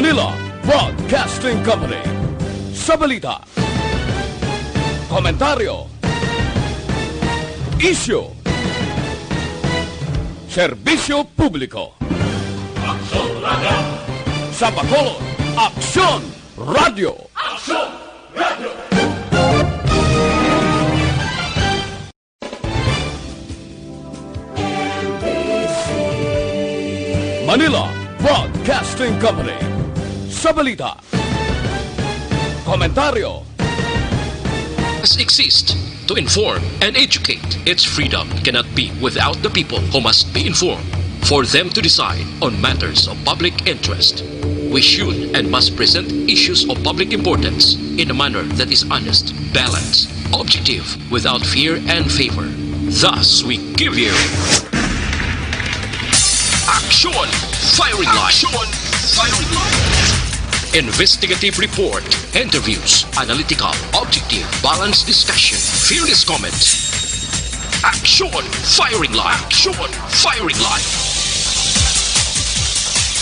Manila Broadcasting Company. Sa balita, komentaryo, isyu, serbisyo publiko. Aksyon Radio! Sa Bacolod, Aksyon Radio! Aksyon Radio! Manila Broadcasting Company. Sa balita, komentaryo, exist to inform and educate. Its freedom cannot be without the people who must be informed for them to decide on matters of public interest. We should and must present issues of public importance in a manner that is honest, balanced, objective, without fear and favor. Thus, we give you Action Firing Line. Action Firing Line. Investigative report, interviews, analytical, objective, balanced discussion, fearless comments. Action Firing Line. Action Firing Line.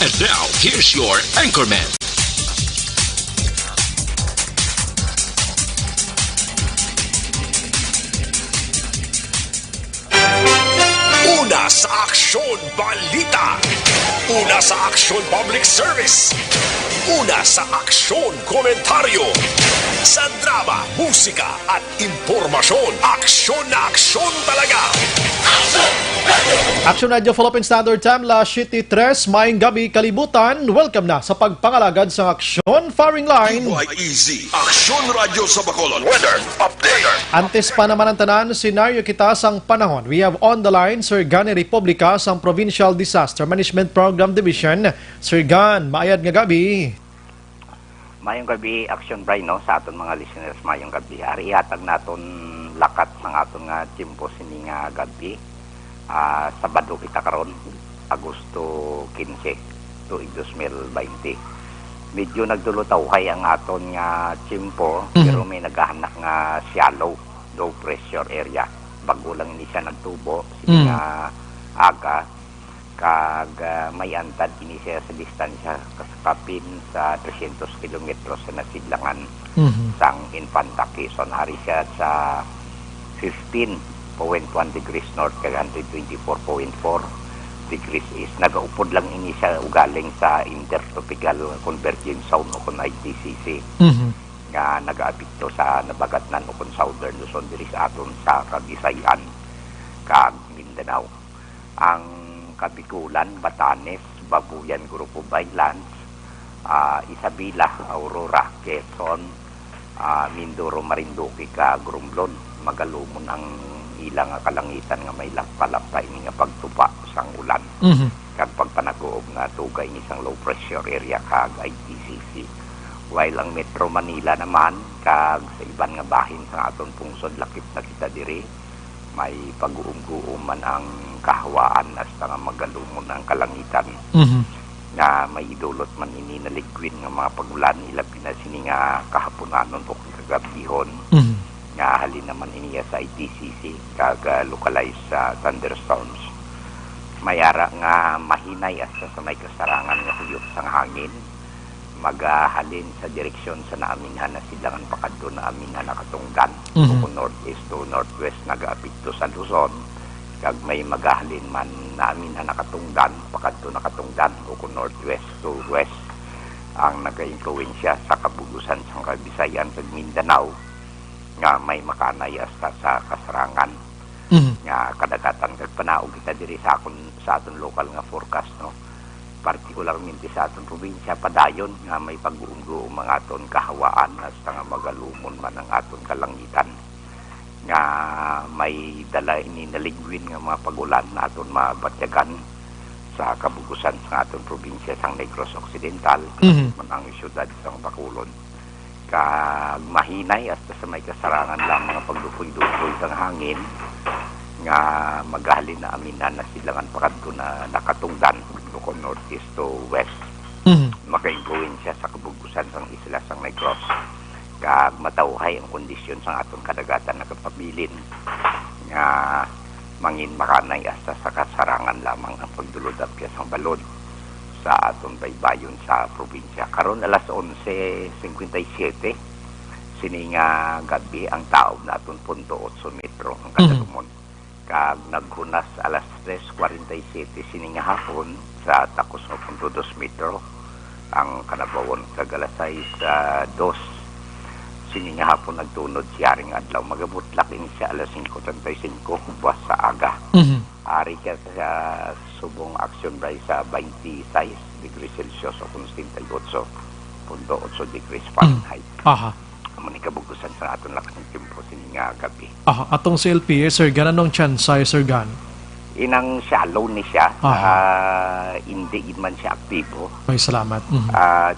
And now, here's your anchorman. Una sa Aksyon Balita. Una sa Aksyon Public Service. Una sa Aksyon Komentaryo. Sa drama, musika at impormasyon. Aksyon na aksyon talaga. Aksyon Radio Philippine Standard Time, La 7:03, maayong gabi kalibutan. Welcome na sa pagpangalagad sa Aksyon Firing Line. Easy. Aksyon Radio sa Bacolod. Weather Update. Antes pa naman ang tanan, senaryo kita sang panahon. We have on the line Sir Gani Republica sang Provincial Disaster Management Program Division. Sir Gan, maayad nga gabi. Mayong gabi, Action Brian, no, sa aton mga listeners, mayong gabi. Ari hatag naton lakat sang aton nga timpo sini nga gabi. Sabado kita karon, Agosto 15, tuig 2020. Medyo nagdulutaw-hay ang aton nga timpo, pero may naghahanak nga shallow, low pressure area. Bago lang ni siya nagtubo, sini nga aga, kag may antad ini siya sa distansya kasapin sa 300 kilometro sa nasidlangan sang Infanta, Quezon. Hari siya sa 15.1 degrees north kag 124.4 degrees east. Nagaupod lang ini siya ugaling sa Intertropical Convergence Zone o kun ITCC nga nagaapekto sa nabagatnan o kun Southern Luzon diri sa aton sa Kabisayan kag Mindanao. Ang Kabikulan, Batanes, Babuyan, Grupo Baylands, Isabela, Aurora, Quezon, Mindoro, Marinduque, Grumlon, Magalumon ang ilang kalangitan nga may lapalapay ni nga pagtupa sang ulan. Kag pagpanagoob nga tugay ni sang low pressure area kag ITCC. While ang Metro Manila naman kag sa iban nga bahin sa aton pungsod lakip na kita diri, may pag-uum-guuman ang kahawaan hasta nga magalumon ang kalangitan nga may idulot man ini na ligwin nga mga pagulan ilabi na sini nga kahaponanon o kagabihon nga halin naman iniya sa ITCC kag localized sa thunderstorms. Mayara nga mahinay hasta sa may kasarangan nga huyop sang hangin magahalin sa direksyon sa naaminhan na silangan pakadto na aminhan na katungdan kung northeast to northwest nagaapekto sa Luzon kag may magahalin man na aminhan na katungdan pakadto na katungdan kung northwest to west ang nagainfluensya sa kabugusan sa Kabisayan sa Mindanao nga may makanay hasta sa kasarangan nga kadagatan kag panaog kita diri sa aton local nga forecast, no, partikularmente sa aton probinsya padayon nga may pag-uunggo mga aton kahawaan hasta nga magalumon man ang aton kalangitan nga may dala ini naligwin nga mga pagulan na aton mabatyagan sa kabugusan sa aton probinsya sang Negros Occidental man ang syudad sang Bacolod kag mahinay hasta sa may kasarangan lang mga pagdufoy-dufoy sang hangin nga magahalin na aminan na silangan pakadto na nakatungdan kung northeast to west maka-influensya sa kabugusan sang isla sang Negros kag matawhay ang kondisyon sang aton kadagatan na kapabilin nga mangin makanay hasta sa kasarangan lamang ang pagdulod at sang balod sa aton baybayon sa probinsya. Karon alas 11:57 sini nga gabi ang taob naton 0.8 metro ang kadalumon. Kag naghunas alas 3:47 sini nga hapon sa takos 0.2 metro ang kanabawon. Kag alas 6:02 sini nga hapon nagtunod siyaring adlaw. Magabutlak ini siya alas 5:35 buwas sa aga. Ari ka sa subong action by sa 26 degrees Celsius o 68.8 degrees Fahrenheit. Aha. Amo ni kabugusan sa aton lakas ng tempo sini nga gabi. Aha, atong si LPA, Sir Gan, anong chance ay Sir Gan? Inang shallow ni siya, hindi man siya aktibo. May salamat.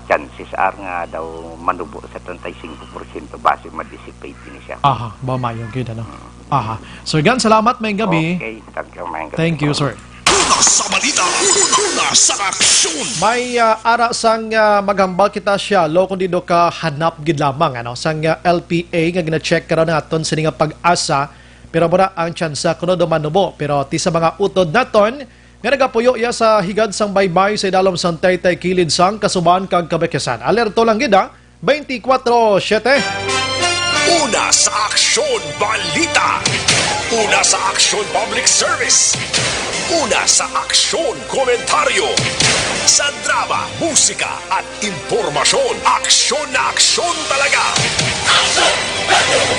Chances are nga daw manubo sa 35% base ma-dissipate ni siya. Aha, ba mayong kita, no? Aha. Sir Gan, salamat, may gabi. Okay, thank you, may gabi. Thank you, sir. Una sa balita, una sa aksyon. May ara sang magambal kita siya lo kung dito ka hanap gid lamang ano sang LPA nga gina-check karon naton sa nga pag-asa pero mura ang tsansa kuno do manubo pero ti sa mga utod naton nga nagapuyo ya sa higad sang baybay sa idalom sang Taytay kilid sang Kasuban kag Kabeksan. Alerto lang gid 24/7. Una sa aksyon, balita. Una sa aksyon, public service. Una sa aksyon, komentaryo. Sa drama, musika at impormasyon. Aksyon na aksyon talaga.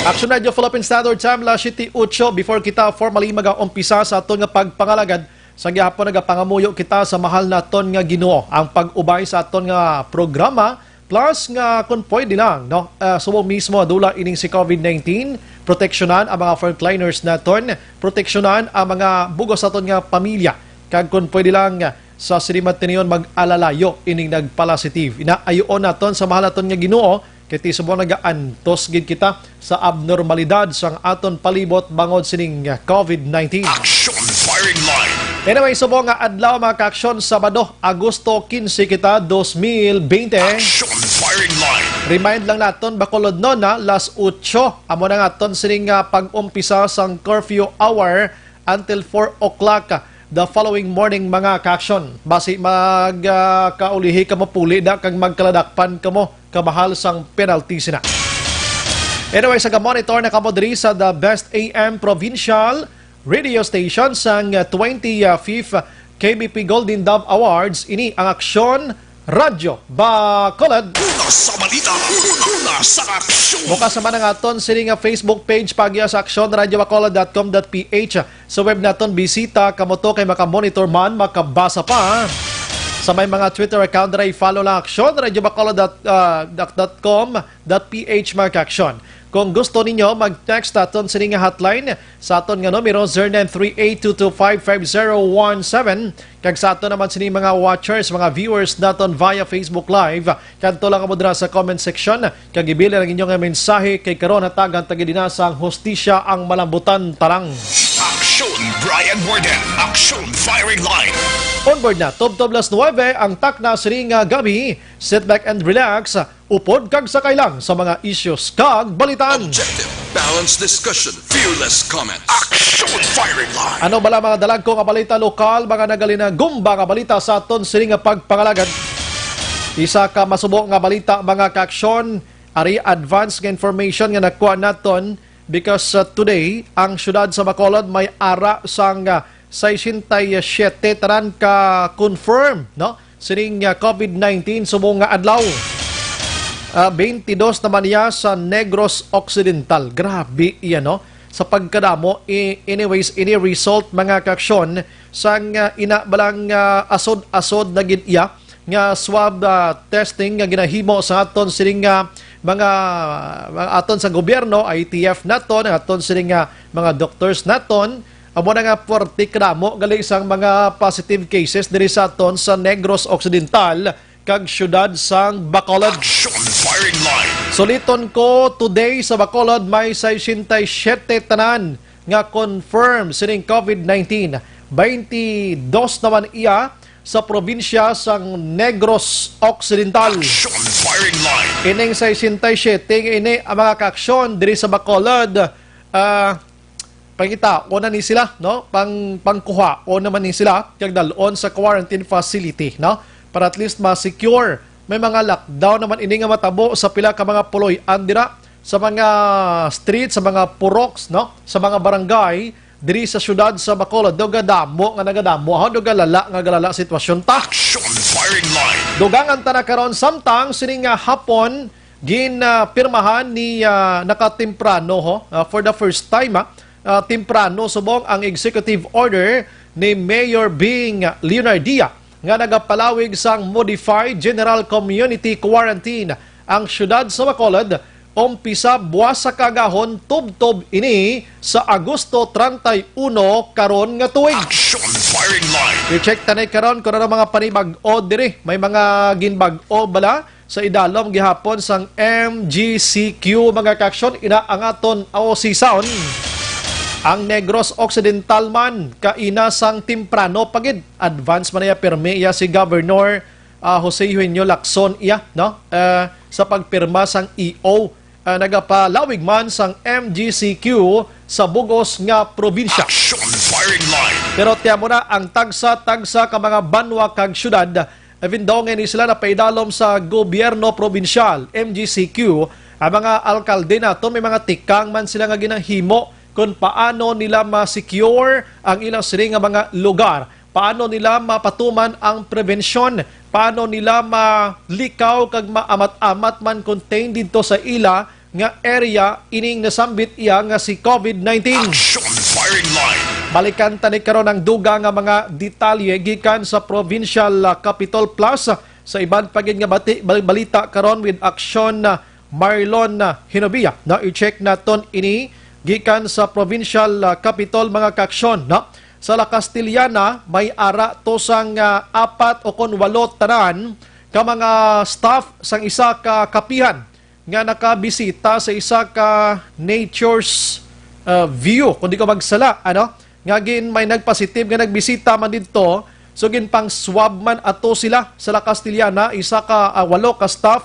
Action Radio Philippine Standard Time la City 8 before kita formally mag-umpisa sa aton nga pagpangalagad sa gihapon nagapangamuyo kita sa mahal naton nga Ginoo ang pag-ubay sa aton nga programa plus nga kung pwede lang no sumo mismo dula ining si COVID-19 proteksyonan ang mga frontliners naton proteksyonan ang mga bugos aton nga pamilya kag kung pwede lang sa silimat niyon mag-alalayo ining nagpositive inaayoon naton sa mahal naton nga Ginoo kay ti subo nagaantos gid kita sa abnormalidad sang aton palibot bangod sining COVID-19. Action firing line. Anyway, subo nga adlaw mga ka-aksyon Sabado, Agosto 15 kita 2020. Action firing line. Remind lang naton bakulod no na las 8 amo na naton sining pag-umpisa sang curfew hour until 4 o'clock the following morning mga ka-aksyon. Basi kaulihi ka mo puli da kag magkaladakpan ka mo kamahal sang penalty sina. Anyway, sa monitor na kamo diri sa The Best AM Provincial Radio Station sang 25th KBP Golden Dove Awards. Ini ang Aksyon Radyo Bacolod. Una sa balita, una sa aksyon. Bukas naman ang aton sini nga Facebook page pagya sa aksyon.radyobacolod.com.ph. Sa web naton bisita kamoto kay makamonitor man makabasa pa. Sa may mga Twitter account na follow lang Aksyon, radyobacolod.com.ph mga ka-aksyon. Kung gusto ninyo, mag-text aton sa nga hotline sa aton nga numero 0938-225-5017. Kag sa aton naman sini mga watchers, mga viewers naton via Facebook Live. Kanto lang mo dira sa comment section. Kag ibili lang inyong mensahe kay karon hatagan tagidinasang hustisya ang malambutan tarang. Aksyon Brian Morden. Aksyon firing line. Onboard na, Tob-Tob las 9 ang takna sining gabi. Sit back and relax. Upod kag sakay lang sa mga issues kag balitan. Objective, balanced discussion, fearless comments. Action firing line. Ano bala mga dalag ko nga balita lokal, mga nagalina-gumba nga balita sa aton sining nga pagpangalagad. Isa ka masubo nga balita mga ka-aksyon, ari advance nga information nga nakuha naton because today ang syudad sa Bacolod may ara sang 67 taran ka confirm no sining COVID-19 subong nga adlaw. 22 naman niya sa Negros Occidental. Grabe iyan no sa pagkadamo. Anyways, ini result mga ka-aksyon sang inabalang asod-asod na gid-iya nga swab testing nga ginahimo sa aton sining mga aton sa gobyerno, ITF naton, aton sining mga doctors naton. Amo na nga partikramo gali isang mga positive cases diri sa aton sa Negros Occidental kag syudad sang Bacolod. Action firing line. Suliton ko today sa Bacolod may 67 tanan nga confirm sining COVID-19. 22 naman iya sa probinsya sang Negros Occidental. Action firing line. Ining 67 ini ang mga ka-aksyon diri sa Bacolod. Pangita, una ni sila, no? Pangkuha, o naman ni sila, kag dalon sa quarantine facility, no? para at least ma-secure. May mga lockdown naman ini nga matabo sa pila ka mga puloy andira sa mga street, sa mga puroks, no? Sa mga barangay diri sa syudad sa Bacolod. Dogadamo nga nagadamo, dogalala nga galala sitwasyon ta. Action firing line. Dugangan ta na karon samtang sining hapon pirmahan ni nakatimprano for the first time timprano subong ang executive order ni Mayor Bing Leonardia nga nagapalawig sang modified general community quarantine ang syudad sa Bacolod umpisa buwas sa kagahon tubtob ini sa Agosto 31 karon nga tuig. Action firing line. I-check tanay karon kung ano mga panibag-o diri. May mga ginbag-o bala sa idalom gihapon sang MGCQ mga kaksyon inaangaton o sisaon. Ang Negros Occidental man kaina sang timprano pagid advance man iya permi iya si Governor Jose Eugenio Lacson iya no sa pagpirma sang EO nagapalawig man sang MGCQ sa bugos nga probinsya. Action firing line. Pero tiyan mo na ang tagsa-tagsa ka mga banwa kag syudad even though ngayon sila na paidalom sa gobyerno probinsyal MGCQ ang mga alkalde na to may mga tikang man sila nga ginahimo kung paano nila ma-secure ang ilang siri nga mga lugar, paano nila mapatuman ang prevention, paano nila malikaw kag maamat-amat man contained dito sa ila nga area ining nasambit iya nga si COVID-19. Action firing line. Balikan tani karon ang duga nga mga detalye gikan sa Provincial Capitol Plus sa ibang pagid nga balita karon with action Marlon Hinobia. Na i-check naton ini gikan sa Provincial Capitol mga kaksyon, no? Sa La Castellana may ara to sang 4 o 8 tanan ka mga staff sang isa ka kapihan nga nakabisita sa isa ka nature's view kundi ko magsala nga gin may nagpositive nga nagbisita man didto so gin pang swab man ato sila sa La Castellana isa ka 8 ka staff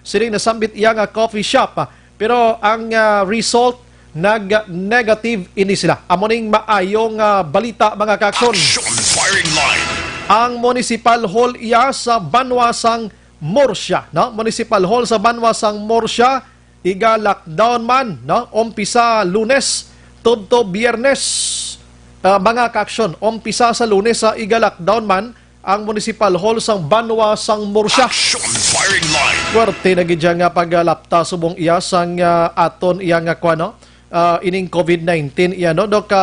siring nasambit iya nga coffee shop pero ang result nag-negative ini sila. Amoning maayong balita mga kakson. Firing line. Ang Municipal Hall iya sa Banwasang Murcia, no? Municipal Hall sa Banwasang Murcia iga lockdown man, no? Umpisa Lunes tubto Biyernes. Mga kakson, umpisa sa Lunes sa iga lockdown man ang Municipal Hall sa Banwasang Murcia. Firing line. Kwerte na gidya nga paglapta subong iya sang aton iya nga kwano ining COVID-19 iya no do ka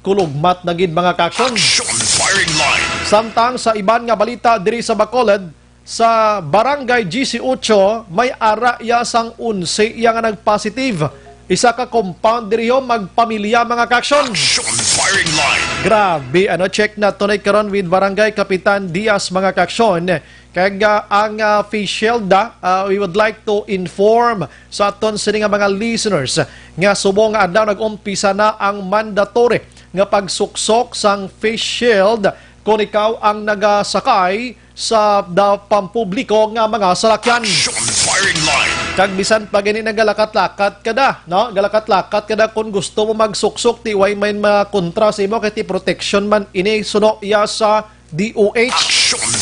kulugmat na gid mga kakson. Firing line. Samtang sa iban nga balita diri sa Bacolod sa Barangay GC8 may ara iya sang 11 iya nga nagpositive. Isa ka compound diri magpamilya mga kakson. Firing line. Grabe, check na tunay karon with Barangay Kapitan Diaz mga kakson. Kaya ang face shield, we would like to inform sa aton sini nga mga listeners nga subong nga adlaw nag-umpisa na ang mandatory nga pagsuksok sang face shield kung ikaw ang nagasakay sa pampubliko nga mga salakyan. Firing line. Kag bisan pa gani nagalakat-lakat kada, no? Galakat-lakat kada kung gusto mo magsuksok ti way may makontra sa imo kay ti protection man ini suno iya sa DOH.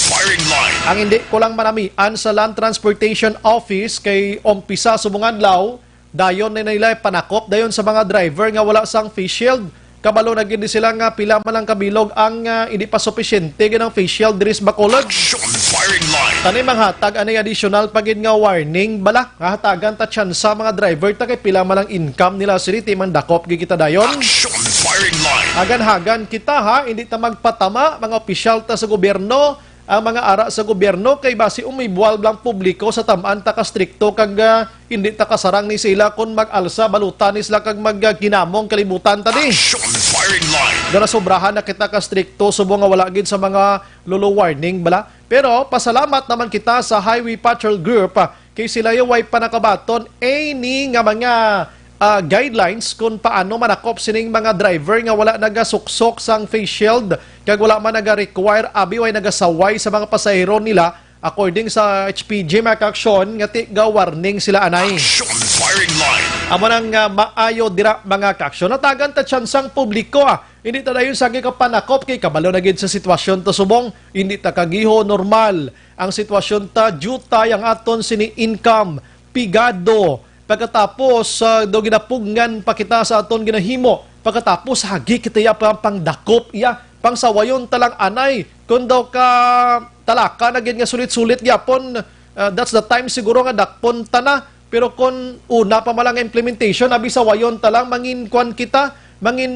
Firing line. Ang hindi ko lang manamian sa Land Transportation Office kay umpisa subong adlaw dayon na nila panakop dayon sa mga driver nga wala sang face shield. Kabalo na gid sila nga pila man lang kabilog ang hindi pa sufisyente ganang face shield diri sa Bacolod. Firing line. Tani manghatag ani additional pagid nga warning bala hatagan ta tsansa mga driver ta kay pila man lang income nila siriti man dakop gid kita dayon. Firing line. Hagan-hagan kita ha hindi ta magpatama mga opisyal ta sa gobyerno ang mga ara sa gobyerno kay basi umibual blang publiko sa tamaan ta ka strikto kag hindi ta kasarang ni sila kun mag-alsa balutan ni sila kag magginamong kalibutan tadi. Firing line. Dara sobrahan na kita ka strikto subong nga wala gid sa mga lolo warning bala. Pero pasalamat naman kita sa Highway Patrol Group kay sila yung way panakabaton ni nga mga guidelines kung paano manakop sining mga driver nga wala nagasuksok sang face shield kag wala man naga-require abi way nagasaway sa mga pasahero nila according sa HPG Makaksyon nga tiga warning sila anay. Firing line. Amo nang maayo dira mga kaksyon natagan ta tsansang publiko Hindi ta dayon sa kapanakop kay kabalo na gid sa sitwasyon to subong, hindi ta kagiho normal ang sitwasyon ta jutay ang aton sini income pigado. Pagkatapos do ginapugngan pa kita sa aton ginahimo, pagkatapos hagi kita ya pangdakop iya pangsawayon talang anay kun daw ka talaka na gid nga sulit-sulit gyapon. That's the time siguro nga dakpon ta na, pero kung una pa malang implementation abi sawayon talang mangin kwan kita, mangin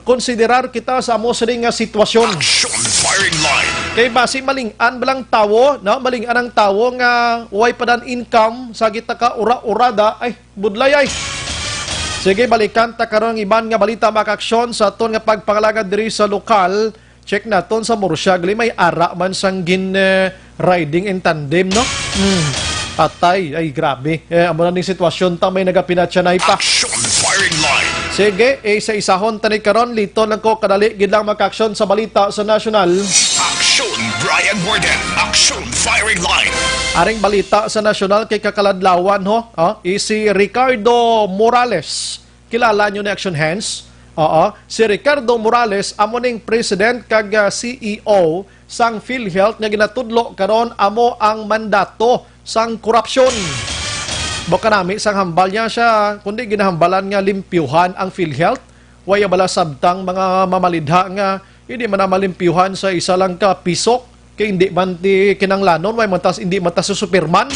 konsiderar kita sa amo sini nga sitwasyon. Action firing line. Kay basi maling-an balang tawo, no? Maling-an ang tawo nga way padan income sa kita ka ura-urada, ay budlay ay. Sige, balikan ta karon ang iban nga balita makaksyon sa aton nga pagpangalagad diri sa lokal. Check naton sa Murciagle, may ara man sang gin riding in tandem, no? Patay, ay grabe. Amo na ning sitwasyon ta may nagapinatsanay pa. Action firing line. Sige, sa isahon tani karon lito lang ko kadali gid lang makaksyon sa balita sa nasyonal. Action Brian Warden. Action firing line. Aring balita sa nasyonal kay kakaladlawan ho, si Ricardo Morales. Kilala nyo ni Action Hands? Si Ricardo Morales amo ning president kag CEO sang PhilHealth nga ginatudlo karon amo ang mandato sang korupsyon. Baka nami sang hambal niya siya, kundi ginahambalan nga limpyuhan ang PhilHealth. Waya bala sabtang mga mamalidha nga hindi man malimpyuhan sa isa lang ka pisok, kay hindi man ti kinanglanon, way mantas hindi mantas sa Superman.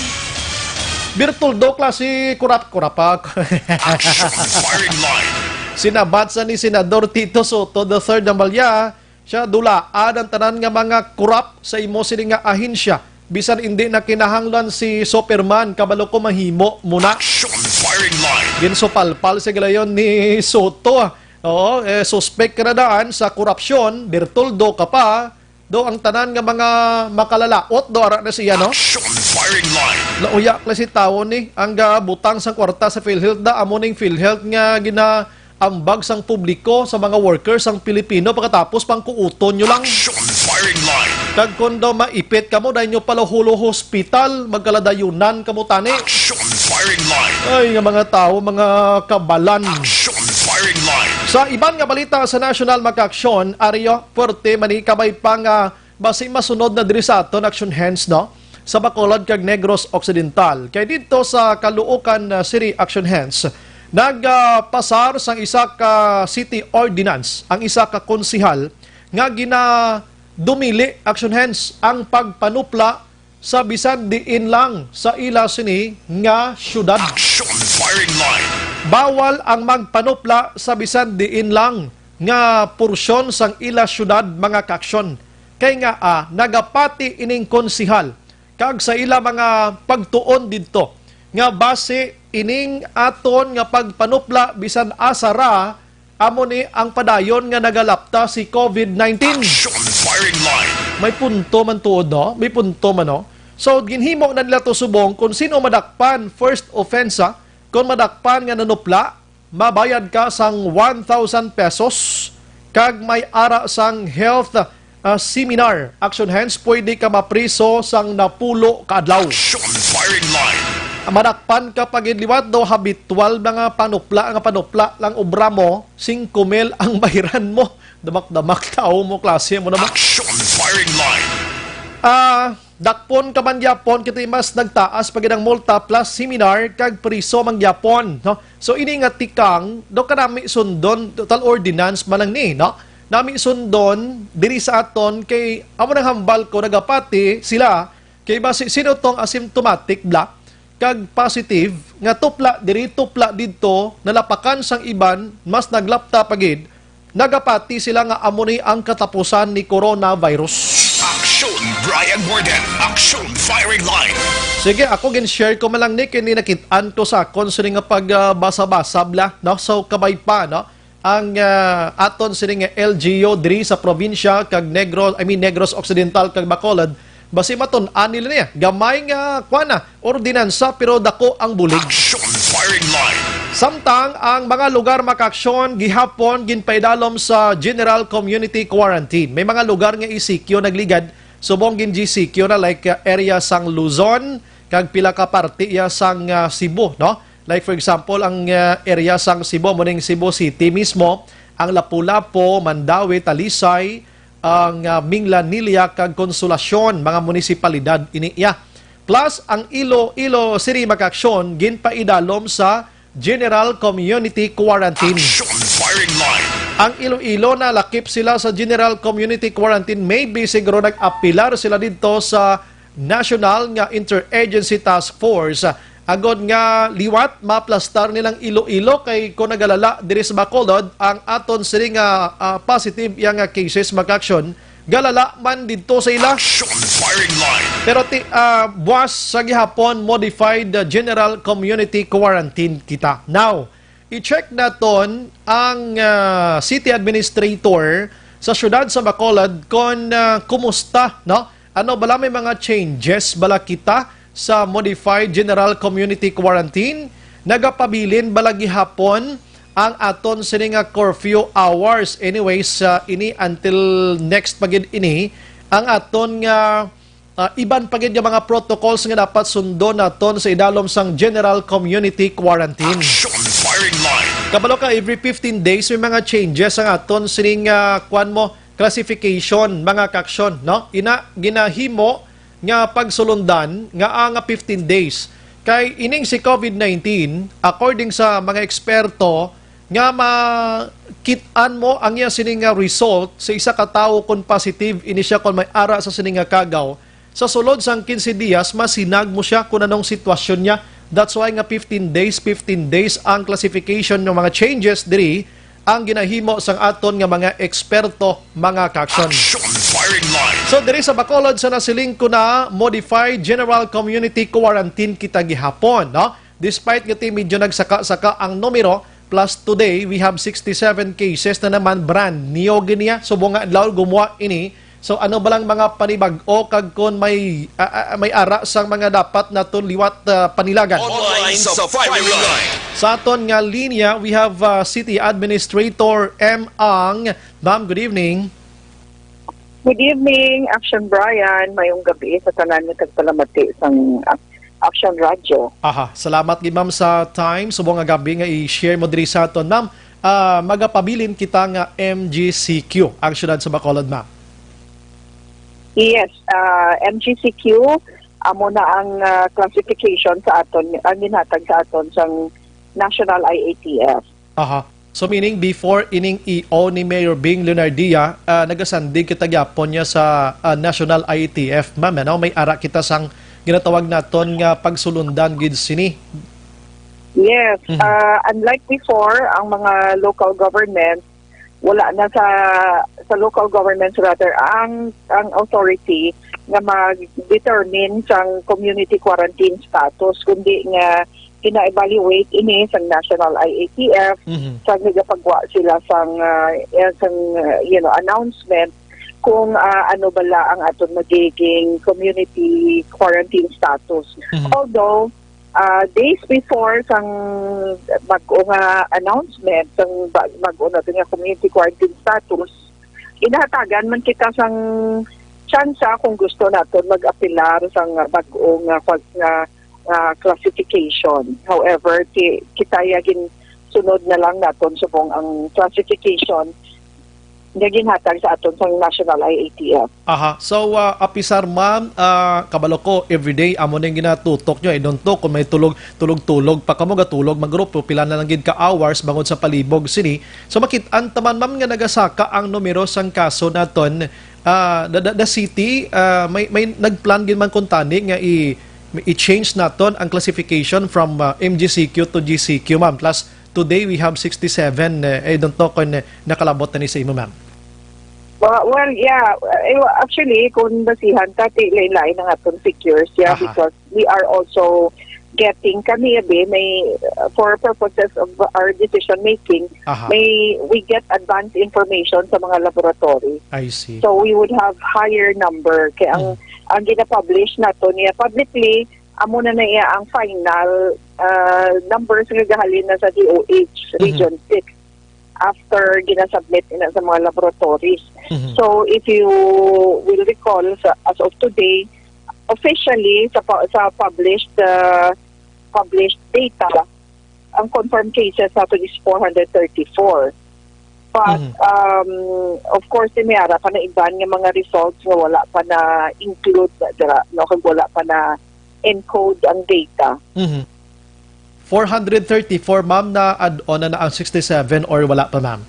Birtuldo klase kurap-kurapa. Action firing line. Sinabat sa ni Senador Tito Soto III Dambalya, siya dulaan ang tanan nga mga kurap sa imo sini nga ahensya. Bisan hindi na kinahanglan si Superman, kabalo ko mahimo muna. Action firing line. Ginsopalpal sa galayon ni Soto. Suspect ka na daan sa korupsyon, Bertoldo ka pa, do ang tanan nga mga makalalaot, do ara na siya, no? Action firing line. Lauya klase tao ni, ang butang sa kwarta sa PhilHealth da, amo ning PhilHealth nga ginaambag sang publiko sa mga workers sang Pilipino, pagkatapos pangkuuton nyo lang. Action firing line. Kag kung daw maipit ka mo, dahil nyo palahulo hospital, magkaladayunan ka mo tani. Action firing line. Ay, nga mga tao, mga kabalan. Action firing line. Sa iban nga balita sa National Makaksyon, Ario Puerte manikabay pa nga basi masunod na diri sa aton Action Hands, no? Sa Bacolod kag Negros Occidental. Kay dito sa Caloocan City Action Hands, nagpasar sang isa ka city ordinance, ang isa ka konsihal nga dumili Action Hands ang pagpanupla sa bisan diin lang sa ila sini nga syudad. Action firing line. Bawal ang magpanupla sa bisan diin lang nga porsyon sang ila syudad mga kaaksyon. Kay nga nagapati ining konsihal kag sa ila mga pagtuon didto nga base ining aton nga pagpanupla bisan asara amo ni ang padayon nga nagalapta si COVID-19. Action firing line. May punto man tuod, no? May punto man, no? So, ginhimo na nila to subong kung sino madakpan first offense, kung madakpan nga nanupla, mabayad ka sang 1,000 pesos, kag may ara sang health seminar. Action Hands, pwede ka mapriso sang napulo kaadlaw. Action firing line. Madakpan ka pagidliwat do habitual mga panupla lang obra mo, 5,000 ang bahiran mo. Damak-damak tao mo, klase mo naman. Action firing line. Dakpon ka man gyapon kita mas nagtaas pagid ang multa plus seminar kag priso man gyapon, no? So ini nga tikang do kanami sundon total ordinance malang ni, no? Nami sundon diri sa aton kay amo nang hambal ko nagapati sila kay basi sino tong asymptomatic bla kag positive nga tupla diri tupla didto nalapakan sang iban mas naglapta pagid nagapati sila nga amo ni ang katapusan ni coronavirus. Action Brian Warden. Action firing line. Sige, ako gin-share ko malang ni kini nakitaan ko sa akon sini nga pagbasa-basa bla, no? So kabay pa, no? Ang aton sini nga LGU diri sa probinsya kag Negros Occidental kag Bacolod, basi maton-an nila niya. Gamay nga kuana, ordinansa pero dako ang bulig. Action firing line. Samtang ang mga lugar makaksyon gihapon ginpaidalom sa General Community Quarantine. May mga lugar nga isikyo nagligad subong gin GCQ na like area sang Luzon kag pila ka parte ya sang Cebu, no? Like for example ang area sang Cebu mo ning Cebu City mismo ang Lapu-Lapu, Mandawi, Talisay, ang Minglanilla kag Konsolasyon, mga munisipalidad iniya. Plus ang Iloilo City Makaksyon ginpaidalom sa General Community Quarantine. Action firing line. Ang Iloilo na lakip sila sa General Community Quarantine, maybe siguro nag-apilar sila dito sa National nga Interagency Task Force. Agod nga liwat maplastar nilang Iloilo kay kung nagalala diri sa Bacolod ang aton siri nga positive yang cases Makaksyon galala man dito sa ila. Action firing line. Pero buwas sa gihapon modified General Community Quarantine kita. Now, i-check naton ang city administrator sa syudad sa Bacolod kung kumusta, no? Ano bala may mga changes bala kita sa modified General Community Quarantine? Nagapabilin bala gihapon ang aton sini nga curfew hours. Anyways, ini until next pagid ini ang aton nga iban pagid nga mga protocols nga dapat sundo naton sa idalom sang General Community Quarantine. Action firing line. Kabalo ka every 15 days may mga changes ang aton sining kwan mo classification mga kaksyon, no? Ina ginahimo nga pagsulundan nga ang 15 days kay ining si COVID-19 according sa mga eksperto nga makitaan mo ang iya sining result sa isa ka tawo kung positive ini siya kung may ara sa sining kagaw sa sulod sang 15 dias masinag mo siya kung anong sitwasyon niya. That's why nga 15 days ang classification ng mga changes diri ang ginahimo sang aton nga mga eksperto mga kaksyon. Action firing line. So diri sa Bacolod sa nasiling ko na modified General Community Quarantine kita gihapon, no? Despite nga medyo nagsaka-saka ang numero, plus today we have 67 cases na naman brand new ganiya. So bunga adlaw gumawa ini. So ano ba lang mga panibag-o kag kon may ara sang mga dapat naton liwat panilagan. Online sa firing line. Sa aton nga linya, we have City Administrator M. Ang. Ma'am, good evening. Good evening, Action Brian. Mayong gabi sa tanan nga tagpalamati sang Action Radio. Aha, salamat gid ma'am sa time. Subong nga gabi nga i-share mo diri sa aton, ma'am. Magapabilin kita nga MGCQ, ang syudad sa Bacolod, ma'am. Yes, MGCQ amo na ang classification sa aton, ang ginhatag sa aton sang National IATF. Aha. So meaning before ining EO ni Mayor Bing Leonardia, nagasandig kita gyapon niya sa National IATF, ma'am. Ano? May ara kita sang ginatawag naton nga pagsulundan gid sini. Yes, unlike before, ang mga local government wala na sa local governments rather ang authority nga mag-determine sang community quarantine status kundi nga kina-evaluate ini sang National IATF sa nagapagwa sila sang announcement kung ano bala ang aton magiging community quarantine status. Although days before sang mag-o nga announcement sang mag-o na nga community quarantine status, inahatagan man kita sang tsansa kung gusto naton mag-apilar sang mag-o nga classification. However, kita yagin sunod na lang naton subong ang classification nga ginhatag sa aton sa National IATF. Aha. So, apisar ma'am, kabalo ko, everyday, amo na yung ginatutok nyo. Don't to, kung may tulog. Pag kamo gatulog, magrupo, pila na lang gid ka hours, bangod sa palibog sini. So, makitaan taman ma'am nga nagasaka ang numero sang kaso naton. The city, may nagplan gid man kuntani nga i-change naton ang classification from MGCQ to GCQ, ma'am. Plus, today we have 67. I don't know kung nakalabot na ni sa imo, ma'am. Well, yeah. Actually, kung basihan tati lain-lain ng atong figures, yeah, because we are also getting kami may for purposes of our decision making, we get advanced information sa mga laboratory. I see. So we would have higher number kaya ang gina-publish nato niya publicly amo na iya ang final numbers nga gahalin na sa DOH Region 6 after ginasubmit ina sa mga laboratories. So if you will recall as of today, officially sa published data, ang confirmed cases natin is 434. But of course may ara pa na iban nga mga results nga wala pa na include dira no kag wala pa na encode ang data. 434 ma'am na add-on na ang 67 or wala pa ma'am?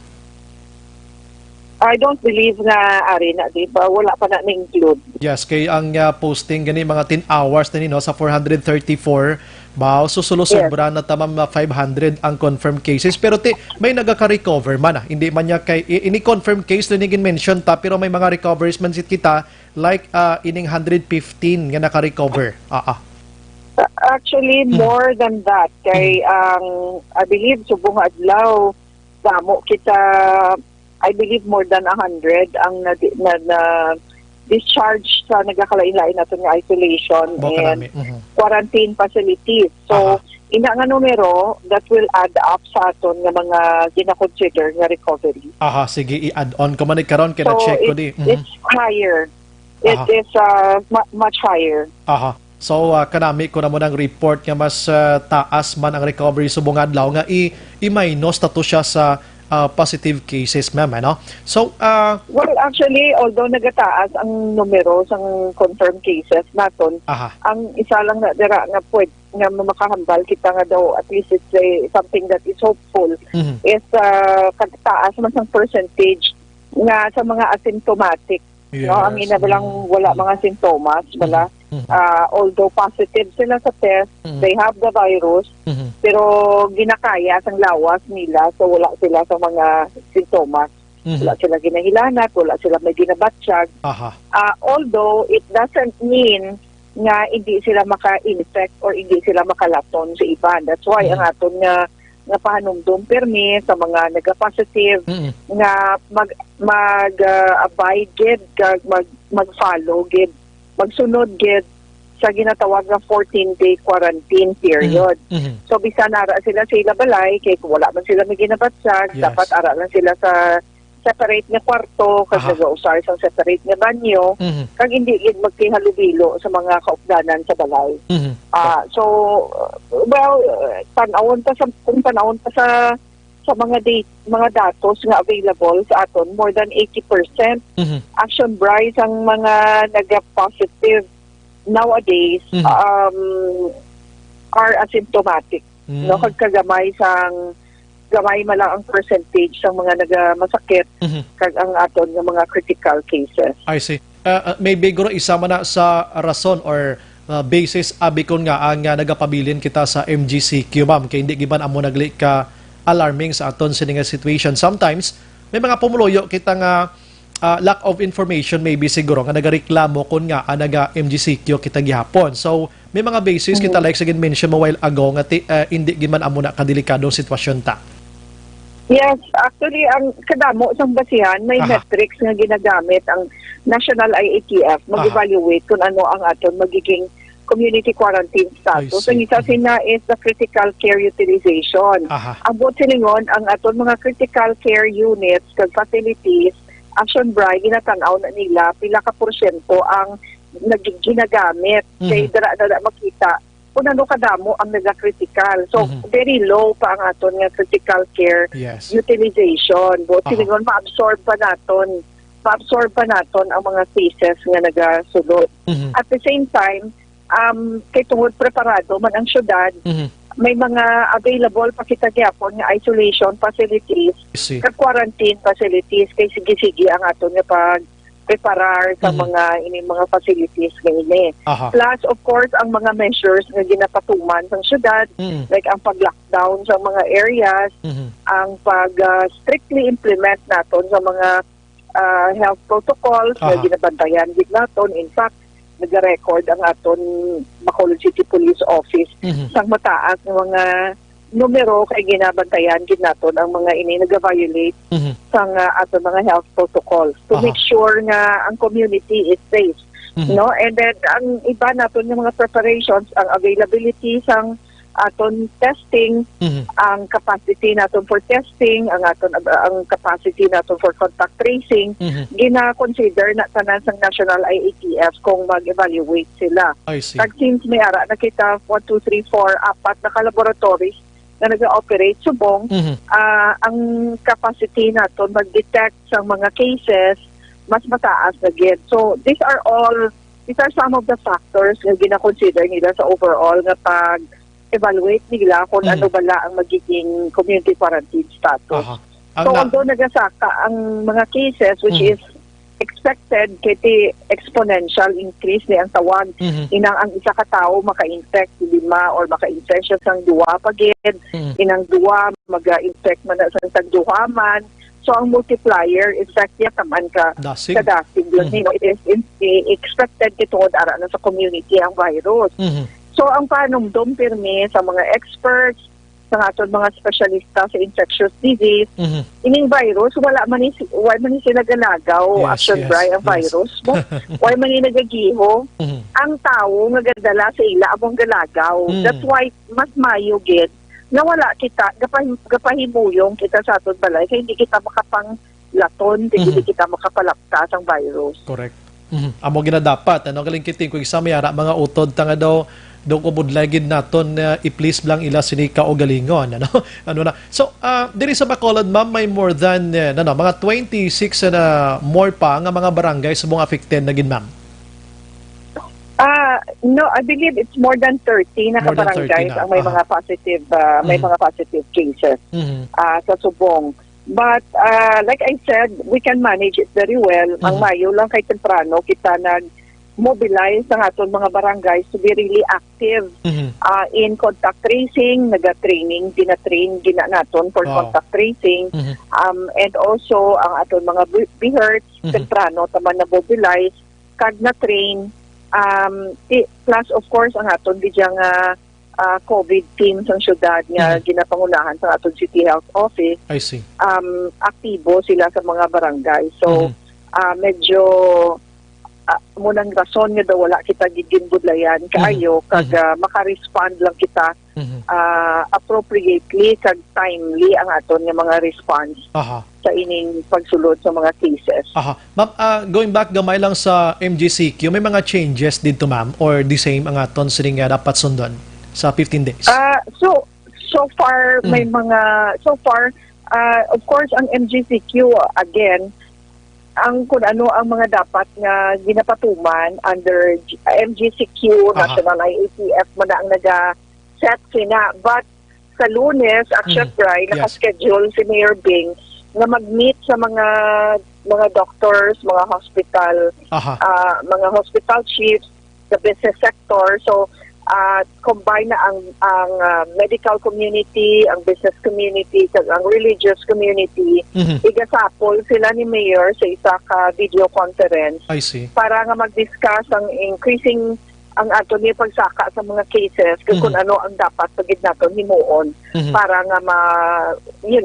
I don't believe nga ari na di ba wala pa na include. Yes, kay ang posting gani mga 10 hours na no sa 434 bao susulo-sobra na tamam 500 ang confirmed cases pero may nagaka-recover man hindi man niya kay ini confirmed case na nigin mention ta pero may mga recoveries man sit kita like ining 115 nga naka-recover. Actually more than that kay ang I believe subong adlaw damo kita I believe more than 100 ang na discharge sa nagkakalain-lain natin nga isolation and quarantine facilities. So, ina nga numero that will add up sa aton nga mga gina-consider nga recovery. Sige, i-add on ko man karon kaya check ko di. It's higher. It is much higher. So, kanami ko na mo ng report nga mas taas man ang recovery subong adlaw nga i-minus na to siya sa positive cases, ma'am, ano? So, well, actually, although nagataas ang numero ng confirmed cases naton, ang isa lang na dira nga pwede nga makahambal kita nga daw at least it's something that is hopeful is kagtaas man ang percentage nga sa mga asymptomatic. Yes. No, ang ina lang wala mga sintomas, wala. Although positive sila sa test, they have the virus, pero ginakaya ang lawas nila, so wala sila sa mga sintomas. Wala sila ginahilanat, wala sila may ginabatsyag. Although it doesn't mean nga hindi sila maka-infect or hindi sila makalaton sa iban. That's why ang aton nga pahanumdum permi sa mga nagka-positive nga mag-abide gid kag mag-follow gid magsunod gid sa ginatawag nga 14-day quarantine period. So bisan ara sila sa balay kay kung wala man sila may ginabatsag, dapat ara lang sila sa separate nga kwarto kag nag-usar sa separate nga banyo kag hindi gid magkihalubilo sa mga kaupdanan sa balay. So well panahon pa sa mga datos nga available sa aton more than 80% action bryce ang mga nag-positive nowadays are asymptomatic. No kag kagamay gamay man lang ang percentage ng mga nagamasakit kag ang aton nga mga critical cases. I see. Maybe guro isa man na sa rason or basis abikon nga ang nagapabilin kita sa MGCQ ma'am kay hindi giban amo nagli ka alarming sa aton sining situation. Sometimes may mga pumuloyo kita nga lack of information maybe siguro nga nagareklamo kon nga naga MGCQ kita gihapon. So may mga basis kita like sa mention mo while ago nga hindi giman amo na kadelikadong sitwasyon ta. Yes, actually ang kadamo sang basihan may metrics nga ginagamit ang National IATF mag-evaluate kung ano ang aton magiging community quarantine status. So isa sina is the critical care utilization. Abot silingon ang aton mga critical care units kag facilities action bry ginatanaw na nila pila ka porsyento ang ginagamit kay dara makita kung ano kadamo ang nagka-critical. So, very low pa ang aton nga critical care utilization. But silingon ma-absorb pa naton ang mga cases nga nagasulod. At the same time, kay tungod preparado man ang syudad, may mga available pa kita gyapon nga isolation facilities, kag quarantine facilities kay sige-sige ang aton nga preparar sa mga facilities ngayon. Plus, of course, ang mga measures na ginapatuman ng syudad, like ang pag-lockdown sa mga areas, ang pag-strictly implement naton sa mga health protocols na ginabantayan din naton. In fact, nag-record ang aton Bacolod City Police Office sa mataas ng mga numero kay ginabantayan gid naton ang mga ini nag-violate sang aton mga health protocols to make sure nga ang community is safe. No, and then ang iba naton nga mga preparations, ang availability sang aton testing, ang capacity naton for testing, ang capacity naton for contact tracing, gina-consider na tanan sang National IATF kung mag-evaluate sila. Kag since may ara nakita 1, 2, 3, 4, 4 na ka-laboratories na nag-operate subong, ang capacity naton mag-detect sa mga cases mas mataas na gid. So these are some of the factors na gina-consider nila sa overall nga pag-evaluate nila kung ano bala ang magiging community quarantine status. So although nagasaka ang mga cases which is expected kiti exponential increase ni ang tawag inang ang isa ka tawo maka-infect 5 or maka-infect siya sang duwa pagid inang duwa maga-infect man sa tagduha man, so ang multiplier effect ya taman ka dasig you know, it is expected kitod ara na sa community ang virus. So ang panumdum pirmi sa mga experts sa aton mga espesyalista sa infectious disease, ining virus, wala man ni sila galagaw, ang virus. Why man ni nagagiho, ang tao nga gadala sa ila abong galagaw. That's why mas mayo gid na wala kita, gapahibuyong kita sa aton balay, kaya hindi kita makapanglaton, hindi kita makapalaptas ang virus. Correct. Amo ginadapat, ano galing kiting kung isa mayara mga utod tanga daw do ko budlagid naton i-please lang ila sinika o galingon ano na. So diri sa Bacolod ma'am may more than mga 26 na more pa nga mga barangay sa mga affected na gid ma'am. No, I believe it's more than 30 na barangays ang may mga positive mga positive cases sa Subong. But like I said, we can manage it very well. Ang Mayo lang kay temprano kita mobilize ang aton mga barangays to be really active in contact tracing, naga-training, gina-train naton for contact tracing, and also ang aton mga BHERTs, temprano taman na mobilize, kag na-train, plus of course ang aton bidyang COVID team sa syudad nga ginapangunahan sa aton City Health Office. I see. Aktibo sila sa mga barangay. So, medyo munang rason nga daw wala kita giginbudlayan kaayo kag maka-respond lang kita appropriately kag timely ang aton nga mga response sa ining pagsulod sa mga cases. Ma'am, going back gamay lang sa MGCQ, may mga changes dito ma'am or the same ang aton sining dapat sundon sa 15 days? So far may mga of course ang MGCQ again ang kung ano ang mga dapat nga ginapatuman under MGCQ, National IATF man ang naga-set sina. But sa Lunes, actually, naka-schedule si Mayor Bing na mag-meet sa mga doctors, mga hospital, mga hospital chiefs, the business sector. So, combine na ang medical community, ang business community, ang religious community. Igasapol sila ni Mayor sa isa ka video conference. I see. Para nga mag-discuss ang increasing ang ato ni pagsaka sa mga cases kung ano ang dapat pagid naton himuon para nga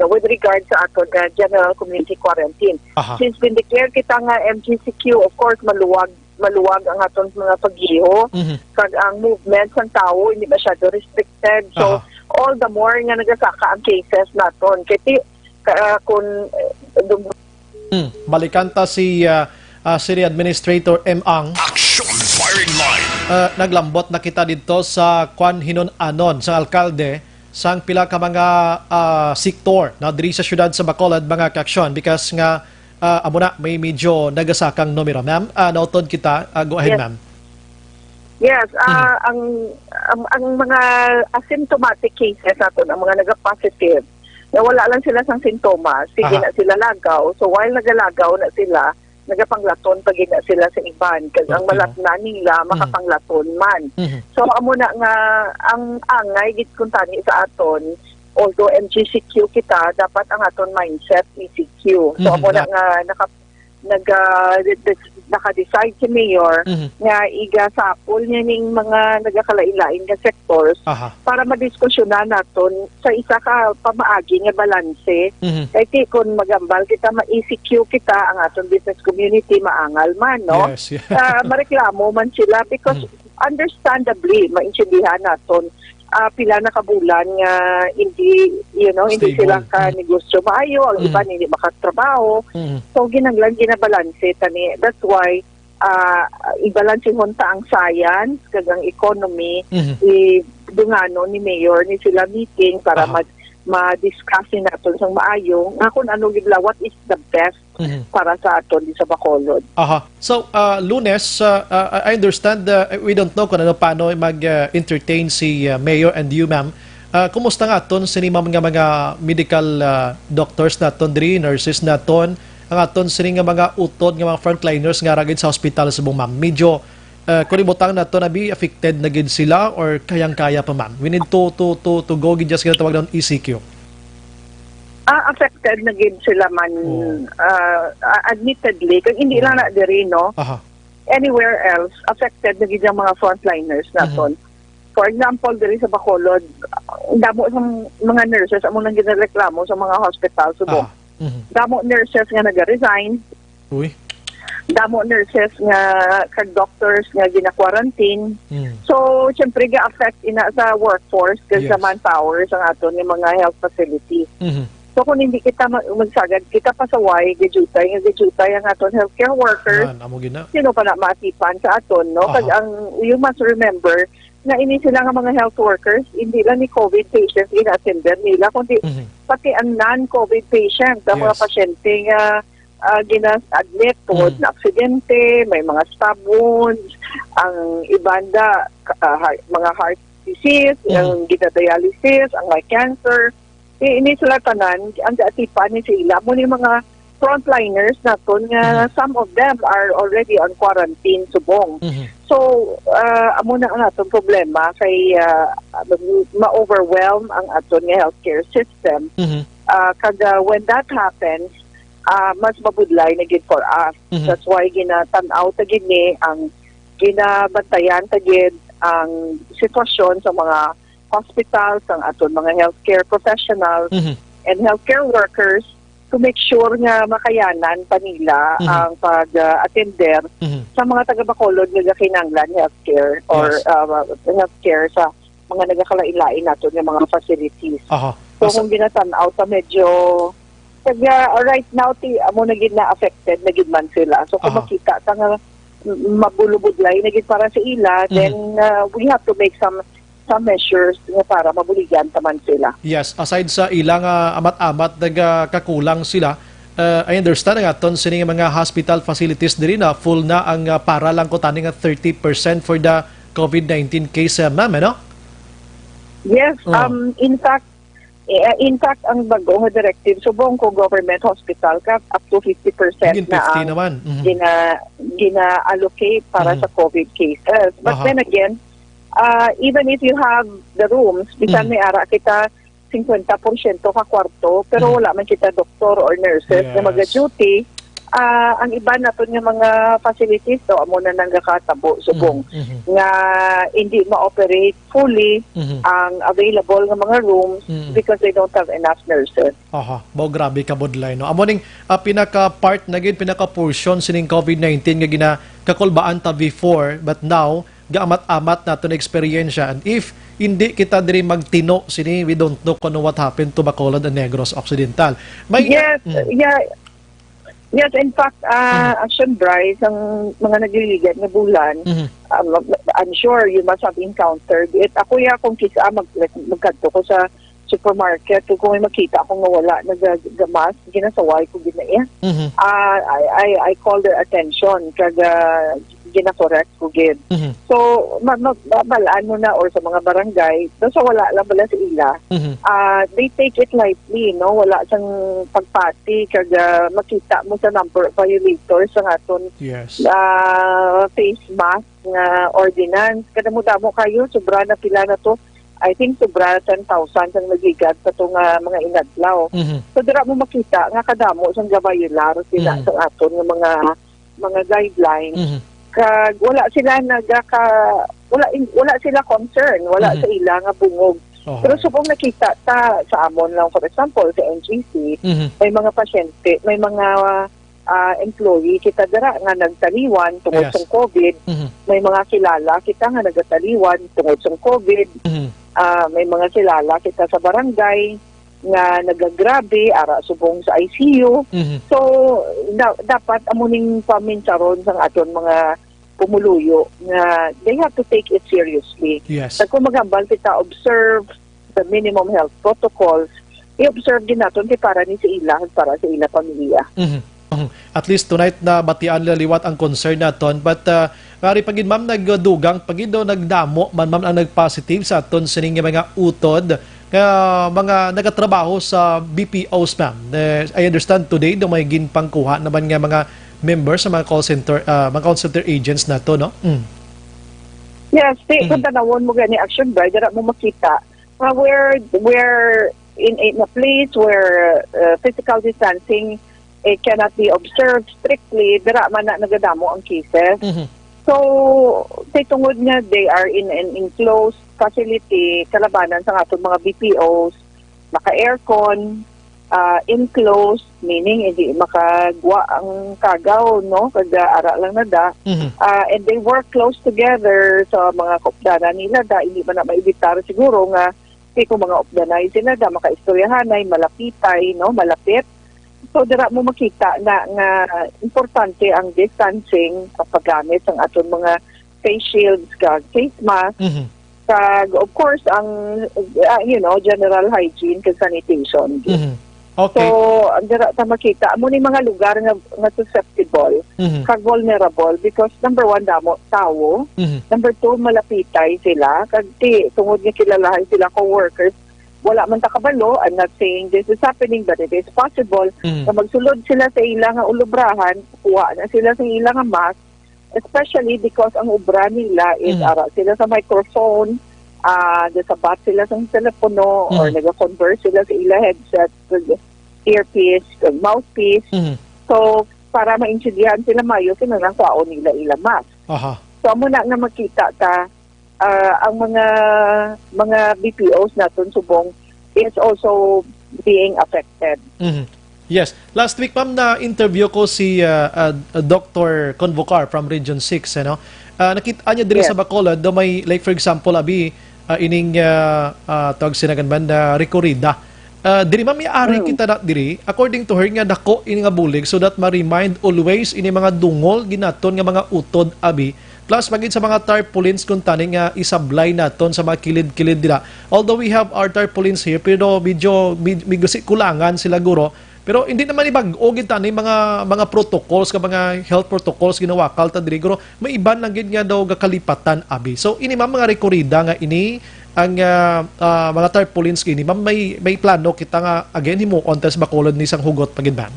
with regard sa ato na general community quarantine. Since declare kita nga MGCQ, of course maluwag ang atong mga paggiho kag ang movement ng tao hindi masyado restricted, so all the more nga nagasaka ang cases naton kiti kun balikanta si City Administrator Ang Action Firing Line. Naglambot na kita dito sa Kwan Hinon-anon sa alkalde sang pila ka mga sektor na diri sa syudad sa Bacolod mga kaaksyon because nga amo na may medyo nagasakang numero. Ma'am, nautod kita. Go ahead, ma'am. Yes, ang mga asymptomatic cases natin, ang mga nag-positive, na wala lang sila sang sintomas, sige na sila lagaw. So while nagalagaw na sila, nagapanglaton pag na sila sa iban. Kasi ang malat na nila, makapanglaton man. So amo na nga, ang angay, gitkuntani sa aton, although MGCQ kita, dapat ang aton mindset ECQ. So amo na nga naka-decide si Mayor nga igasapol niya ning mga nagakalain-lain nga sectors para madiskusyonan naton sa isa ka pamaagi nga balanse. Kaya kung magambal kita, ma-ECQ kita, ang aton business community maangal man, no? Yes, mareklamo man sila because understandably, maintindihan naton pila na kabulan nga hindi sila ka negosyo maayo, ang iba hindi makatrabaho. So ginanglan ginabalanse tani. That's why ibalanse hunta ang science kag ang economy, dungano ni Mayor ni sila meeting para Aha. ma-discuss naton sang maayo nga kung ano gid what is the best para sa aton di sa Bacolod. Aha. So, Lunes, I understand we don't know kung ano paano mag-entertain si Mayor and you, ma'am. Kumusta nga aton sini mga medical doctors naton diri, nurses naton, ang aton sini nga mga utod nga mga frontliners nga ragid sa hospital sa buong, ma'am. Medyo kulibutang nato na be affected na gid sila or kayang-kaya pa, ma'am. We need to go gid just tawag doon ECQ. Affected na gid sila man admittedly kung hindi lang na diri no. Aha. Anywhere else affected na gid ang mga frontliners naton. For example, diri sa Bacolod, damo sa mga nurses amo nang ginareklamo sa mga hospital subong. Damo nurses nga naga-resign. Uy. Damo nurses nga kag doctors nga gina-quarantine. So, syempre ga-affect ina sa workforce kag sa manpower sa aton nga mga health facility. So, kung hindi kita magsagad, kita pasaway, gijutay ang aton healthcare workers. Sino pa na maatipan sa aton, no? Kag ang, you must remember, na ini sila nga mga health workers, hindi lang ni COVID patients ina-attender nila, kundi pati ang non-COVID patients, ang mga pasyente nga gina-admit tungod na aksidente, may mga stab wounds, ang ibanda, mga heart disease, ang gina-dialysis, ang may cancer. Ini sila tanan, ang atipan ni sila, mo ni mga frontliners naton nga some of them are already on quarantine subong. So, amo na ang atong problema kay ma-overwhelm ang aton nga healthcare system. Kada when that happens, mas mabudlay na gid for us. That's why ginatan-aw ta gid ni ang ginabantayan ta gid ang sitwasyon sa mga hospitals, ang aton mga healthcare professionals and healthcare workers to make sure nga makayanan pa nila ang pag-attender sa mga taga-Bacolod nga kinahanglan healthcare or healthcare sa mga nagakalain-lain nato nga mga facilities. So kung ginatan-aw ta medyo right now amo na gid na affected na gid man sila. So kung makita ta nga mabulubudlay na gid para sa ila, then we have to make some measures nga para mabuligyan taman sila. Yes, aside sa ilang amat-amat nagkakulang sila, I understand nga aton sini mga hospital facilities diri na full na ang para lang ko tani nga 30% for the COVID-19 case, ma'am, no? Yes, in fact ang bago nga directive subong ko government hospital ka up to 50% na ang naman. gina-allocate para sa COVID cases. But then again, even if you have the rooms, bisan may ara kita 50% ka kwarto, pero wala man kita doktor or nurses na mag-duty, ang iba naton nga mga facilities to amo na nanggakatabo subong nga hindi ma-operate fully ang available nga mga rooms because they don't have enough nurses. Bo grabe ka bodlay, no. Amo ning pinaka part na gid, pinaka portion sining COVID-19 nga ginakakulbaan ta before, but now gaamat-amat nato na eksperyensya, and if hindi kita diri magtino sini, we don't know kung what happened to Bacolod and Negros Occidental. Yes, in fact, Action Bryce, ang mga nagliligat na bulan, I'm sure you must have encountered it. Ako kung kisa magkanto ko sa supermarket, kung may makita akong nawala, nagamas, ginasaway ko ginaya. I call their attention, kaga gina-correct ko gid. So, mabalaan mo na or sa mga barangay, so wala lang bala sa ila. They take it lightly, no? Wala sang pagpati, kaga makita mo sa number of violators sa aton face mask nga ordinance. Kada mo damo kayo, sobra na pila na to. I think sobra 10,000 ang nagigat sa itong mga inadlaw. So, dira mo makita nga kadamo sang gavayular sila sa aton nga mga guidelines. Kag wala sila wala sila concern, wala sa ila nga bungog. Pero subong nakita ta sa amon lang, for example sa NGC, may mga pasyente, may mga employee kita dira nga nagtaliwan tungod sa COVID, may mga kilala kita nga nagataliwan tungod sa COVID, may mga kilala kita sa barangay nga nagagrabe ara subong sa ICU. So dapat amuning paminsaron sang aton mga pumuluyo na they have to take it seriously. Yes. Sa kung magambal kita observe the minimum health protocols, i-observe din natin para ni sa ila, para sa ila pamilya. At least tonight na batian laliwat ang concern naton, but ngari pagid ma'am nagdugang pagid do nagdamo man ma'am ang nagpositive sa aton sining mga utod nga mga nagatrabaho sa BPOs ma'am. I understand today do may ginpangkuha naman nga mga members sa mga call center agents nato, no? Yes, kung tanawon mo gani action ba, dira mo makita where in a place where physical distancing it cannot be observed strictly, dira man na nagadamo ang cases. So, say tungod nga they are in an enclosed facility, kalabanan sa atong mga BPOs, naka-aircon, enclosed, meaning hindi makagwa ang kagaw, no? Kada ara lang na da. And they work close together sa mga kopdana nila da, hindi man na maibitar siguro nga kung mga opdanay sila da, makaistoryahanay, malapitay, no? Malapit. So, dira mo makita na nga importante ang distancing paggamit ng aton mga face shields, face mask, of course, ang, general hygiene and sanitation. Okay. So, dira ta makita, mo ni mga lugar nga susceptible, kag vulnerable, because number one, damo, tawo. Number two, malapitay sila. Kag tungod nga kilalahan sila co-workers, wala man takabalo. I'm not saying this is happening, but it is possible na magsulod sila sa ilang ulubrahan, kuha na sila sa ilang mask, especially because ang ubra nila is ara sila sa microphone, sabat sila sa telepono, or nag-converse sila sa ilang headset, earpiece, mouthpiece. So, para maintindihan sila mayo, kinang kwaon nila ilang mask. So, muna nga makita ta, ang mga BPOs natin subong is also being affected. Yes. Last week, ma'am, na-interview ko si Dr. Convocar from Region 6. Ano? Nakita niya diri sa Bacolod, do may, like for example, ining tawag sinaganban na recorrida. Diri ma'am, may-ari kita na diri, according to her, nga dako ini nga bulig so that ma-remind always ini mga dungol, ginaton nga mga utod, plus maging sa mga tarpaulins kung taning isablay naton sa mga kilid-kilid nila. Although we have our tarpaulins here, pero medyo kulangan sila guro. Pero hindi naman ibag-o gitani mga protocols, mga health protocols ginawa kalta diri guro. May iban lang gid nga daw gakalipatan So ini mga rekorida nga ini ang mga tarpaulins kini. Ma'am, may plano kita nga again himuon sa Bacolod ni isang hugot pagid ba?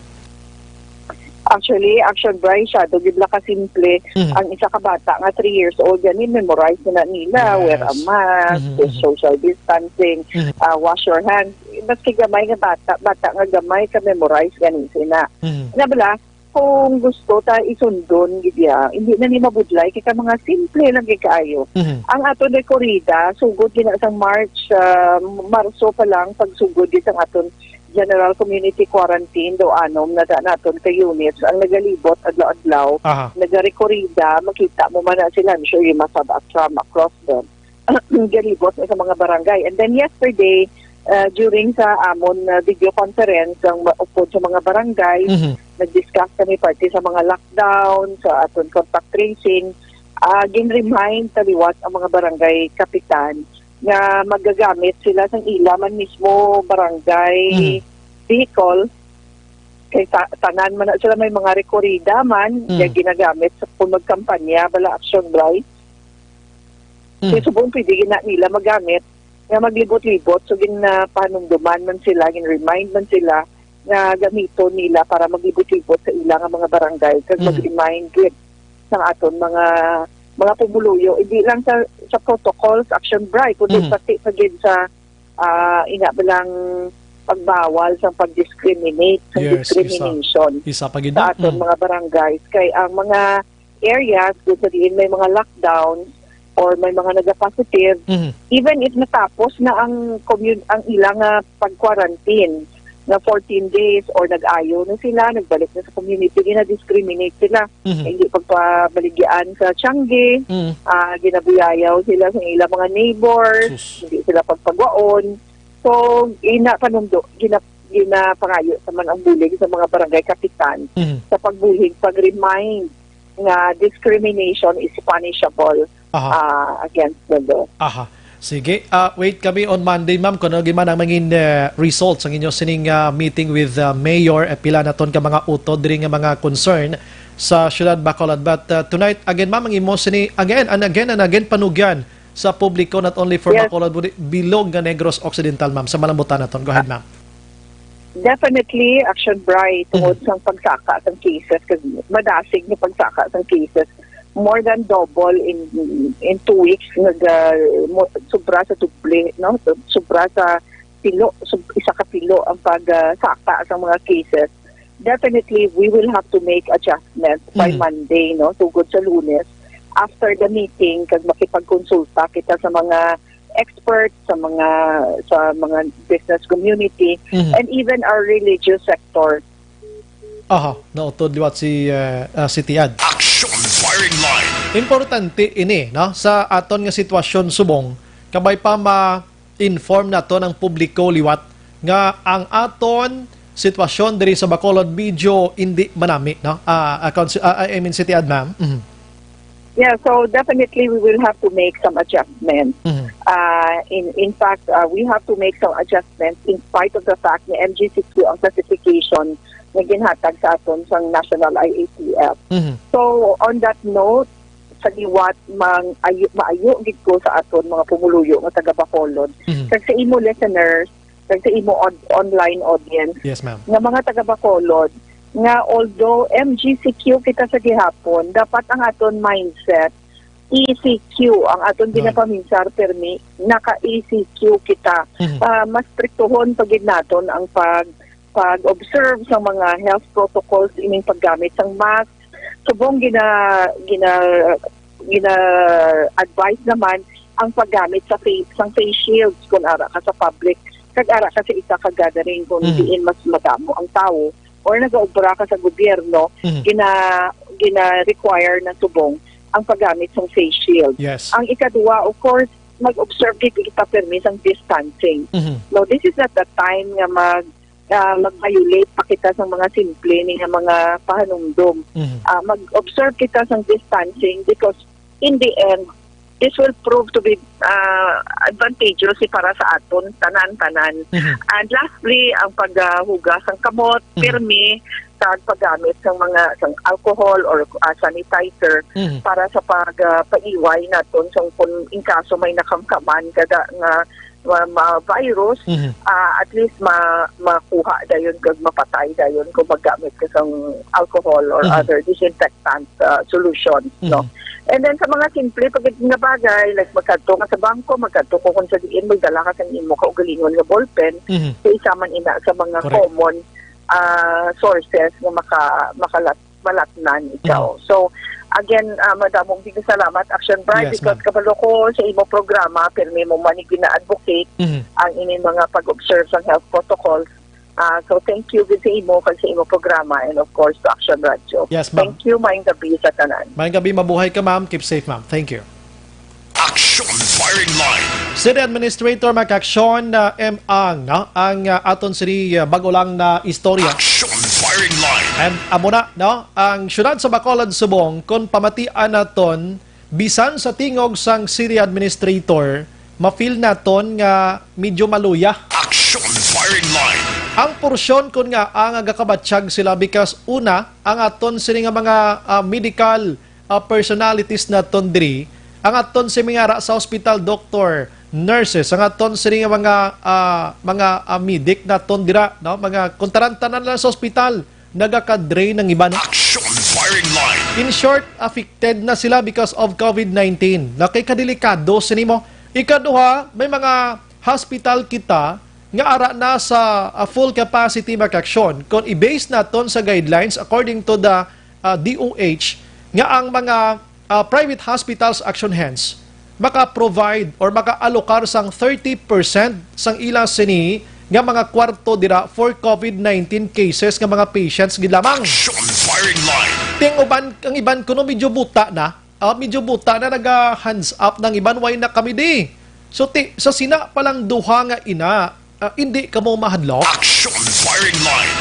Actually, Action Bright, shadow gid la ka simple. Ang isa ka bata nga 3 years old ganin, memorize na nila, wear a mask, social distancing, wash your hands. Maski gamay nga bata nga gamay ka memorize ganin sila. Nabala, kung gusto ta isundon gidya, hindi na ni mabudlay kay ka mga simple lang kaayo. Ang aton de corrida, sugod gina sang March, Marso pa lang pagsugod di sang aton General Community Quarantine do anom na naton ka units ang nagalibot adlaw-adlaw, nagarekorida, makita mo man na sila, I'm sure you must have across them. Galibot sa mga barangay. And then yesterday, during sa amon video conference ang upod sa mga barangay, nag-discuss kami parte sa mga lockdown, sa aton contact tracing, gin-remind taliwat ang mga barangay kapitan nga magagamit sila sang ilaman mismo barangay vehicle kay tanan man na sila may mga rekorida man nga ginagamit sa magkampanya bala Action Bright. Kaya subong pwede na nila magamit nga maglibot-libot so ginapanumduman man sila, gin-remind man sila nga gamiton nila para maglibot-libot sa ilang mga barangay kag mag-remind gid sang aton mga pumuluyo, hindi lang sa protocols, Action Bright, kundi pati pagid sa inabalang pagbawal sa pag-discriminate, sa discrimination isa pagid sa aton mga barangays. Kay ang mga areas kung sa diin may mga lockdowns or may mga nag-positive, even if natapos na ang ilang pag-quarantine na 14 days or nag-ayo na sila, nagbalik na sa community, gina-discriminate sila. Hindi pagpabaligyan sa Tiangge, ginabuyayaw sila sa ilang mga neighbors, hindi sila pagpagwaon. So, ginapangayo sa man ang bulig sa mga barangay kapitan sa pagbulig, pag-remind nga discrimination is punishable against the law. Aha. Sige, wait kami on Monday, ma'am, kung ano man ang maging results ang inyong sining meeting with Mayor pila na ton ka mga utod diri nga mga concern sa Syudad Bacolod. But tonight, again, ma'am, ang imo sini again and again panugyan sa publiko, not only for Yes. Bacolod, but bilog nga Negros Occidental, ma'am, sa malambutan na ton. Go ahead, ma'am. Definitely, Action Bright tungod sa pagsaka ng cases, kasi madasig na pagsaka ng cases. More than double in 2 weeks, sobra sa tuble, no? Sobra sa pilo, isa ka pilo ang pagsaka sa mga cases. Definitely, we will have to make adjustments by Monday, no? Tugod sa Lunes. After the meeting, kag makipagkonsulta kita sa mga experts, sa mga business community, and even our religious sector. Aha, nautod liwat si Tiad. Action firing line. Importante ini, no, sa aton nga sitwasyon subong, kabay pa ma-inform nato ng publiko liwat nga ang aton sitwasyon diri sa Bacolod Video hindi manami, no? I mean, City Ad, ma'am. Yeah, so definitely we will have to make some adjustments. In fact, we have to make some adjustments in spite of the fact na MGCQ ang classification na ginhatag sa aton sa National IATF. So on that note, sa liwat maayo gid ko sa aton mga pumuluyo nga taga Bacolod. Kag sa imo listeners, kag sa imo online audience, Yes, ma'am. nga mga taga Bacolod, nga although MGCQ kita sa gihapon, dapat ang aton mindset ECQ ang aton ginapaminsar permi, naka-ECQ kita. Mas striktohon pagid naton ang pag-observe sa mga health protocols ining paggamit ng mask. Subong advise naman ang paggamit sa face shields kung ara ka sa public, kag ara ka sa isa ka gathering kung diin mas madamo ang tao or nag-obra ka sa gobyerno, gina-require na subong ang paggamit ng face shield. Yes. Ang ikaduwa, of course, mag-observe kita permis ang distancing. No, this is not the time nga mag-violate pa kita sa mga simple ni nga mga pahanumdum. Mag-observe kita sa distancing because in the end, this will prove to be advantageous para sa aton tanan-tanan. And lastly, ang paghugas ng kamot, pirmi, sa paggamit ng mga alcohol or sanitizer para sa pag-paiway naton sa kung in kaso may nakamkaman kada nga virus, at least makuha dayon kag mapatay dayon kung maggamit ka sa alcohol or other disinfectant solutions, no. And then sa mga simple pagit nga bagay, like magkadto ka sa bangko, magkadto ko kung sa diin, magdala ka sa imo kaugalingon nga ballpen, so isa man ina sa mga common sources nga malatnan ikaw. So again, madamong bigong salamat Action Bright, Yes, because ma'am. kabalo ko sa imo programa pirmi mo man gina-advocate ang ining mga pag-observe sa health protocols. So thank you sa imo kag sa imo programa, and of course to Action Radio. Yes, ma'am. Thank you, maayong gabi sa tanan. Mayang gabi, mabuhay ka, ma'am. Keep safe, ma'am. Thank you. Action firing line. City Administrator Makaksyon M.Ang, no? Ang aton siri bago lang na istorya. Action firing line. And amo na, no? Ang syudad sa Bacolod, Subong, kung pamatian naton, bisan sa tingog sang City Administrator, ma-feel naton nga medyo maluya. Action firing line. Ang porsyon kun nga ang agakabatsyag sila because una, ang aton sini nga mga medical personalities naton diri, ang aton si mga sa hospital doctor, nurses, ang aton sini nga mga medic naton dira, no? Mga kontarantanan lang sa hospital, nagaka-drain ng iba, no? Action firing line. In short, affected na sila because of COVID-19. Nakay kadelikado sini mo. Ikaduha, may mga hospital kita nga ara na sa full capacity makaksyon. Kung i-base naton sa guidelines according to the DOH, nga ang mga private hospitals action hands maka-provide or maka-alokar sang 30% sang ilang sini nga mga kwarto dira for COVID-19 cases nga mga patients gid lamang. Action firing line. Ang iban kuno medyo buta na naga hands up ng iban way na kami di. So sa sina palang duha nga ina, hindi ka mo mahadlok. Action firing line.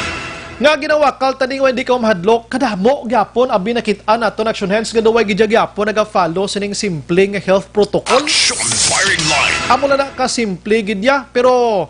Nga ginawakal tani nga hindi ka mahadlok kadamo gyapon abi nakit-an aton action hands nga duway gidya gyapon naga-follow sining simpleng health protocol. Action firing line. Amo na ka simple gidya pero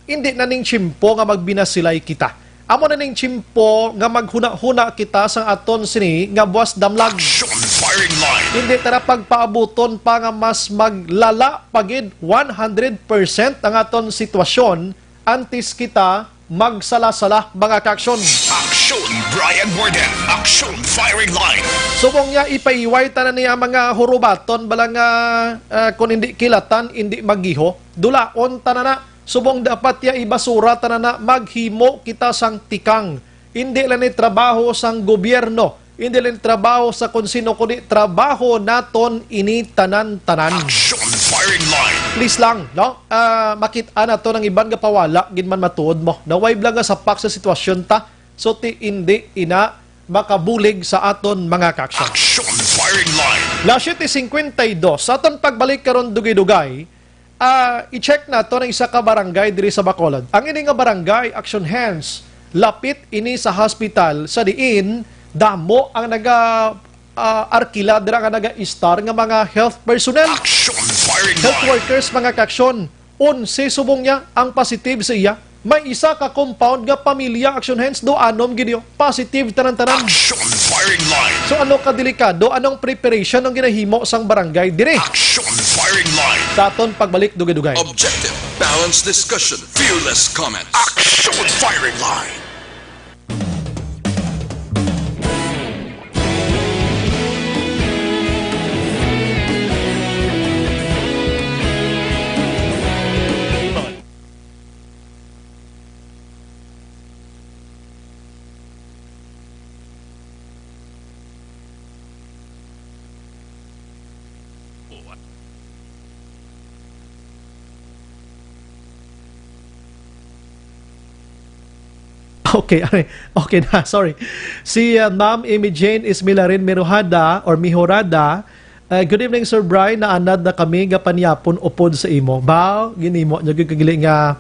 hindi na ning chimpo nga magbinasilay kita. Amo na ning chimpo nga maghuna-huna kita sa aton sini nga buwas damlag. Action firing line. Hindi tara pagpaabuton pa nga mas maglala pagid 100% ang aton sitwasyon antes kita magsala-sala mga kaaksyon. Action Brian Borden. Action firing line. Subong niya ipaiway tanan niya mga hurubaton bala nga kung hindi kilatan, hindi magiho. Dulaon tanan na. Subong dapat ya ibasura tanan na maghimo kita sang tikang. Hindi lang ni trabaho sang gobyerno. Hindi lang trabaho sa konsino kundi trabaho naton ini tanan-tanan. Action firing line. Please lang, no? Makita na to ng iban nga pawala, ginman matuod mo. Naway lang nga sapak sa sitwasyon ta, so ti hindi ina makabulig sa aton mga kaaksyon. Action firing line. Last 52, sa aton pagbalik karon dugay-dugay, i-check na to ng isa ka barangay diri sa Bacolod. Ang ini nga barangay, Action Hands, lapit ini sa hospital sa diin, damo ang arkila dira nga naga-star nga mga health personnel. Action firing Health line. workers, mga kaaksyon, 11 subong niya ang positive sa iya. May isa ka compound nga pamilya Action Hands do anom gidyo positive tanan-tanan. Action firing line. So ano ka delikado, anong preparation ang ginahimo sang barangay dire? Action firing line. Sa aton pagbalik dugay-dugay. Objective, balanced discussion, fearless comment. Action firing line. Okay na, sorry. Si Ma'am Amy Jane Ismilarin Mihorada, good evening Sir Brian, naanad na kami nga panyapon upod sa imo. Bao, ginimo, nyagig kagili nga,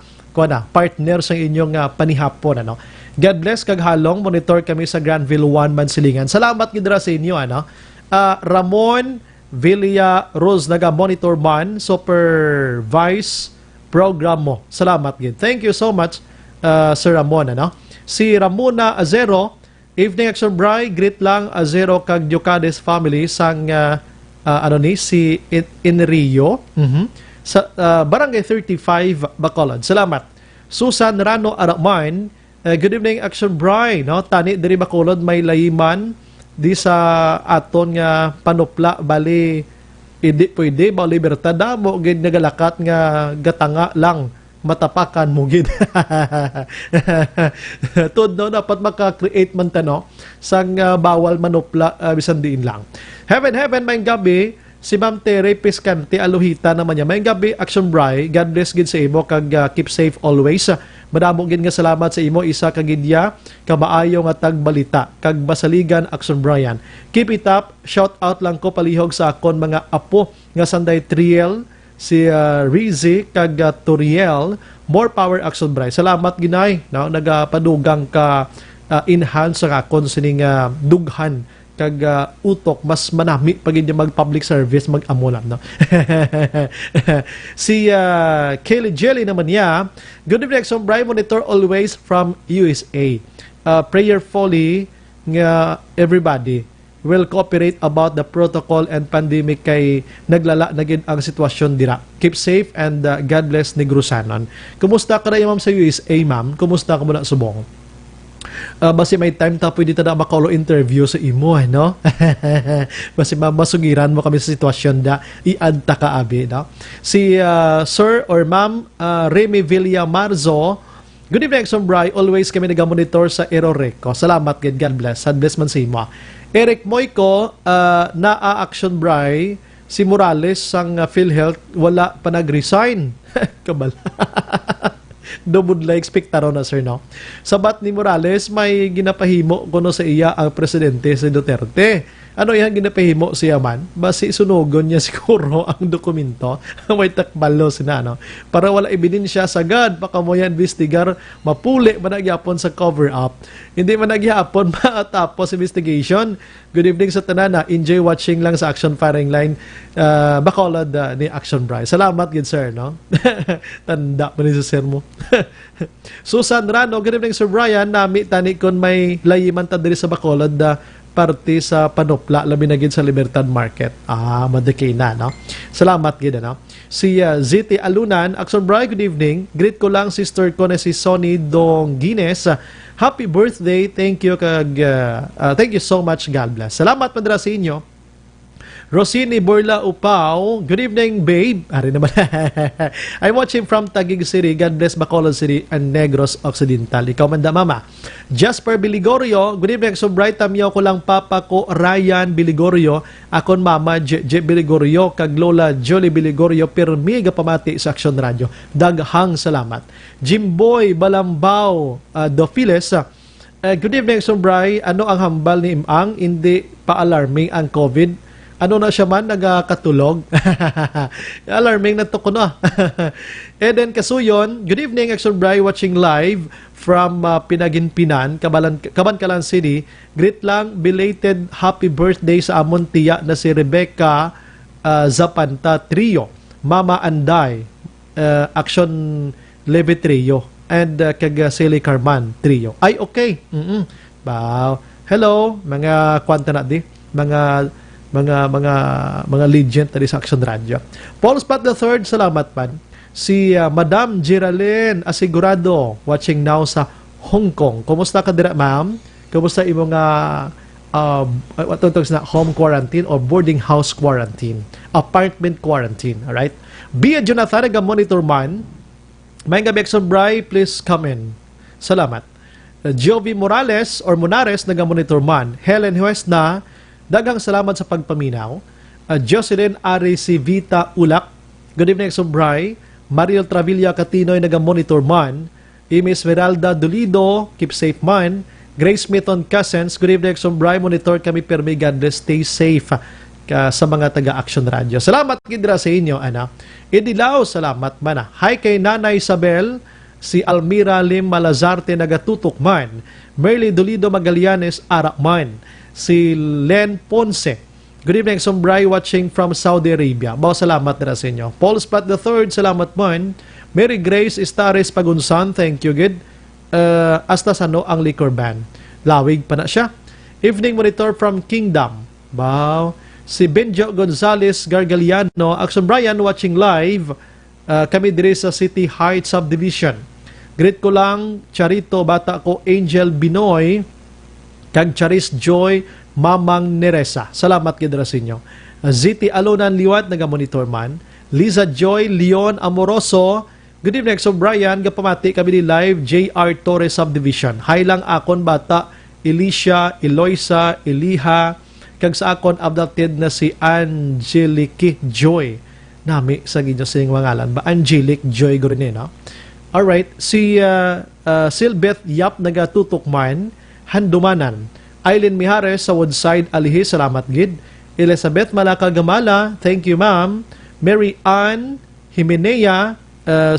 partner sa inyong panihapon, ano. God bless, kaghalong, monitor kami sa Granville 1, Mansilingan. Salamat gidra sa inyo, ano. Ramon Villa Rose, naga-monitor man, supervise program mo. Salamat gid. Thank you so much, Sir Ramon, ano. Si Ramona Azero, evening Action Bri, greet lang Azero kag Diocades family sang si Enrio sa Barangay 35 Bacolod. Salamat. Susan Rano Araman, good evening Action Bri, no? Tani diri Bacolod may layiman di sa aton nga panupla bali hindi pwede ba libertad mo gid nagalakat nga gatanga lang matapakan mo gid.Tud no dapat maka-create man tano sang bawal manupla bisan diin lang. Heaven may gabi si Ma'am Tere Piscante Aluhita naman niya. May gabi Action Bri. God bless gid sa imo kag keep safe always. Madamo gid nga salamat sa imo isa ka gidya kamaayo nga tagbalita kag basaligan Action Brian. Keep it up. Shout out lang ko palihog sa akon mga apo nga sanday Triel si Rizzi kag Turiel. More power Action Bri. Salamat ginay, no? Nagapadugang ka enhance ang akon sining dughan kag utok mas manami pag hindi mag-public service mag-amulan, no? Si Kelly Jelly naman niya, good evening Action Bri, monitor always from USA. Prayerfully nga everybody will cooperate about the protocol and pandemic kay naglala na gid ang sitwasyon dira. Keep safe and God bless Negrusanon. Kumusta ka na ma'am sa USA, ma'am? Kumusta ka muna subong? Basi may time ta pwede ta na makaulo interview sa imo, no? Basi masugiran mo kami sa sitwasyon da iadta ka abi, no? Si Sir or Ma'am Remy Villamarzo, good evening Action Bri, always kami nagamonitor sa Eroreco. Salamat gid, God bless. God bless man sa imo. Eric Moico, na-Action Bri, si Morales sang PhilHealth wala pa nag-resign. Kabal. Dobudla expectaro na sir, no? Sabat ni Morales may ginapahimo kuno sa iya ang presidente si Duterte. Ano yan ginapahimo siya man? Basi sunugon niya siguro ang dokumento. May takbalo sina, no? Para wala ebidensya sagad, baka mo yan investigar, mapuli man nagyapon sa cover-up. Hindi man nagyapon matapos investigation. Good evening sa tanana. Enjoy watching lang sa Action Firing Line. Bacolod ni Action Bry. Salamat, good sir, no? Tanda mo ni sa sir mo. Susan Rano, good evening Sir Brian. Nami tani kon may layiman ta diri sa Bacolod parte sa panupla labi na gid sa Libertad Market. Madakay na, no? Salamat gid, no? Si ZT Alunan, Action Bry, good evening. Greet ko lang sister ko na si Sonny Dongines. Happy birthday. Thank you thank you so much. God bless. Salamat madra sa inyo. Rosini Borla Upao, good evening, babe. Ari naman. I'm watching from Taguig City. God bless Bacolod City and Negros Occidental. Ikaw manda, mama. Jasper Biligorio, good evening. So bright tamyaw ko lang papa ko, Ryan Biligorio. Akon mama, J. Biligorio. Kag lola, Jolie Biligorio. Pirmi pamati sa Action Radio. Daghang salamat. Jimboy Balambao Dofiles, good evening, Sombray. Ano ang hambal ni Imang? Hindi pa-alarming ang COVID. Ano na siya man, nagkatulog? Alarming na to ko na. Eden Kasuyon, good evening, Action Bry, watching live from Pinaginpinan, Kabankalan City. Greet lang, belated happy birthday sa amon tiya na si Rebecca Zapanta Trio, Mama Anday, Action Leve Trio, and Kagasili Carman Trio. Ay, okay. Wow. Hello, mga kwanta na di. Mga legend tadi sa Action Radio. Paul Spot III, salamat man. Si Madam Geraldine Asigurado, watching now sa Hong Kong. Kumusta ka dira, ma'am? Kumusta imong what na home quarantine or boarding house quarantine? Apartment quarantine, alright? Bia Jonathan, nag-monitor man. May gabi, Action Bry, please come in. Salamat. Jovi Morales or Monares, nag-monitor man. Helen Huesna, daghang salamat sa pagpaminaw. Jocelyn Arisivita Ulak, good evening, Sombray. Mariel Travilla Catinoy, naga-monitor man. Imis Veralda Dolido, keep safe man. Grace Mitton Cousins, good evening, Sombray. Monitor kami permi, God bless, stay safe sa mga taga-Action Radio. Salamat gidra sa inyo, ana. Idilaw, salamat man. Hi kay Nanay Isabel, si Almira Lim Malazarte, nagatutok man. Merly Dolido Magallanes, Arak man. Si Len Ponce, good evening, Sombray, watching from Saudi Arabia. Bao salamat na sa inyo. Paul Spot III, salamat man. Mary Grace Istares Pagunsan, thank you, good. Hasta sano ang liquor ban. Lawig pa na siya. Evening monitor from Kingdom. Bao. Si Benjo Gonzales Gargaliano, Action Brian, watching live. Kami diri sa City Heights Subdivision. Greet ko lang, Charito, bata ko, Angel Binoy, kag Charis Joy, Mamang Neresa. Salamat kidra sa inyo. Ziti Alonan Liwat, naga-monitor man. Liza Joy Leon Amoroso, good evening, so Brian, gapamati kami ni live, JR Torres Subdivision. Hi lang akon bata, Alicia, Eloisa, Eliha, kag sa akon abducted na si Angelique Joy. Nami sa ginyo sa inyong mangalan ba? Angelique Joy Gorine, no? Alright, si Silbeth Yap, naga-tutok man. Handumanan. Aileen Mijares sa Woodside, Alihi, salamat gid. Elizabeth Malaka Gamala, thank you ma'am. Mary Ann Himenea,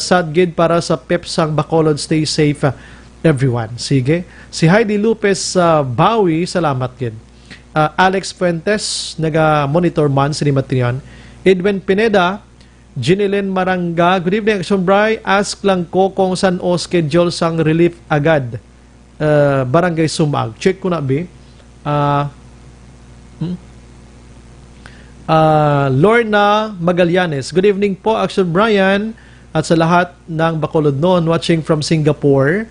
sad gid para sa Pepsang Bacolod, stay safe everyone. Sige. Si Heidi Lopez Bawi, salamat gid. Alex Fuentes, naga-monitor man, sinimatinyon. Edwin Pineda, Ginilyn Maranga, good evening, Action Bry. Ask lang ko kung saan o schedule sang relief agad. Barangay Sumag. Check ko na, B. Lorna Magallanes. Good evening po, Action Brian, at sa lahat ng Bacolod noon watching from Singapore.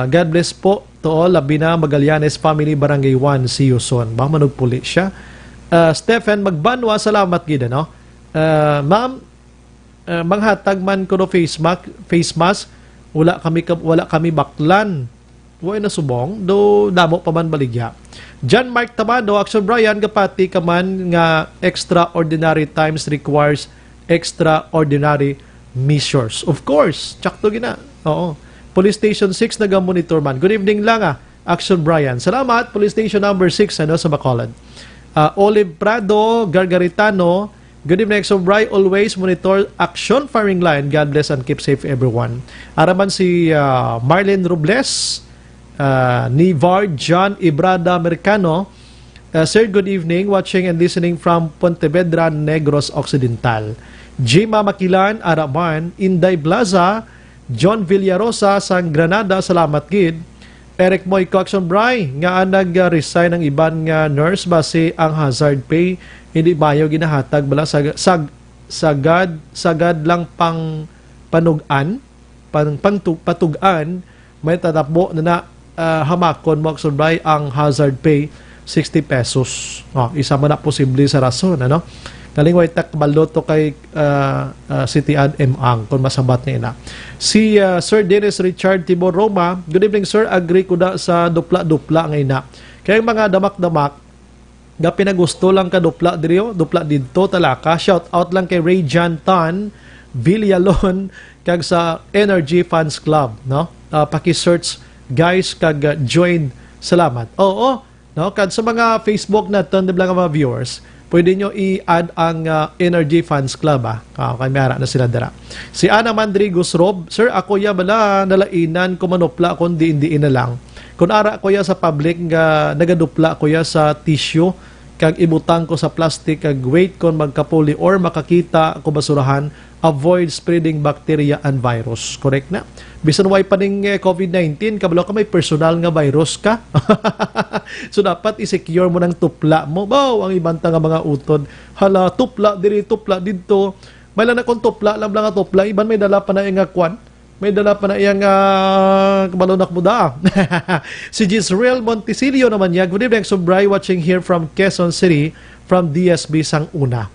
God bless po to all. Labi na Magallanes family, Barangay 1. See you soon. Baka manugpuli siya. Stephen Magbanwa, salamat gid, no? Ma'am, manghatag man ko no face mask. Wala kami baklan. Huwag na subong, do damo pa man baligya. John Mark Tamado, Action Brian, gapati ka man nga extraordinary times requires extraordinary measures. Of course, tsakto gina. Oo. Police Station 6, naga-monitor man. Good evening lang Action Brian. Salamat, Police Station number 6 sa Bacolod. Olive Prado, Gargaritano, good evening, Action Brian. Always monitor action firing line. God bless and keep safe everyone. Araman si Marlene Robles, Nivar John Ibrada Mercano. Sir, good evening. Watching and listening from Pontevedra, Negros Occidental. Jima Makilan, Araman, Inday Blaza, John Villarosa, sang Granada, salamat gid. Eric Moy Coxon Bray, nga nag-resign ng ibang nurse base ang hazard pay, hindi bayo ginahatag bala sagad lang pang panugan, patugan, may tatapbo na hamakon mo Coxon Bray ang hazard pay 60 pesos. Isa man na posible sa rason, ano? Nalingway tak baloto kay City Ad Ang kung masabat niya na. Si Sir Dennis Richard Tibor Roma, good evening sir, agree ko da sa dupla-dupla ngayon na. Kaya mga damak-damak, na pinagusto lang ka dupla dito talaka. Shout out lang kay Ray Jan Tan, Villalon, kag sa Energy Fans Club, no? Paki-search guys kag join. Salamat. Oo, no? Kag sa mga Facebook natin, di lang mga viewers, pwede nyo i-add ang Energy Fans Club. Kay mayara na sila dara. Si Ana Mandrigos Rob, sir, ako ya bala nalainan ko manupla kung diin-diin na lang. Kung ara ko ya sa public nga nagadupla ko ya sa tissue, kag ibutang ko sa plastic, kag wait kon magkapuli or makakita ko basurahan, avoid spreading bacteria and virus. Correct na? Bisan way pa ning COVID-19, kabalo ka may personal nga virus ka. So dapat i-secure mo ng tupla mo. Ang ibanta nga mga utod. Hala, tupla diri, tupla dito. May lang na kung tupla, lang nga tupla. Iban may dala pa na yung kwan. May dala pa na yung kabalonak mo da. Si Gisrael Montisilio naman niya. Good evening, Sobray, watching here from Quezon City, from DSB Sanguna.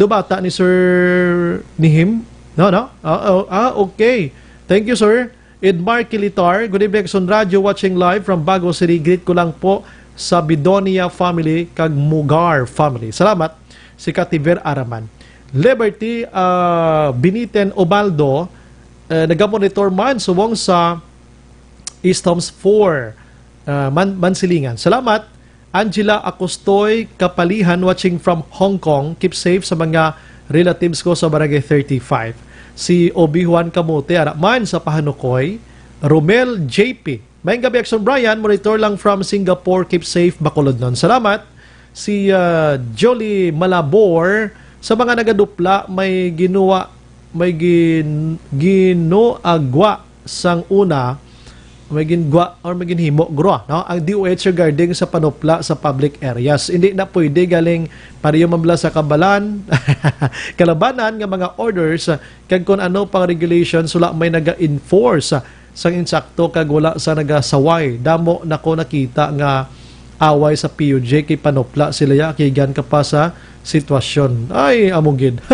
Dubata ni Sir Nihim? No? Okay. Thank you, sir. Edmar Kilitar, good evening, Son Radio, watching live from Bago City. Greet ko lang po sa Bidonia family, kag Mugar family. Salamat. Si Kativer Araman. Liberty Biniten Obaldo, nagamonitor man subong sa East Homes 4 Mansilingan. Salamat. Angela Acostoy Kapalihan, watching from Hong Kong. Keep safe sa mga relatives ko sa Barangay 35. Si Obi Juan Camote, Araman sa Pahanukoy. Romel JP. Mayang gabi, Action Brian. Monitor lang from Singapore. Keep safe, Bacolod nun. Salamat. Si Jolie Malabor, sa mga nagadupla, may ginoagwa sang una, may gingwa or may ginhimo grua, no? Ang DOH regarding sa panupla sa public areas. Hindi na pwede galing pariyo mambla sa kabalan, kalabanan nga mga orders, kag kung ano pang regulations, wala may naga-enforce sang insakto kag wala sa nagasaway. Damo na ko nakita nga away sa PUJ kay panupla sila ya, kay gan ka pa sa sitwasyon. Ay, amugid.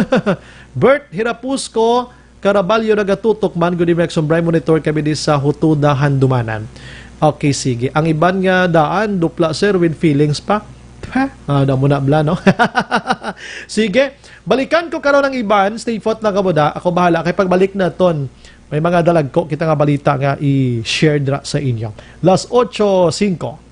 Bert Hirapusco, Caraballo nagatutok man, good evening, Sombray, monitor kami di sa Hutuda, Handumanan. Okay, sige. Ang iban nga daan, dupla sir, with feelings pa. Damo na bla, no? Sige, balikan ko karon ng iban, stay put na kamuda. Ako bahala, kay pagbalik na ton, may mga dalag ko, kita nga balita nga i-share dra sa inyo. Las 8:05.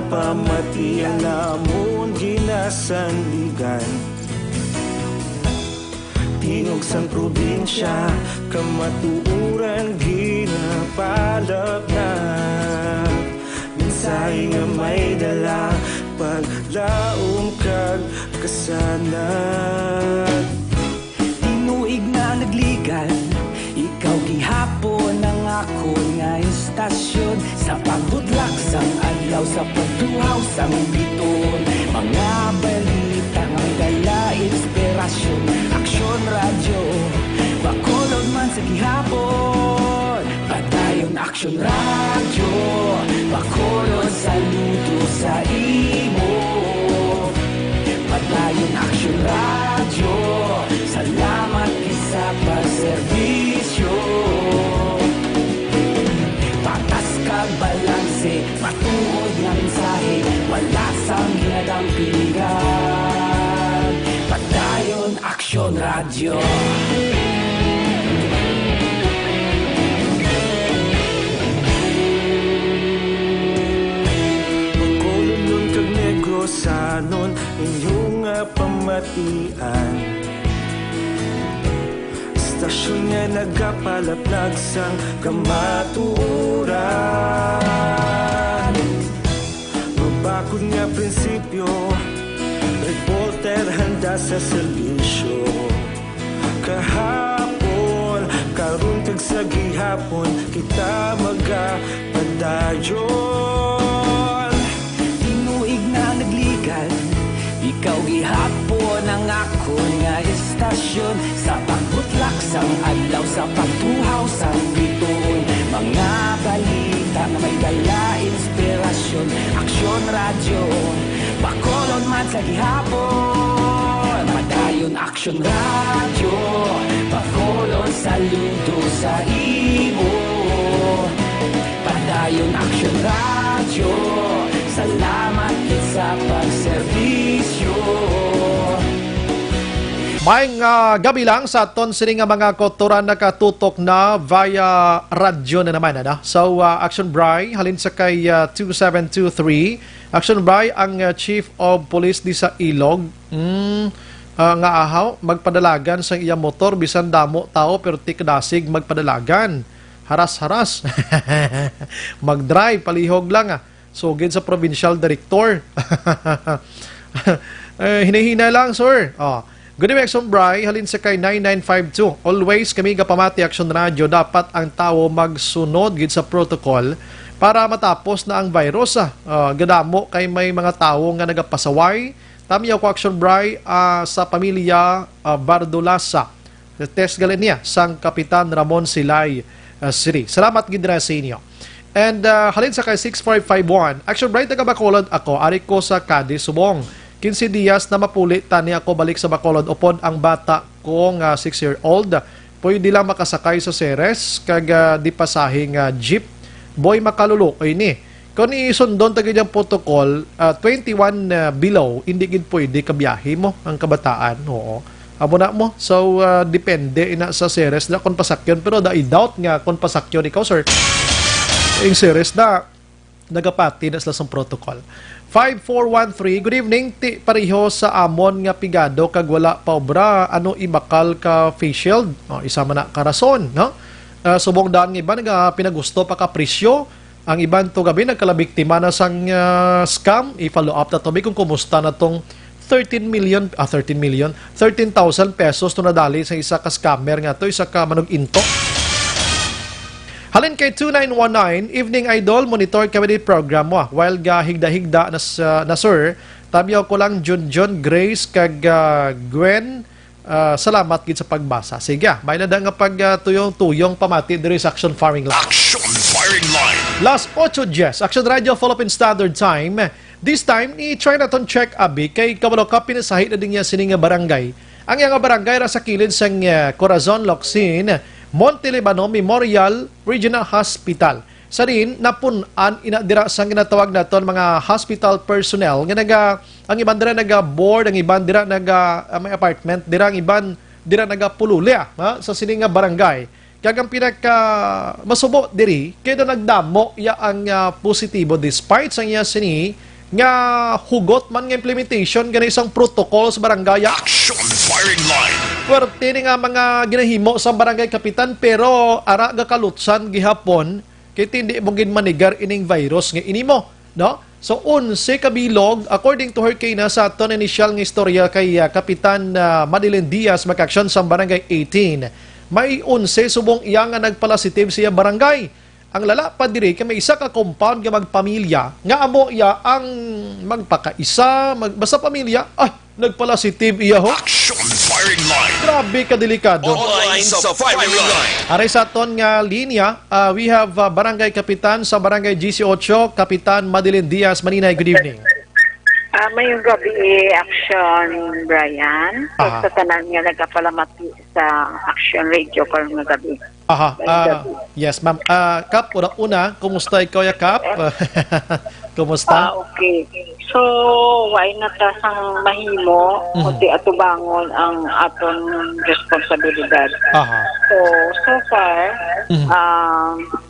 Pamatian namon ginasandigan, tingog sang probinsya, kamatuuran ginapalap na. Minsay nga may dala, paglaom kag kasanad. Tinuig na nagligan, ikaw gihapon ang ako nga istasyon, sa pagbudlak sang adlaw, sa pagtuhaw sang biton. Mga balita nga dala inspirasyon, Aksyon Radio, Bacolod man sa gihapon. Padayon Aksyon Radio, Bacolod, saludo sa imo. Padayon Action Radio, salamat isa pa serbisyo. Patas kag balanse, matuod nga mensahe, wala sang ginadampingan. Padayon Action Radio. Sanon inyong pamatian, stasyon nga nagapalaplag sang kamaturan. Mabakod nga prinsipyo, reporter handa sa serbisyo. Kahapon, karun kag sa gihapon, kita magapadayon. Ikaw gihapon ang ako nga istasyon, sa pagbutlak sang adlaw, sa pagtuhaw sang bituon. Mga balita na may dala inspirasyon, Action Radio, Bacolod man sa gihapon. Padayon Action Radio, Bacolod, saludo sa imo. Padayon Action Radio, salamat sa pagserbisyo. May gabi lang sa aton sini nga mga kotoran nakatutok na via radyo na naman. So, Action Bray, halin sa kay 2723. Action Bray, ang Chief of Police di sa Ilog. Nga ahaw, magpadalagan sa iyang motor, bisan damo tao, pero tikdasig magpadalagan. Haras-haras. Mag-drive, palihog lang sugid sa provincial director. Hinihina lang, sir. Good evening, Action Bray. Halin sa kay 9952. Always kami kapamati Action Radio, dapat ang tao magsunod gid sa protocol para matapos na ang virus. Gadamo kay may mga tao nga nagapasaway. Tamiyaw ko Action Bray sa pamilya Bardolasa. Test galin niya sang Kapitan Ramon Silay City. Salamat gid sa inyo. And halin sa kay 6551, Action Bright, taga Bacolod ako, ari ko sa Cadiz, Subong. 15 dias na mapuli, tani ako balik sa Bacolod, upod ang bata kong 6-year-old. Pwede lang makasakay sa Ceres, kag di pasahing jeep. Boy makalulo, ay ni. Kung isundon tagay niyang protocol, 21 below, hindi gid pwede kabiyahe mo ang kabataan. Oo. Abo na mo. So, depende ina sa Ceres na kung pasakyon. Pero i-doubt nga kung pasakyon ikaw, sir. Yung series na nagapati na sila sa protocol. 5413, good evening. Pareho sa amon nga pigado kag wala pa obra, ano ibakal ka face shield? Isa man na karason, no? Subong daan ng iba pinagusto pa ka presyo. Ang iban to gabi nagkalabiktima na sang scam. I-follow up na to kung kumusta na tong 13,000 pesos to nadali sa isa ka scammer nga to, isa ka manog into. Halin kay 2919, Evening Idol, monitor kami din program mo. While higda-higda na sir, tabiyaw ko lang John Grace kag Gwen, salamat gid sa pagbasa. Sige, may nada nga pag-tuyong pamati diri sa Action Firing Line. Action Firing Line. Last 8:10, Action Radio Philippine Standard Time. This time, i-try naton check abi kay kabalo ka pinasahi na din niya sining barangay. Ang nga barangay ra sa kilid sang Corazon, Locsin, Monte Libano Memorial Regional Hospital. Sa rin, napunan inadira sang ginatawag naton mga hospital personnel nga ang iban dira naga-board, ang iban dira may apartment, dira ang iban dira naga-pululya sa sining nga barangay. Kaya ang pinaka masubo diri, kaya nagdamo ya ang positibo despite sang iya sini nga hugot man nga implementation gani isang protocol sa barangay. Action Firing Line. Puwerte ni nga mga ginahimo sa barangay kapitan, pero ara ga kalutsan gihapon kay hindi mo gid manigar ining virus nga inimo, no? So 11 kabilog according to Hurricane sa aton initial nga istorya kay Kapitan Madeline Diaz makaksyon sa barangay 18. May 11 subong iya nga nagpositive siya barangay. Ang lala pa diri kay may isa ka compound nga magpamilya nga amo iya ang magpakaisa basta pamilya nagpositive iya ho. Action firing line. Grabe kadelikado. Online sa firing line. Aray sa aton nga linya, we have Barangay Kapitan sa Barangay GC8, Kapitan Madeline Diaz. Maninay, good evening. Mayong gabi, Action Brian. Aha. Sa tanan nga nagkapalamati sa Action Radio karong nga gabi. Aha, yes ma'am. Kap, una, kumusta ikaw ya Kap? Kumusta? Okay. So, why na ta sang mahimo kundi atubangon ang aton responsibilidad. Aha. So far,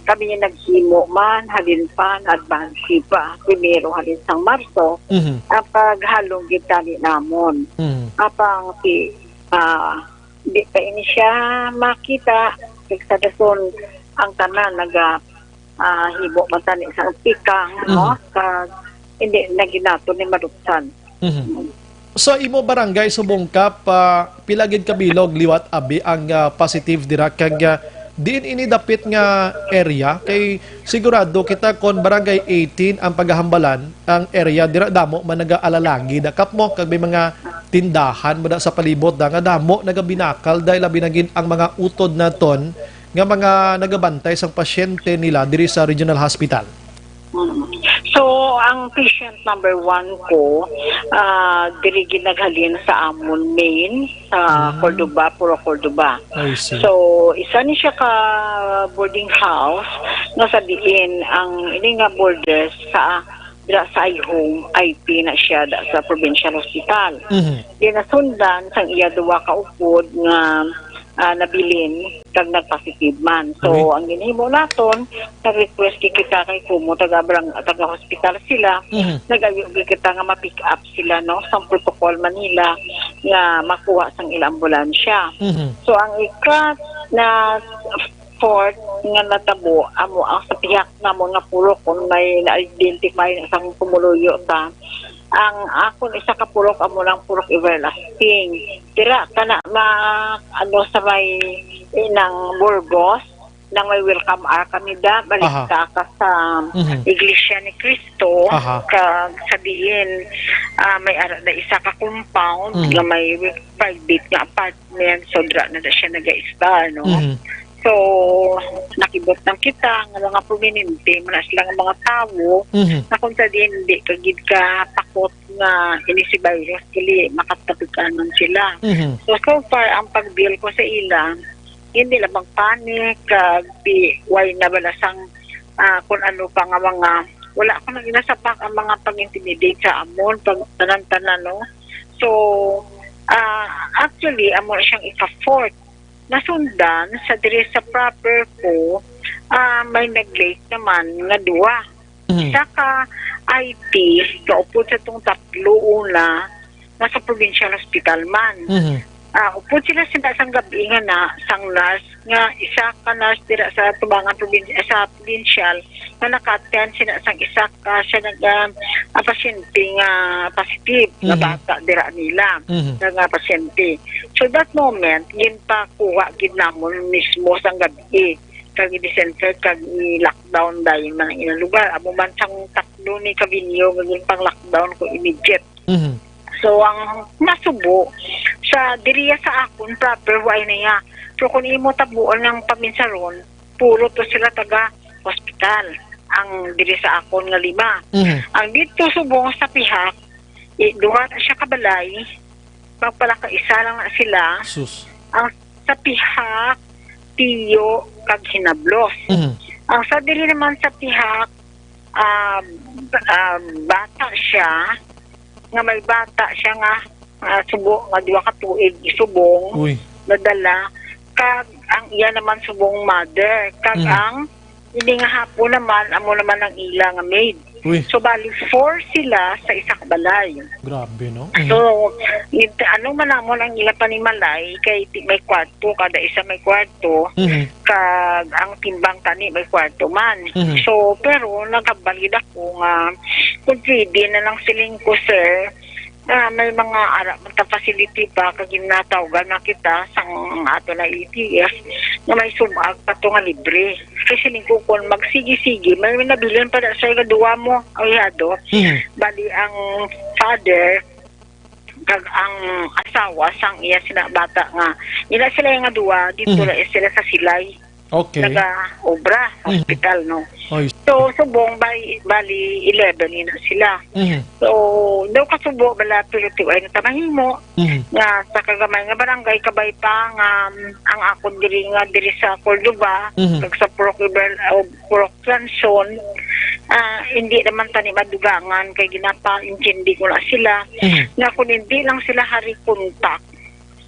kami yung naghimo man, halin pa, advance pa. Primero halin sang Marso, ang paghalong gitali namon. Apang di pa ini siya makita, sa dason ang tanan hibo man tani sa pikang, no? Hindi na ginato ni Marupsan. So imo barangay Subong Kap, pilagid kabilog liwat abi ang positive dira kag diin ini dapit nga area kay sigurado kita kon barangay 18 ang paghahambalan ang area dira damo man nagaalalagi da kap mo kag may mga tindahan mo da sa palibot da nga damo nagabinakal dahil labi nagin ang mga utod naton nga mga nagabantay sang pasyente nila diri sa regional hospital. So, ang patient number 1 ko, diri ginaghalin sa amon main, sa Cordoba, Puro Cordoba. I see. So, isa ni siya ka boarding house, nasa diin ang ini nga borders sa home IP na siya sa provincial hospital. Di nasundan sang iya duwa ka upod nga nabilin kag nagpositive man. So, ang ginhimo naton, nag-request kita kay Kumo, taga-hospital sila, nag-ayog kita nga ma-pick up sila, no, sa protocol Manila, nga makuha sang ilang ambulansya. So, ang ikat na fourth nga natabo, amo ang sa piyak na mo nga pulok, kung may na-identify sang pumuluyo ta, ang akon isa ka purok amo lang purok everlasting. Tira kana sa may inang Burgos nang may welcome kanida balik ka sa Iglesia ni Cristo kag sabihin may ara na isa ka compound nga may private nga apartment so dra na siya naga-install, no. So, nakibot ng kita ng mga prominente, manas lang ang mga tao, na kung sa hindi kagid ka takot nga inisibay kili makatapikan sila. So far, ang pag-deal ko sa ilang, hindi lang panic, why na balasang kung ano pa nga mga, wala ko nang inasapak ang mga pag-intimidate sa amon, pag-tanan-tanan, no? So, actually, amon siyang ika-fort. Nasundan sa diri sa proper ko, may nag-late naman nga duwa. Isa ka IT, kaupod sa itong tatlo una, nasa provincial hospital man. Upod sila sinasang gabi nga na, sang nurse, nga isa ka nurse dira sa tubangan sa provincial, na naka-attend sinasang isa ka siya pasyente nga positive, na bata dira nila, nga pasyente. So that moment, yun pa kuha ginamon mismo sang gabi. Kag i-center, kag i-lockdown dahil mga ilang lugar. Amo man sang taklo ni Cavinio, ngayon pang lockdown ko immediate. So, ang nasubo, sa diriya sa akon, proper, why na ya. So, kung imo tabuan ng paminsaron, puro to sila taga-hospital. Ang diri sa akon nga 5. Ang dito subong sa pihak, duha na siya kabalay, magpalakaisa lang na sila. Ang sa pihak, tiyo, kag hinablos. Ang sa diri naman sa pihak, bata siya, nga may bata siya nga subo nga 2 ka tuig subong nadala kag ang iya naman subong mother kag ang hindi nga hapon naman amo naman ang ila nga maid. So bali 4 sila sa isa ka balay. Grabe, no? So ano man amo ang ila panimalay kay may kwarto kada isa may kwarto kag ang timbang tani may kwarto man. So pero nagabalid ako nga kung pwede na lang siling ko sir may mga facility pa kag ginatawgan na kita sang ato na ETF na may sumag pa to nga libre. Kasi lingko kon magsigi-sigi may nabilin pa sa ikaduwa mo ayado. Bali ang father kag ang asawa sang iya sila bata nga ila sila nga duwa dito na sila sa Silay Okay. naga-obra sa hospital no. Oy. So subong bali 11 na sila. So daw kasubo bala pero ay natamahimo nga sa kagamay nga barangay kabay pa nga ang akon diri sa Cordoba kag sa Purok Lanson hindi naman tani madugangan kay ginapa-intindi ko na sila nga kung hindi lang sila hari kontak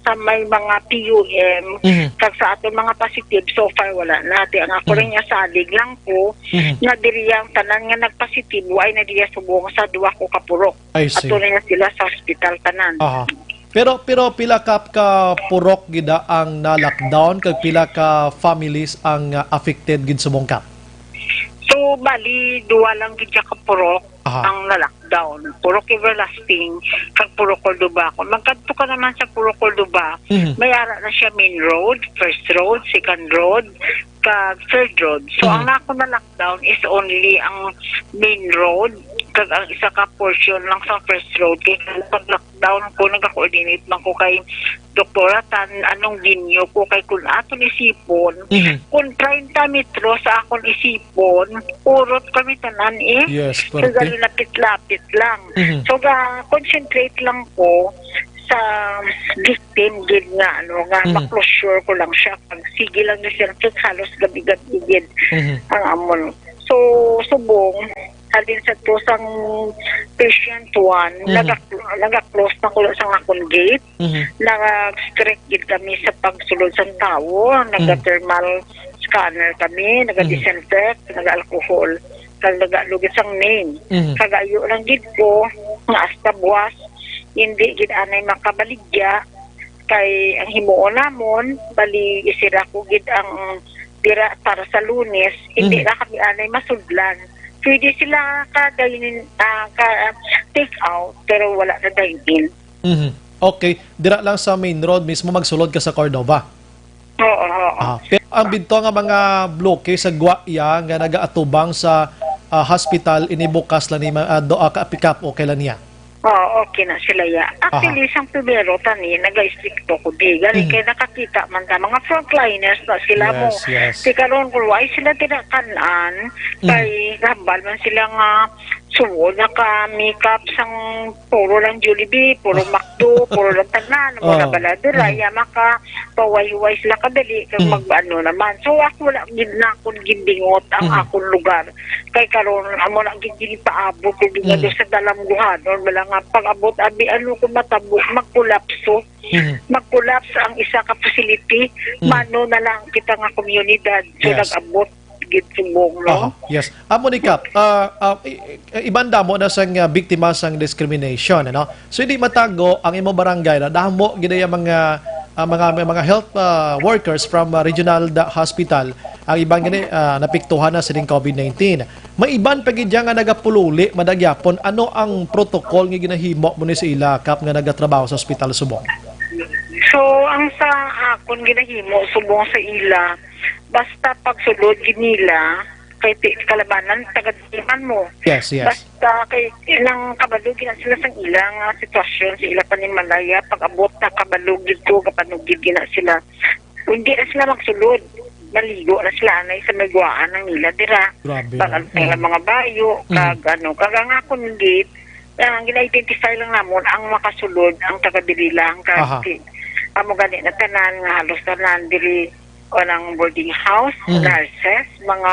sa may mga PUM kag sa aton mga positive so far wala natin ang ako rin nga salig lang ko nga diriyang tanan nga nagpositive ay na diya subong sa duwa ko ka purok ato na sila sa hospital tanan. Pero pila ka purok gida ang na-lockdown kag pila ka families ang affected gid subong kap? So bali duwa lang gid ka purok ang na-lockdown. Purok Everlasting kag Purok Cordoba. Kung magkadto ka naman sa Purok Cordoba, may ara na siya main road, first road, second road, kag third road. So ang nako na lockdown is only ang main road kag ang isa ka portion lang sa first road kay pag lockdown ko nag-coordinate man ko kay doktora tan anong linyo ko kay kun aton isipon kung 30 metro sa akon isipon urot kami tanan Yes, so gali lapit-lapit lang so concentrate lang ko sa victim gid nga ma-closure ko lang siya pag sige lang ni sir halos gabi-gabi gid ang amon so subong halin sa tusang patient 1 naga-close na ko sa akong gate nag-strict gid kami sa pagsulod sa tao naga-thermal scanner kami naga-disinfect naga-alcohol kag naga-lugis ang name kagayo lang gid ko nga hasta buwas hindi gid anay makabaligya kay ang himuon namon bali isira ko gid ang dira para sa Lunes hindi ra kami anay masudlan pwede sila ka-dine-in take out pero wala na dine-in. Okay, dira lang sa main road mismo magsulod ka sa Cordoba. Oo. Pero ang binto nga mga bloke sa Guaya nga nagaatubang sa hospital inibukas lang ni doa ka pick up okay lang niya. Oo, okay na sila ya. Actually, isang primero tani, nag-stricto ko di. Galing kaya nakakita man ta, mga frontliners na sila mo. Si karon kung why sila tinakanan, kay gambal man sila nga suwod, naka-makeup sang puro lang Jollibee, puro McDo, puro lang tanan, mga baladura, maka paway-way sila kadali, kag mag-ano naman. So ako wala na akong gindingot ang akong lugar. Kay karon amo na gindi paabot ko nga sa dalamguhan, wala nga pag-abot abi ano ko matabo magkolapso. Magkolapse ang isa ka facility, mano na lang kita nga komunidad so nag-abot gid subong no. Yes. Amo ni Kap, ibanda mo na sang biktima sang discrimination ano. So hindi matago ang imo barangay na damo gid mga health workers from regional hospital ang ibang gani napiktuhan na sining COVID-19. May iban pa gid nga nagapululi madagyapon ano ang protocol nga ginahimo mo ni sa ila Kap nga nagatrabaho sa ospital subong. So ang sa akon ginahimo subong sa ila basta pagsulod gid nila kay kalabanan tagadiman mo. Yes. Basta kay ilang kabalog na sila sang ilang sitwasyon sa ila panimalaya pag-abot na kabalog dito kapanugid na sila. Hindi na sila magsulod. Maligo na sila anay sa magwaan ng nila dira. Pag mga bayo kag ang akon gate ang gina-identify lang namon ang makasulod ang taga-dili lang kag amo gani na tanan nga halos tanan diri ng boarding house, nurses, mga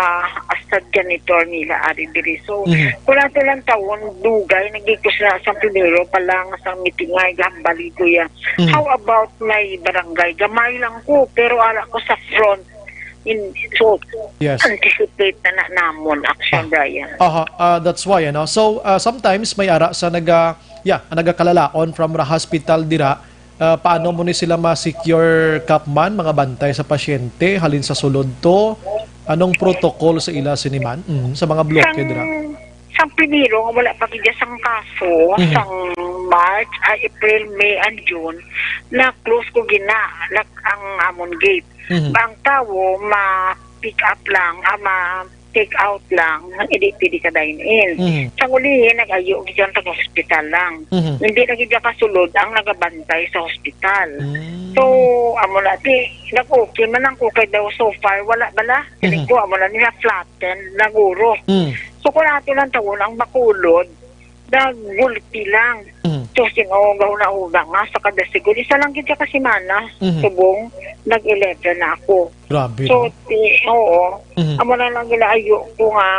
astad janitor nila ari diri. So, kula lang taon, dugay, nagigos na sa primero pa lang sa mitingay, gambali ko yan. How about my barangay? Gamay lang ko, pero ala ko sa front. So, anticipate na namon action, Brian. That's why, So, sometimes may ara sa nagakalalaon from the hospital dira, paano mo ni sila ma-secure kapman, mga bantay sa pasyente, halin sa sulod to? Anong protocol sa ila siniman? Sa mga bloke dira? Sang primero, wala pa kaya sang kaso, sang March, April, May, and June, na-close ko ang amon gate. Ang tao, ma-pick up lang, take out lang, hindi pwede ka dine-in. Sa uli, nag-ayo dyan sa hospital lang. Hindi na gid kasulod ang nagabantay sa hospital. So, amo na nag-okay man ang kukay daw so far, wala bala. Tinig ko, amo na nila flatten, naguro. So, kung natin lang taon ang makulod, nagulpi lang. So, sinugaw na ugang nga sa kada siguro. Isa lang kita kasi mana, subong, nag-11 na ako. Grabe. So, oo. Amo na lang ginaayo ko nga,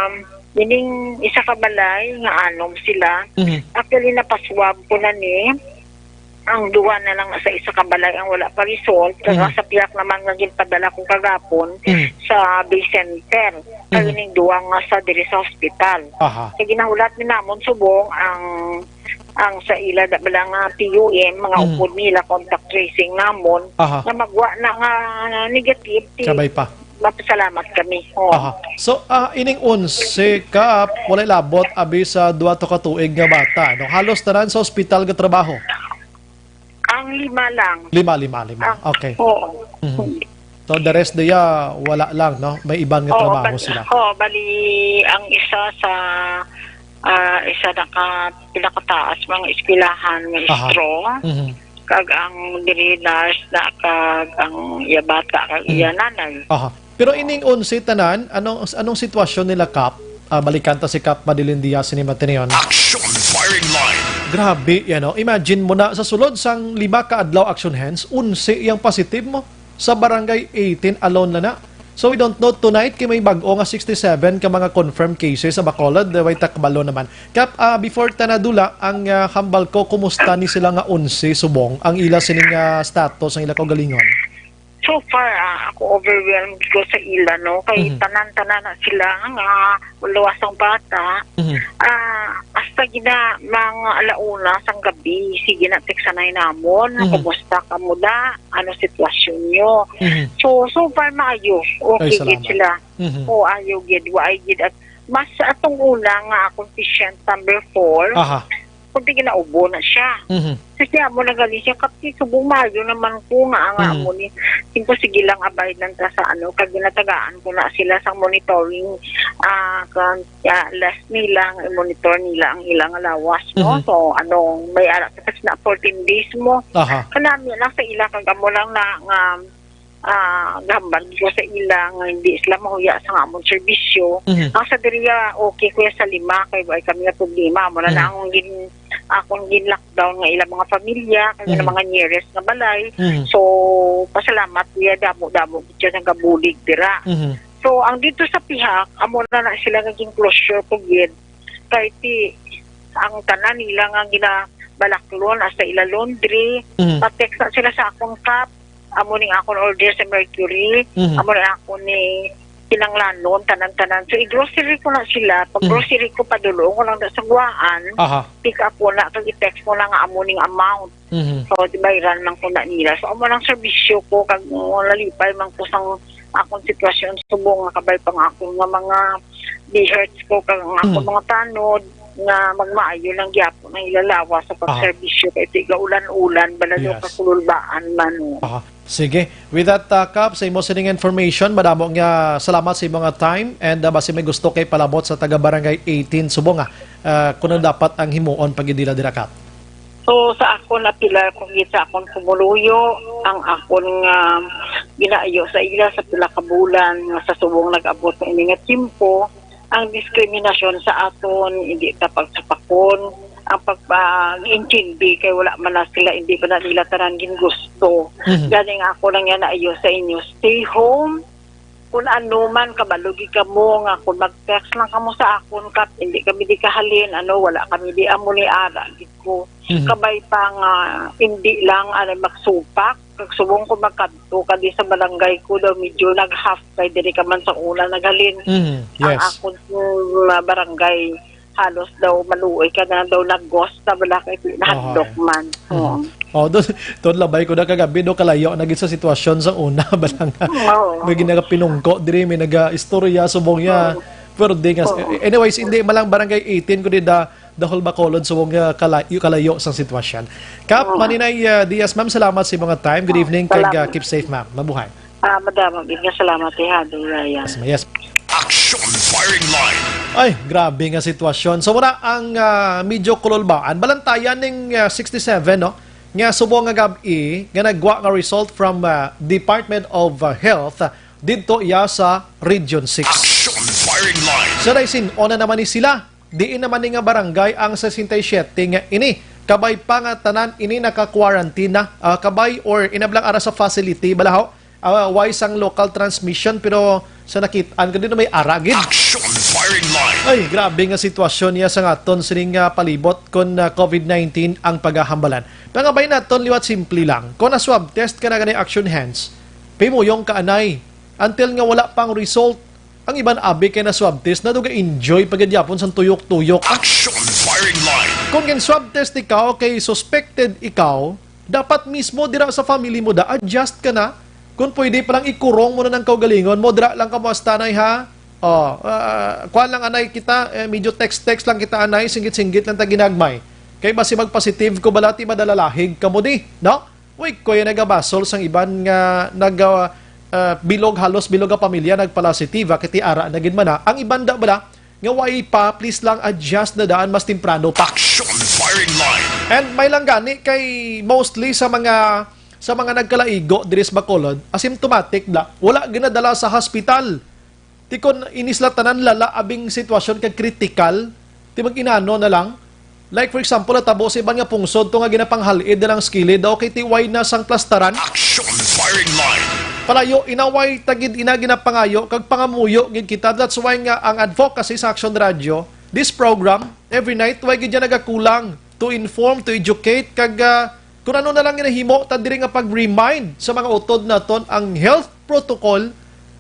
ining isa ka balay, nga anom sila. Actually, napaswab ko na ni, ang duwa na lang sa isa ka balay ang wala pa result. Kaya sa piyak naman nga ginpadala ko kagapon sa Bay Center. Kaya ining duwa nga sa diri sa hospital. Kaya ginahulat ni namon subong ang sa ila bala nga PUM, mga upod nila, contact tracing namon, na magwa na nga negative. Sabay pa. Mapasalamat kami. So, ining 11 Kap, wala labot abi sa 2 to ka tuig nga bata. No? Halos tanan sa ospital nga trabaho? Ang 5 lang. 5. Okay. Oo. So, the rest diya, wala lang, no? May ibang nga trabaho sila. Bali, ang isa sa isa pinakataas mga eskwelahan ng istro, kag ang dirinas na kag ang yabata kag iyananay. Pero ining 11 tanan, anong sitwasyon nila Kap? Balikan ta si Kap Madeline Diaz ni Mateneon. Action firing line. Grabe, yan o. Imagine mo na sa sulod sang 5 ka adlaw action hands, 11 yung positive mo. Sa barangay 18 alone na na. So we don't know tonight kay may bag-o nga 67 ka mga confirmed cases sa Bacolod, way takbalo naman. Kap, before tanadula ang hambal ko, kumusta ni sila nga 11 subong ang ila sining status ang ila ko galingon? So far, ako overwhelmed ko sa ila, no? Kay tanan-tanan na sila nga luwasang bata. Hasta gina mga alauna sang gabi, sige na teksanay namon, kumusta ka mo da, ano sitwasyon nyo. So far maayo, okay gid sila. O ayo gid, waay gid at mas atong una nga akong patient number 4. Kunti ginaubo na siya. Kasi amo na gali siya, kapti subong mayo naman ko nga ang amo ni. Tingko sige lang abay lang ta sa ano, kag ginatagaan ko na sila sa monitoring, last nila, monitor nila ang ilang lawas, no? So, may arak kasi na 14 days mo. Kanami lang sa ila, kag amo lang na gambal ko sa ilang hindi sila mahuya sa among serbisyo. Ang sa diriya okay kuya sa 5 kay kami na problema mo na akong lockdown nga ilang mga pamilya kay mga nearest nga balay. So pasalamat kuya damo gid nga gabulig dira. So ang dito sa pihak amo na sila naging closure pugid kay ang tanan nila nga ginabalaklon sa ila laundry. Pa-text na sila sa akong Kap, amo ning akong order sa Mercury, amo ning ako ni kinanglanon, tanan-tanan. So, i-grocery ko na sila. Pag grocery ko padulong ko lang sa guwaan, pick up ko na, kag i-text ko lang amo ning amount. So, dibayran lang ko na nila. So, amo lang serbisyo ko, kag lalipay man ko sang akong sitwasyon, subong nga kabay pang ako nga mga d-hertz ko, kag akong mga tanod, nga magmaayo lang gyapon ng ilalawa sa pagserbisyo kay tiga ulan-ulan balado kakululbaan man. Sige. With that, Kap, sa imo sining information, madamo nga salamat sa imong time and basi may gusto kay palabot sa taga-barangay 18 subong kuno dapat ang himuon pagidila dira Kap. So sa ako na pila kung sa akong kumuluyo, ang akon nga ginaayo sa ila sa pila ka bulan nga sa subong nag-abot ng ini nga timpo, ang diskriminasyon sa aton, hindi ta pagsapakon, ang pag-intindi kay wala man na sila, hindi pa na nila tarangin gusto. Galing ako lang yan na iyo sa inyo, stay home, kung ano man, kabalugi ka mo, nga kung mag-text lang ka mo sa akon, Kap, hindi kami di kahalin, wala kami di amo ni ara, ko. Kabay pa nga, hindi lang, magsupak, kagsubong ko magkanto ka di sa barangay ko daw medyo nag-half kay diri ka man sa una naghalin. Ang akong barangay halos daw maluoy ka na daw nag-ghost na bala kay nahandok man. Doon labay ko na kagabi do kalayo na sa sitwasyon sa una balang may ginagapinungko diri may naga-istorya subong ya pero di nga anyways hindi malang barangay 18 ko di the whole Bacolod subong kalayo sa sitwasyon. Kap Maninay Diaz, ma'am, salamat sa mga time. Good evening kag keep safe, ma'am. Mabuhay. Madam, salamat ha. Yes. Action firing line. Ay, grabe nga sitwasyon. So muna ang medyo kululbaan. Balantayan ng 67, no? Nga subo nga gabi, nga nagwa nga result from Department of Health dito iya sa Region 6. Action firing line. So daisin, ona naman ni sila. Diin naman ni nga barangay ang 67 nga ini. Kabay pa nga tanan ini naka-quarantine na. Kabay or inablang ara sa facility. Balahaw, wise ang local transmission pero sa nakitaan ka din na may aragid. Action firing line. Ay, grabe nga sitwasyon niya sa aton sining palibot kon COVID-19 ang paghahambalan. Pangabay naton liwat simple lang. Kung na-swab test ka na ganay action hands, pimuyong ka anay. Until nga wala pang result, ang iban abi kay na swab test na duga enjoy pagadyapon sa tuyok-tuyok. Action firing line. Kung gen swab test ikaw kay suspected ikaw, dapat mismo dira sa family mo da adjust ka na. Kung pwede palang ikurong mo na ng kaugalingon, modra lang ka mo astanay ha. Kuan lang anay kita, medyo text lang kita anay, singgit-singgit lang ta ginagmay. Kay basi mag-positive ko balati madalalahig ka mo di, no? Uy, kuya nagabasol sang iban nga halos bilog ang pamilya nagpositive kiti ara na gid man na. Ang ibanda bala nga way pa please lang adjust na daan mas temprano pa. Action firing line. And may lang gani kay mostly sa mga nagkalaigo diri sa Bacolod, asymptomatic da, wala ginadala sa hospital. Ti kon inisla tanan lala abing sitwasyon kag critical, ti mag-inano na lang. Like for example, natabo sa iban nga pungsod to nga ginapanghalid na lang skilid daw kay tiway na sang plastaran. Action firing line. Palayo inaway tagid ina ginapangayo kag pangamuyo gid kita. That's why nga ang advocacy sa Action Radio, this program every night way gid nagakulang to inform, to educate kag kung ano na lang ginahimo ta diri nga pag-remind sa mga utod naton ang health protocol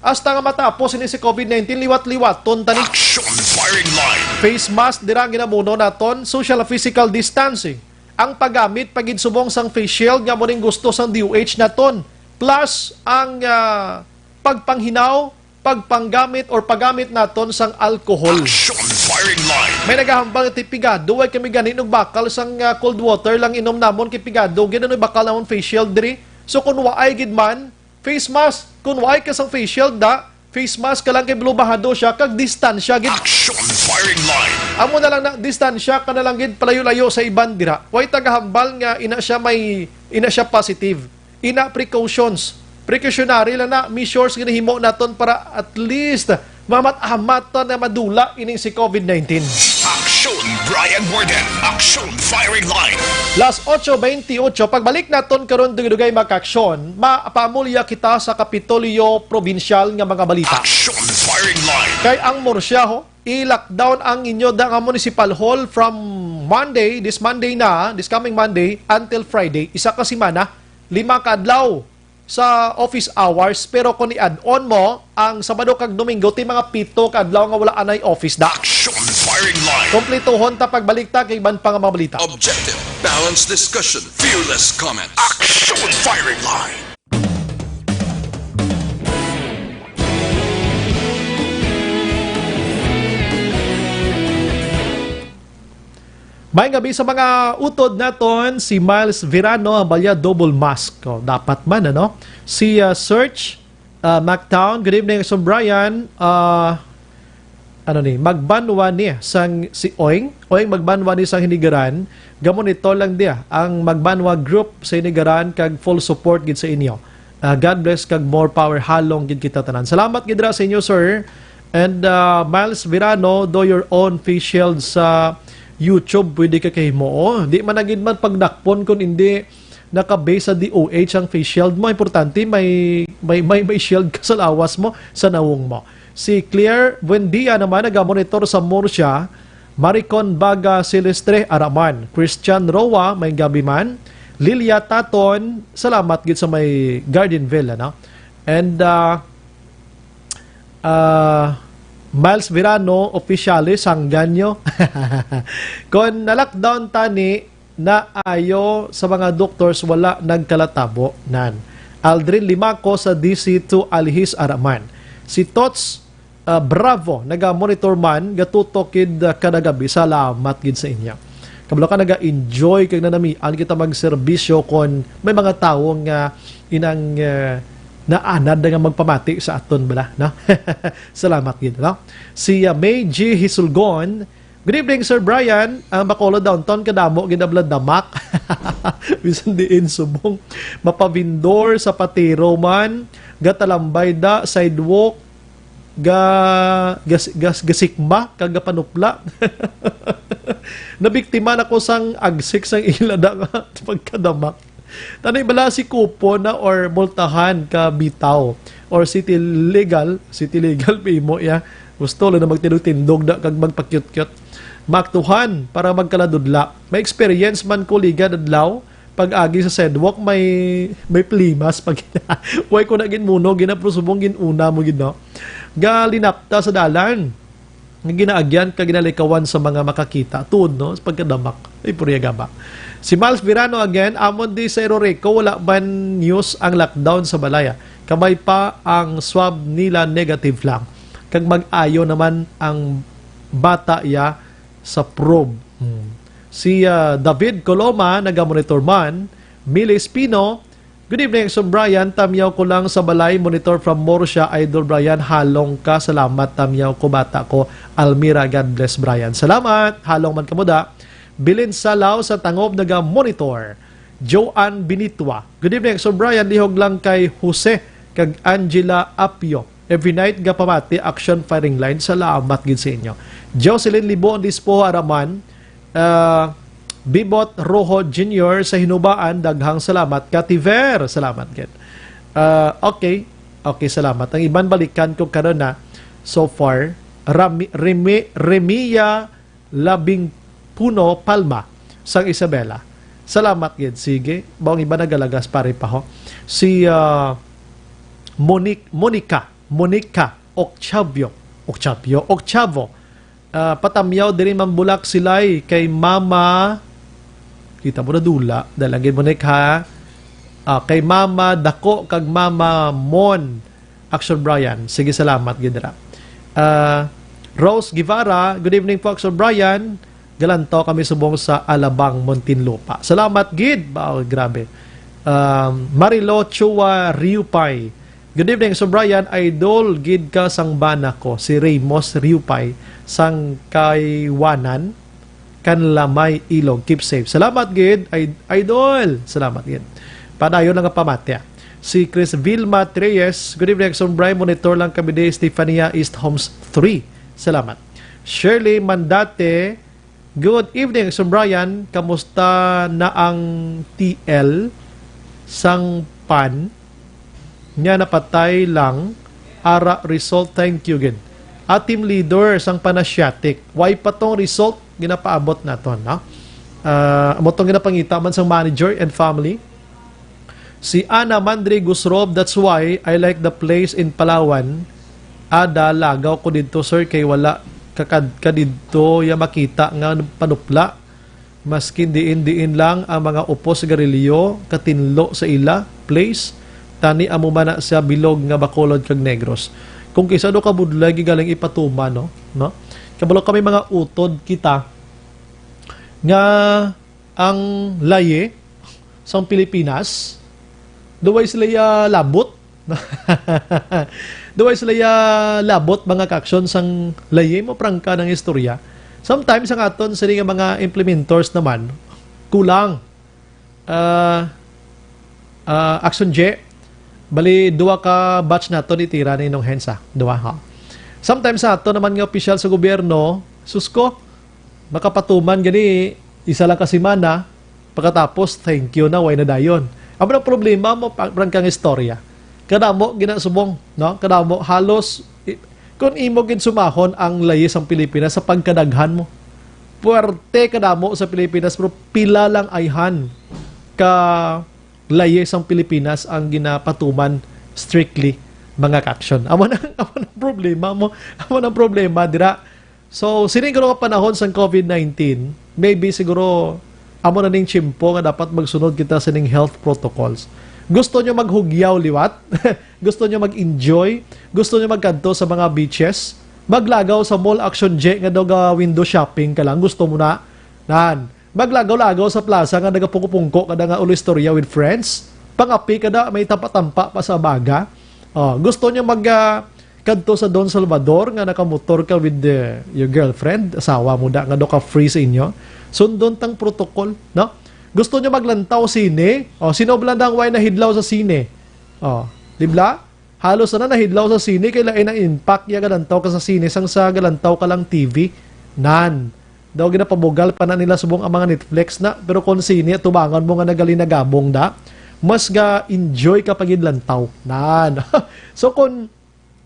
hasta nga matapos ini si COVID-19 liwat-liwaton tani. Action firing line. Face mask dira ang ginamuno naton, social physical distancing. Ang paggamit pagid subong sang face shield nga mo ning gusto sang DOH naton. Plus ang pagpanghinaw, pagpanggamit or paggamit naton sang alcohol. Action firing line. May naghahambal ti pigado, way kami ganin og bakal sang cold water lang inom namon kay pigado, gano'n bakal namon face shield diri. So kung waay gid man, face mask, kung waay ka sang face shield da, face mask ka lang kay blubahado siya kag distansya gid. Action firing line. Amo na lang na distansya ka na lang gid palayo-layo sa iban dira. Way tagahambal nga ina siya positive. Ina precautions. Precautionary lang na measures ginahimo naton para at least mamat-amatan na madula ining si COVID-19. Action Brian Warden. Action firing line. Las 8:28, pagbalik naton karon dugay makaksyon, mapamulya kita sa Kapitolyo Provincial nga mga balita. Action firing line. Kay ang Murciaho, i-lockdown ang inyo da nga municipal hall from Monday, this coming Monday until Friday, isa ka semana, 5 kadlaw sa office hours, pero kung i-add-on mo ang Sabado kag Domingo, ti mga 7 kadlaw nga wala anay office da. Action firing line. Kompletohon ta pagbalik ta kay ban pa nga mga balita. Objective, balanced discussion, fearless comment. Action firing line. May gabi sa mga utod naton, si Miles Virano, balya double mask. Dapat man, ano? Si Search McTown, good evening, so Brian, magbanwa niya sang si Oing magbanwa niya sang Hinigaran, gamon ito lang dia, ang magbanwa group sa Hinigaran, kag full support gid sa inyo. God bless, kag more power, halong gid kita tanan. Salamat gid ra sa inyo, sir. And Miles Virano, do your own face shield sa YouTube, pwede ka kahimo. Di man nagid man pagdakpon kung hindi naka-base sa DOH ang face shield mo. Importante may shield ka sa lawas mo, sa nawong mo. Si Claire Buendia naman nag-monitor sa Murcia. Maricon Baga Silestre Araman. Christian Roa, may gabi man. Lilia Taton, salamat gid sa may Gardenville, ano? And Miles Virano, officially, sangganyo. Kung na-lockdown tani, na ayo sa mga doctors, wala nagkalatabo nan. Aldrin Limaco sa DC2 Alihis Araman. Si Tots Bravo, naga-monitor man, gatutokid kadagabi, salamat gid sa inyo. Kabalo ka naga-enjoy, kag nanamian kita magserbisyo kon may mga tao nga inang na anad nga magpamati sa aton bala, no? Salamat gid, no? Si May G. Hisulgon, good evening, Sir Brian. Ang Bacolod Downtown, kadamo, ginabla damak. Bisan diin subong. Mapavindor sa patiro man. Gatalambay da, sidewalk. Gasikma, kagapanupla. Nabiktima na ko sang agsik sang ilada nga pagkadamak. Tanay bala si kupo na or multahan ka bitaw. Or city legal pimo ya. Gusto lang na magtindog-tindog da kag magpakyut-kyut. Maktuhan para magkaladudla. May experience man ko liga dadlaw pag-agi sa sidewalk may plimas pag way ko na ginmuno ginaprusubong ginuna mo gid no. Galinapta sa dalan. Nga ginaagyan ka ginalikawan sa mga makakita tuod no pagkadamak. Ay puriyaga ba. Si Miles Virano again, amon di sa Eroreco wala ban news ang lockdown sa balaya. Kamay pa ang swab nila negative lang. Kag mag-ayo naman ang bata ya sa probe. Si David Coloma, naga-monitor man. Mili Espino, good evening, Sir Brian. Tamyaw ko lang sa balay, monitor from Morsia. Idol Brian, halong ka. Salamat, tamyaw ko, bata ko. Almira, God bless Brian. Salamat, halong man kamuda. Bilin Salaw sa Tangob, naga-monitor. Joanne Binitwa, good evening, Sir Brian. Lihog lang kay Jose, kag Angela Apio. Every night, gapamati, action firing line. Salamat gid sa inyo. Jocelyn Libo, Dispo Araman, Bibot Rojo Jr. sa Hinubaan, daghang salamat. Kativer, salamat gid. Okay, salamat. Ang iban balikan ko karon na so far, Remia Labing Puno Palma sang Isabela. Salamat gid. Sige, bawang iba nagalagas pare pa ho. Si Monica Octavio. Patamyaw diri mambulak silay kay Mama, kita mo na dula dalagin mo ha, kay Mama Dako kag Mama Mon Action Brian. Sige, salamat gidra. Rose Guevara, good evening po Action Brian. Galanto kami subong sa Alabang, Muntinlupa. Salamat gid. Bao, grabe. Marilo Chua Riupay, good evening Sir Brian. Idol gid ka sang bana ko si Ramos Riupay sang Kaywanan Kanlamay Ilog. Keep safe. Salamat gid idol. Salamat gid. Padayon lang ang pamatya. Si Chris Vilma Treyes, good evening Sir Brian. Monitor lang kami de Stefania East Homes 3. Salamat. Shirley Mandate, good evening Sir Brian. Kamusta na ang TL sang pan nya napatay lang ara result? Thank you gid. At team leader sang Panasiatic, why patong result ginapaabot naton, no? Amotong ginapangita man sang manager and family. Si Ana Mandre Gusrob, that's why I like the place in Palawan. Ada lagaw ko dito sir kay wala kadidto ya makita nga panupla. Maskin diin lang ang mga upo sa garilyo katinlo sa ila place. Tani amo man na sa bilog nga Bacolod kag Negros. Kung kisa do kabudlay gigaling ipatuma no. Kabalo kami mga utod kita nga ang laye sang Pilipinas duway sila labot. Duway sila labot mga kaksyon sang laye mo prangka ng istorya. Sometimes ang aton sa mga implementors naman kulang. Action J, bali duwa ka batch nato ni tira ni inong hensa. Duwa ha. Sometimes sa ato naman nga opisyal sa gobyerno, susko, makapatuman gani isa lang ka semana, pagkatapos thank you na way na dayon. Amo na problema mo prangkang istorya. Kadamo ginasubong, no? Kadamo halos kung imo gid sumahon ang layis ang Pilipinas sa pagkadaghan mo. Puwerte kadamo sa Pilipinas pero pila lang ayhan ka layis ang Pilipinas ang ginapatuman strictly mga kaksyon. Amo na problema mo. Amo na problema dira. So sining kuno nga panahon sa COVID-19, maybe siguro amo na ning chimpo nga dapat magsunod kita sa ning health protocols. Gusto nyo maghugyaw liwat? Gusto nyo mag-enjoy? Gusto nyo magkanto sa mga beaches? Maglagaw sa mall Action J nga daw window shopping ka lang? Gusto mo na? Maglagaw-lagaw sa plaza nga nagapungko-pungko kada nga ulo istorya with friends? Pangapi kada may tampa-tampa pa sa baga? Gusto niya kadto sa Don Salvador nga nakamotor ka with your girlfriend, asawa mo da nga do ka free sa inyo. Sundon tang protocol, no? Gusto niya maglantaw sine. Sino blandang way nahidlaw sa sine? Di ba? Halos na nahidlaw sa sine kay lain ang impact ya galantaw ka sa sine sang sa galantaw ka lang TV. Nan. Daw ginapabugal pa na nila subong ang mga Netflix na, pero kung sine tubangan mo nga nagali na gabong da, mas ga enjoy ka pag lantaw. Nan. So kung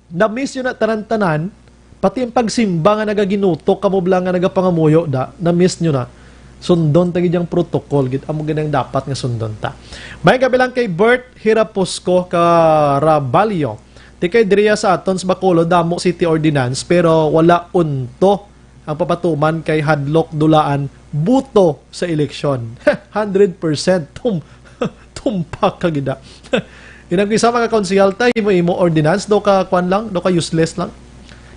na-miss yun na tanan-tanan, pati ang pagsimba nga nagaginutok kamo blang nga nagapangamuyo da, na-miss nyo na. Sundon tagi diyang protocol, git amo ganang dapat nga sundon ta. May kabilang kay Bert Hiraposco ka Rabalio. Di kay diriya sa aton sa Bacolod damo City Ordinance pero wala unto ang papatuman kay hadlok dulaan buto sa eleksyon. 100% tumpak ka gida. Inang isa mga konsehal ta imo ordinance do ka kwan lang, do ka useless lang.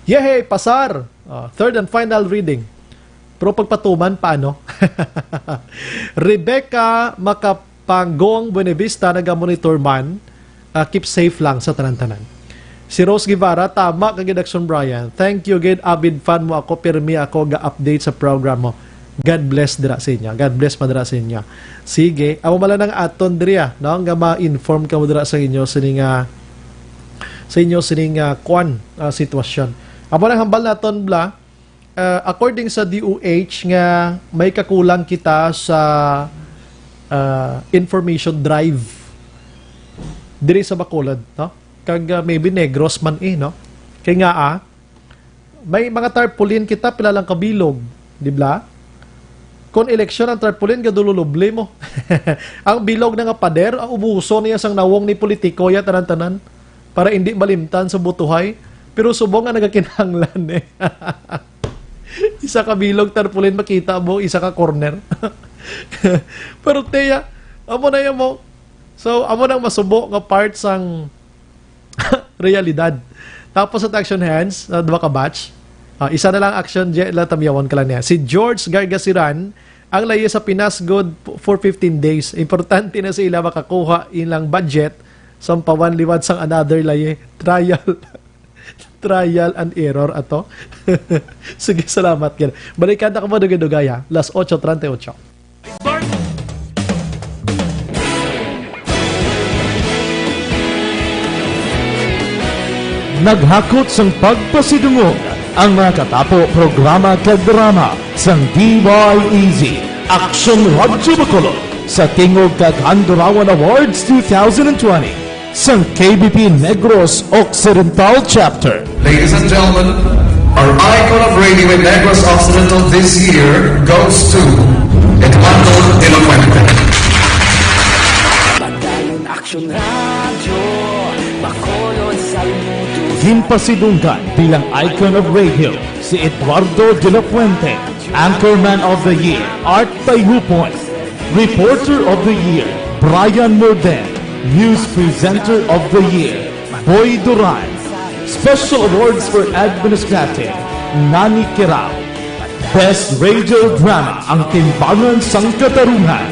Yehey, pasar. Third and final reading. Pero pagpatuman, paano? Rebecca Makapangong Buenavista, naga-monitor man, keep safe lang sa tanan-tanan. Si Rose Guevara, tama kagid Action Brian. Thank you, gid avid fan mo ako, pirmi ako ga-update sa program mo. God bless dira sa inyo. God bless madira sa inyo. Sige, amo mala nang aton diriya, no? Nga ma-inform ka mo dira sa inyo sining kwan sitwasyon. Amo nang hambal naton bla. According sa DOH nga may kakulang kita sa information drive diri sa Bacolod, no? Kag maybe Negros man no? Kay nga may mga tarpaulin kita pila lang kabilog, di ba? Kung eleksyon ang tarpaulin gadululuble mo. Ang bilog nga pader, ang ubuso niya sang nawong ni politiko ya tanan-tanan para hindi malimtan sa butuhay, pero subong nga nagakinahanglan Isa ka bilog tarpaulin makita mo, isa ka corner. Pero teya, amo na mo. So, amo nang masubo nga part sang realidad. Tapos sa action hands, dua ka batch. Isa na lang action, tamyawan ka lang niya. Si George Gargasiran, ang layo sa Pinas good for 15 days. Importante na sila makakuha ilang budget sa pawan liwat sang another laye. Trial and error ato. Sige, salamat. Balikan na ka mo dugay-dugay, Las 8:38. Naghakot sang pagpasidungog ang mga katapo programa kag drama sang DYEZ Action Radyo Bacolod sa Tingog kag Handurawan Awards 2020 sang KBP Negros Occidental Chapter. Ladies and gentlemen, our icon of radio in Negros Occidental this year goes to Eduardo de la Fuente. Pagdayon Action Radio, Bacolod Salmuto. Himpasidunggan bilang icon of radio si Eduardo de la Fuente, Anchorman of the Year, Art Tayhupon, Reporter of the Year, Brian Morden, News Presenter of the Year, Boy Duran. Special Awards for Administrative, Nani Kirao. Best Radio Drama, ang Timbangan sang Katarungan.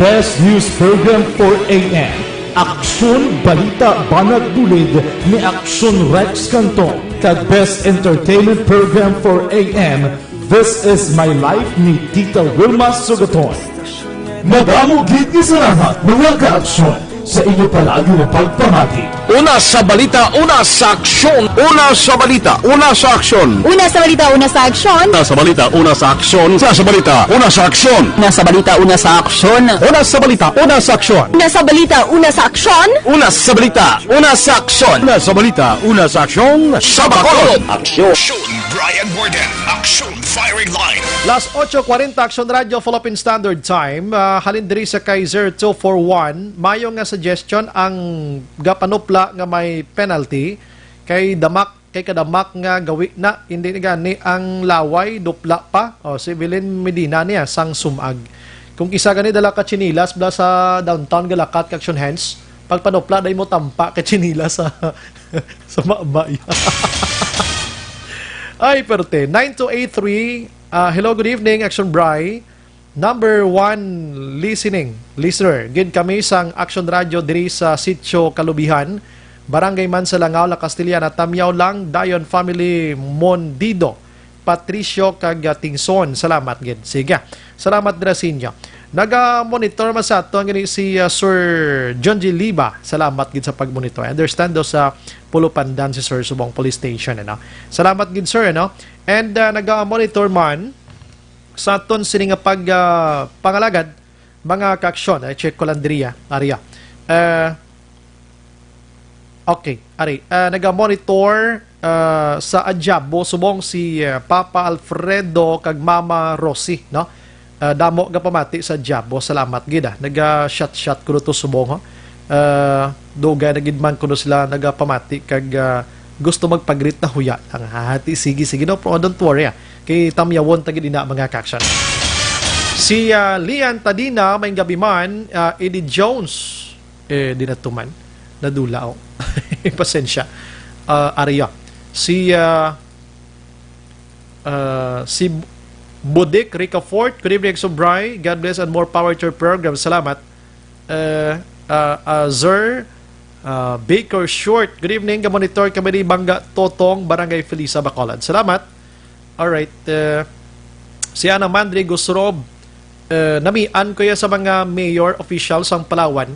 Best News Program for AM, Aksyon Balita Banat Bulid ni Aksyon Rex Cantong. Kag Best Entertainment Program for AM, This Is My Life ni Tita Wilma Sugaton. Madamo gid ni salamat mga ka-aksyon sa inyo palagi na pagpamati. Una sa balita, una sa aksyon. Una sa balita, una sa aksyon. Una sa balita, una sa aksyon. Una sa balita, una sa aksyon. Una sa balita, una sa aksyon. Una sa balita, una sa aksyon. Una sa balita, una sa aksyon. Una sa balita, una sa aksyon. Una sa balita, una sa aksyon. Una sa balita, una sa aksyon. Sa Bacolod. Action Brian Morden, Action Firing Line. Las 8:40 Action Radio Philippine Standard Time. Halindiri sa Kaiser 241. Mayo nga suggestion ang gapanupla nga may penalty kay kadamak nga gawi na hindi ni gani ang laway dupla pa si Belen Medina niya sang sumag. Kung isa gani dala ka chinilas bla sa downtown galakat ka action hands pagpanupla day mo tampa ka chinilas sa sa mabay. Ay perte 9283 hello, good evening Action Bri. Number 1 listener. Gid kami sang Action Radio diri sa Sitio Kalubihan. Barangay Mansalangaw, La Castillana, Tamyaw lang, Dayon Family Mondido, Patricio Kagatingson. Salamat gid. Sige. Salamat dira sa inyo. Naga-monitor man sa ato gani si Sir John G. Liba. Salamat gid sa pag-monitor. I understand do sa Pulo Pandan si Sir Subong Police Station, ano. Salamat gid sir, ano. And naga-monitor man sa aton sini nga pangalagad mga kaaksyon. Check ko lang diriya, Aria. Okay, Ari. Naga-monitor sa Adjabo subong si Papa Alfredo kag Mama Rosie, no? Damo ga pamati sa Adjabo. Salamat gid. Naga-shot kuno to subong, ho. Dugay na gid man kuno sila nagapamati kag gusto magpagrit na huya lang. Hati, sige no, pero don't worry. Kay tamyawon ta gid ina mga kaaksyon. Si Lian Tadina, may gabi man, Eddie Jones, di na tuman, nadula o. Pasensya. Aria. Si Budik, Rica Fort, good evening, Sobray. God bless and more power to your program. Salamat. Zer Baker Short, good evening. Monitor kami ni Bangga Totong, Barangay Felisa, Bacolod. Salamat. Alright. Si Ana Mandri Gusrob, namian ko ya sa mga mayor officials ang Palawan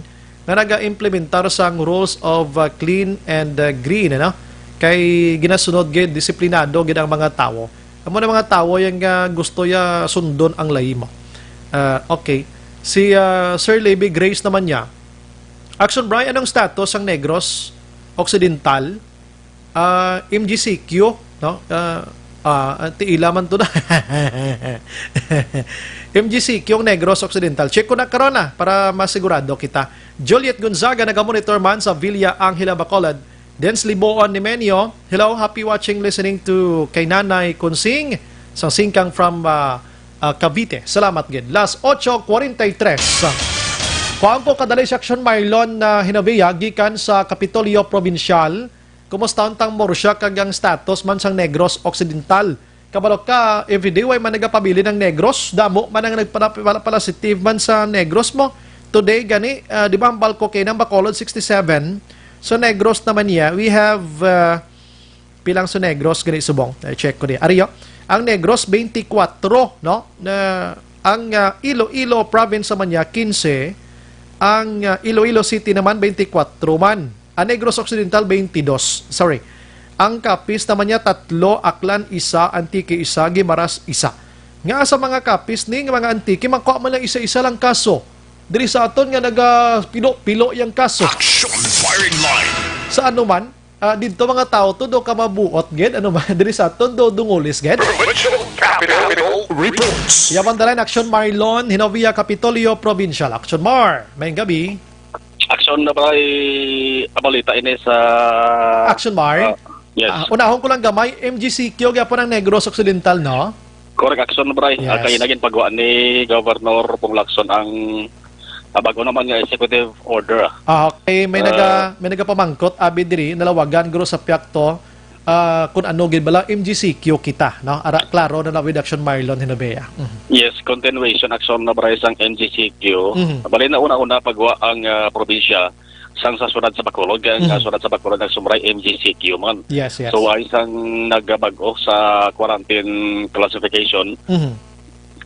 na naga-implementar sang rules of clean and green, ano? Kay ginasunod gid, disiplinado gid ang mga tao. Amo na mga tao yung gusto ya sundon ang lahi mo. Okay. Si Sir Levy Grace naman niya. Action Brian, anong status ang Negros Occidental? MGCQ, no? Tiila man to na. MGCQ ang Negros Occidental. Check ko na karon na para masigurado kita. Juliet Gonzaga, nagamonitor man sa Villa Angela, Bacolod. Dens Liboon ni Menio. Hello, happy watching, listening to kay Nanay Kunsing sa Singkang from Cavite. Salamat gid. Last 8:43. Kuhaan ko kadali si Action Marlon na hinabiya gikan sa Kapitolyo Provincial. Kumusta untang morsya kag ang status man sang Negros Occidental? Kabalo ka, everyday way man nagapabili ng Negros. Damo man ang nagpala-positive man sa Negros mo. Today gani, di ba ang balko kay ng Bacolod 67. So Negros naman niya, we have pilang sa Negros gani subong. Check ko di. Ariyo, ang Negros 24, no? Ang Iloilo province naman niya 15, ang Iloilo City naman 24 man. Ang Negros Occidental 22. Sorry. Ang Capiz naman niya 3, Aklan 1, Antique 1, Guimaras 1. Nga sa mga Capiz ni mga Antique, magkuha man lang isa-isa lang kaso. Diri sa aton nga naga-pilo yung kaso. Action firing line. Sa ano man, dito mga tao to do ka mabuot ged, ano man diri sa aton do dungulis ged. Provincial Capital reports. Yaman dalan Action Marlon, Hinovia Kapitolyo Provincial. Action Mar, may gabi. Action na ba balita ini sa Action Mar? Yes. Unahon ko lang gamay, MGCQ gyapon ang Negros Occidental, no? Correct, Action na ba? Yes. Kaya naging pagwaan ni Governor Pong Lacson ang bago naman nga executive order. Okay, may nagapamangkot abi diri nalawagan guro sa piakto kung ano gid bala MGCQ kita, no? Ara klaro na with Action Marlon Hinobeya. Yes, continuation action na ba isang NGCQ. Bali na una-una pagwa ang probinsya sang sa sunod sa Bacolod, sunod sa Bacolod nagsumray MGCQ man. Yes. So isang nagbago sa quarantine classification.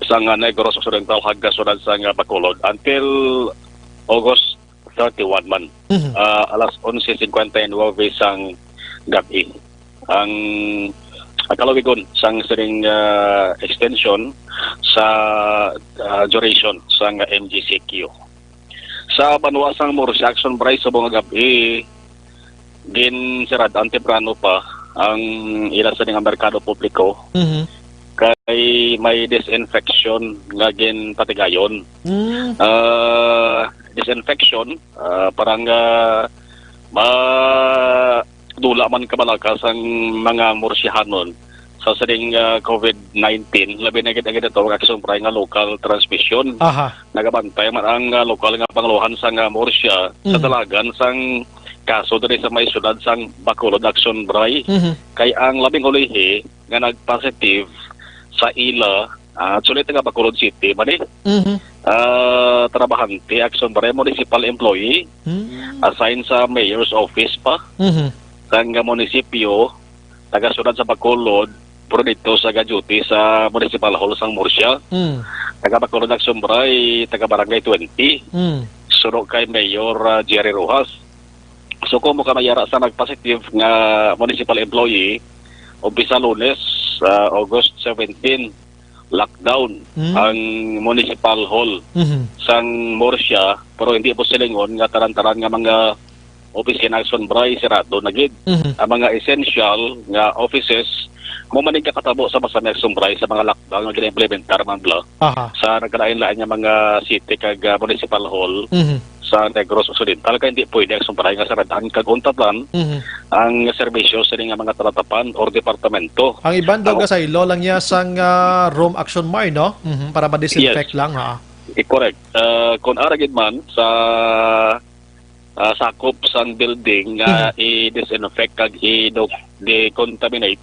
Sang Negros Occidental hanggang sunod sa Bacolod until August 31 man. Alas 11:59 sang gabi. Ang kalawigon sang siring extension sa duration sang MGCQ. Sa banwasang Morsya Action Price sa mga gabi, gin sirad antemprano pa ang ila sa nga merkado publiko. Kay may disinfection nga gin patigayon. Disinfection parang madula man kabalaka sang mga Morsyahanon sa siring COVID-19, labi na agad ito Action Price nga local transmission. Nagabantay man ang lokal nga pangluhan sang Morsya sa dalagan sang kaso diri sa may syudad sang Bacolod Action Price. Kay ang labing ulihi nga nagpositive sa ila sulit nga Bacolod City bali trabahante action bare municipal employee assigned sa mayor's office pa sa munisipyo taga-sunod sa Bacolod pero dito sa duty sa municipal hall sa Murcia taga-Bacolod action bare taga-barangay 20 sunod kay Mayor Jerry Rojas. So kung mo ka mayara sa nag-positive nga municipal employee umpisa Lunes August 17 lockdown ang municipal hall sang Murcia pero hindi po silingon nga taran-taran nga mga opisina action bray sirado na gid ang mga essential nga offices mo manig kakatabo sa masami action bray sa mga lockdown nga gina-implementar man bla sa nagkalain-lain nga mga city kag municipal hall sa Negros Occidental kaya hindi pwede action bray nga saradahan kag untablan ang serbisyo sa nga mga talatapan or departamento. Ang iban daw sa ilo lang niya sang room action mar no para ma-disinfect lang ha. Correct. Kung aragid man sa sakop sang building nga i-disinfect kag i-decontaminate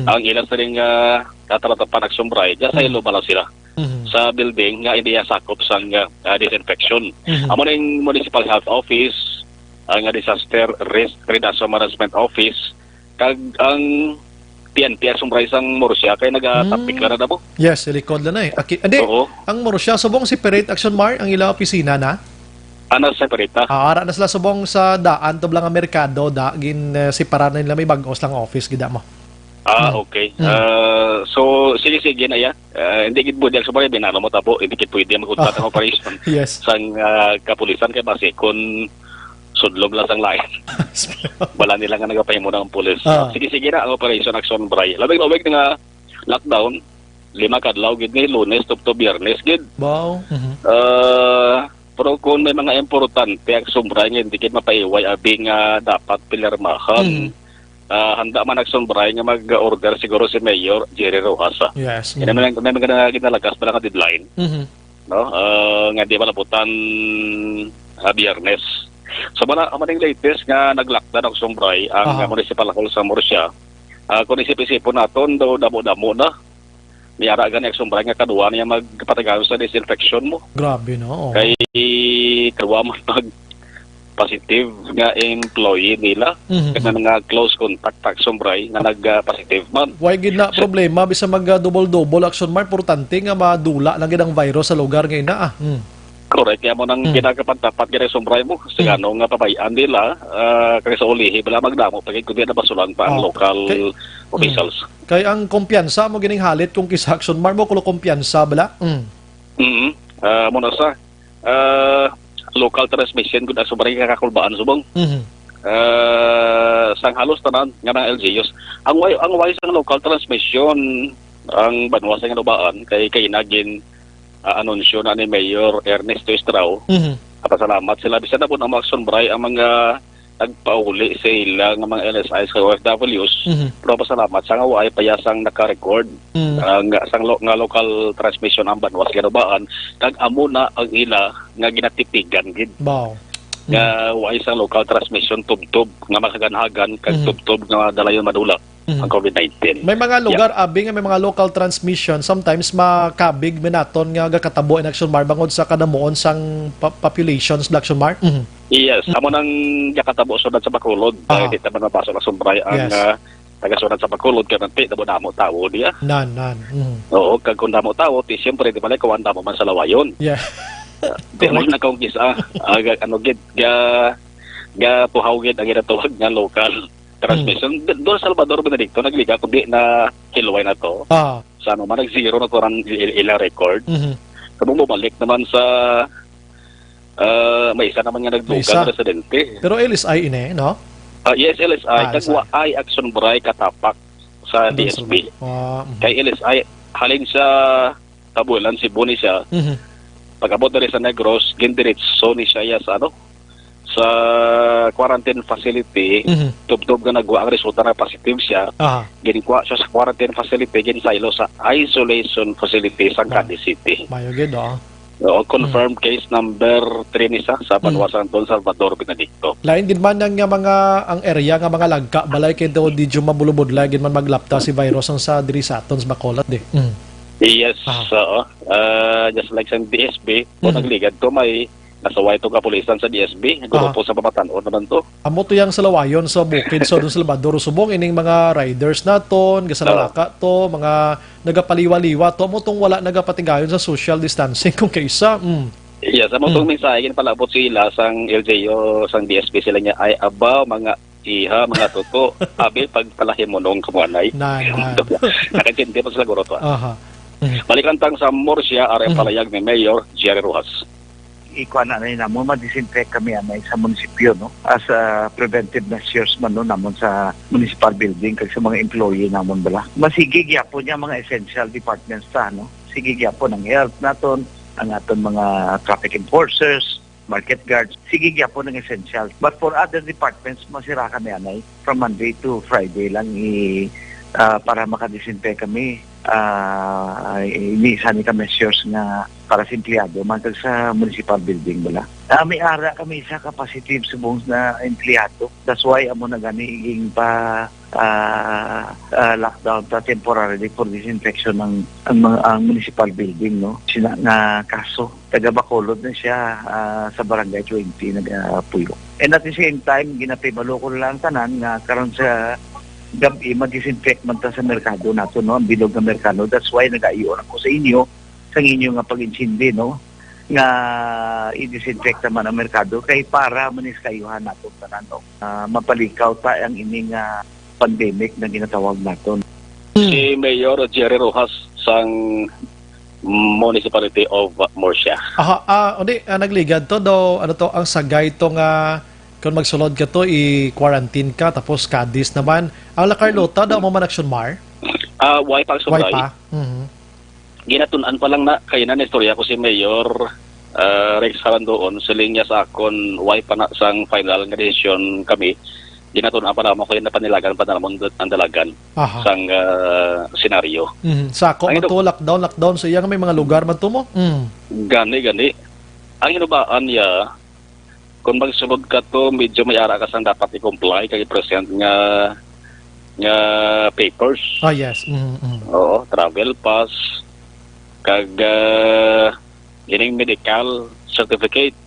ang ilang sa ring katalatapan action bray sa ilo bala sila sa building nga hindi sakop sang disinfection. Amo ning municipal health office ang disaster risk reduction management office kag ang PNP action bray sang Murcia kay nagatapik na mo. Yes, silikod na eh. Andi, ang Murcia subong separate action mar ang ilang opisina na. Ano separate? Ara na sila subong sa daan to blang merkado da gin separar na nila may bag-os lang office gida mo. Okay. So sige na ya. Hindi gid budyak sa bagay binalo mo tabo, hindi gid pwede maguntat ang operation. Yes. Sang kapulisan kay base kun sudlog lang sang lain. Wala nila nga nagapahimo ng pulis. Sige na ang operation action bray. Labig nga lockdown 5 kadlaw gid ni Lunes to Biyernes gid. Wow. Pero kung may mga importante action bray nga hindi gid mapaiway abi nga dapat pilirmahan. Handa man action bray nga mag-order siguro si Mayor Jerry Rojas. Yes. May mga ginalagas pa lang ka deadline. No? Nga di ba nabutan Biyernes. So maning latest nga nag-lockdown action bray ang municipal hall sa Murcia. Kung isip-isipon naton daw damo-damo na. Niyara gani action bray nga kadua niya magpatagayon sa disinfection mo. Grabe no. Kay kadua man positive nga employee nila kasi nga close contact action bray nga nag-positive man. Why gid na problema bisa mag-double action mar importante nga madula lang gid ang virus sa lugar ngay na Correct. Kaya mo nang ginagapagtapat gina sombray mo. Kasi nga pabayaan nila kasi sa ulihi bala magdamo pagay kundi na basulan pa ang local officials. Kay ang kumpiyansa mo gining halit kung kisa action mar mo kulo kumpiyansa bala. Muna sa local transmission gud ang sobrang kakakulbaan subong. Sang halos tanan nga mga LGUs. Ang way sang local transmission ang banwas nga lubaan kay nagin anunsyo na ni Mayor Ernesto Estrao. Pasalamat sila bisan na po ang mga sunbray ang mga nagpauli sa ilang mga LSIs sa OFWs. Pero pasalamat sa nga ay payasang naka-record nga local transmission ang banwas ganubaan kag amo na ang ila nga ginatipigan gid. Wow. Nga way sang local transmission tubtob nga makaganhagan kag tubtob nga dalayon madula ang COVID-19. May mga lugar abi nga may mga local transmission sometimes makabig menaton nga gakatabo in action mar bangod sa kadamuon sang populations action mar. Yes, amo nang gakatabo sunod sa Bacolod dahil dito man mapasok na sumbray ang taga-sunod sa Bacolod kaya nanti damo tao diya. Nan. Oo, kag kung damo tao ti siyempre di balay kawan damo man sa lawayon. Yeah. Di man na kung kisa ano gid ga puhaw gid ang ginatawag nga local transmission. Doon sa Salvador Benedicto nagliga kundi na kiloway na to. Sa ano man nag-zero na to ilang record. Kung bumalik naman sa may isa naman nga nagdugang residente. Pero LSI ine, no? Yes, LSI. Kagwa ay action bray katapak sa DSB. Kay LSI, halin sa tabulan, si Boni siya. Pag-abot na rin sa Negros, gindiritso ni siya sa sa quarantine facility. Tubtob nga nagwa ang resulta na positive siya. Ginikwa siya sa quarantine facility, ginsaylo sa isolation facility sa Cadiz City. Mayogid, confirmed case number 3 ni sa Banwasan Don Salvador Benedicto. Lain din man nga mga ang area nga mga lagka balay kay daw di mabulubod lagi man maglapta si virus ang sa diri sa atons Bacolod Yes, just like sa DSB, kung nagligad to, may nasaway to kapulisan sa DSB, grupo sa Pamatanon naman to. Amo to yang salawayon sa bukid so dun sa Labrador Subong ining mga riders naton, gasalalaka to, mga nagapaliwa-liwa to, amo tong wala nagapatigayon sa social distancing kung kaysa. Yes, amo tong mensahe palabot sila sang LGU, sang DSB sila niya ay aba mga iha, mga toto, abi pagpalahin mo nung kamuanay. Nakakindi pa sila guro to. Balikantang sa Murcia, area palayag ni Mayor Jerry Rojas. Ikuan na rin namon, ma-disinfect kami anay sa munisipyo, no? As preventive measures man, no, namon sa municipal building, kasi sa mga employee namon bala. Masigig yapon niya mga essential departments ta, no? Sigig yapon ang health naton, ang aton mga traffic enforcers, market guards, sigig yapon ang essential. But for other departments, masira kami anay, from Monday to Friday lang para makadisinfect kami. Inisan ka measures nga para sa empleyado mantag sa municipal building bala. May ara kami sa positive subong na empleyado. That's why amo na gani iging pa lockdown ta temporarily for disinfection ng ang municipal building, no. Sina nga kaso taga Bacolod na siya sa barangay 20 nagapuyo. And at the same time ginapibalo ko lang tanan nga karon sa gabi mag-disinfect man ta sa merkado nato, no, ang bilog na merkado. That's why nag-aiyon ako sa inyo nga pag-insindi, no, nga i-disinfect naman ang merkado kay para manis kayuhan nato tanan, no, mapalikaw ta ang ining pandemic na ginatawag nato. Si Mayor Jerry Rojas sang Municipality of Murcia. Nagligad to daw ano to ang sagay to nga kung magsulod ka to, i-quarantine ka, tapos Cadiz naman. Ang La Carlota, daw mo man action mar? Why pa action mar? Ginatunan pa lang na, kaya na istorya ko si Mayor Rex Harandoon, siling niya sa akon, why pa na sang final nga decision kami, ginatunan pa naman kaya na panilagan pa naman ang dalagan sang senaryo. Sa ako, man to, lockdown, so iya may mga lugar man to mo? Gani. Ang inubaan niya, kung magsulod ka to, medyo may ara ka sang dapat i-comply kay present nga papers. Yes. Oo, travel pass, kag ining medical certificate.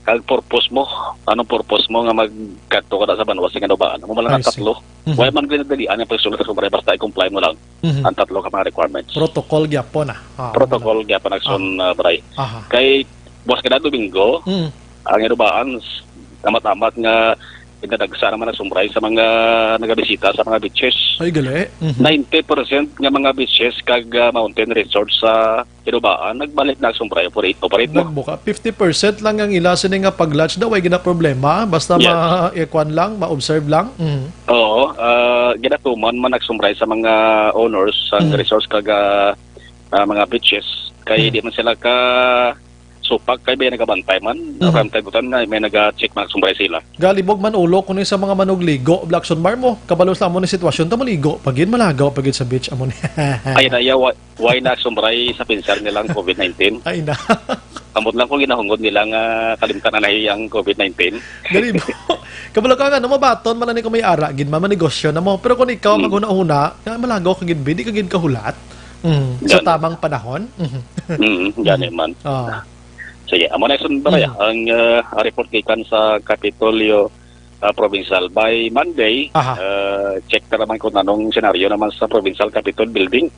Kag purpose mo. Anong purpose mo nga magkadto ka na sa banwas nga nobaan? Mo lang ang tatlo. Why man ginadalian ang pagsulod sa basta i-comply mo lang ang tatlo ka mga requirements. Protocol gyapon Protocol gyapon action bray. Kay buwas kada Domingo, ang inubaan, tamat-tamat nga pinadagsa naman ang sumbray sa mga nagabisita sa mga beaches. Ay, gali. 90% nga mga beaches kag mountain resorts sa inubaan, nagbalik na ang sumbray. Operate mo. Nagbuka. 50% lang ang ilasin nga pag-lodge daw, ay gina-problema. Basta ma-ekwan lang, ma-observe lang. Oo. Ginatuman man nagsumbray sa mga owners sa resorts kag mga beaches. Kaya di man sila so pag kayo may nagabantay man, nakamtagutan na may nag-check man sumbay sila. Galibog man ulo kunin sa mga manugligo, Blackson Bar mo, kabalos lang mo ni sitwasyon ta maligo, pagin malagaw pagin sa beach amo ni. Ay na why na sumbay sa pinsar nilang COVID-19? Ay na. Amot lang ko ginahungod nilang kalimtan na ang COVID-19. Galibog. Kabalo ka nga, mabaton man ni ko may ara, gid man negosyo na mo. Pero kung ikaw maguna-una, malagaw ka gid di ka gid kahulat. Sa tamang panahon. Gani man. Sige, amo na sunbay ang report gikan sa Kapitolyo Provincial by Monday. Check ta naman kung anong senaryo naman sa Provincial Capitol Building.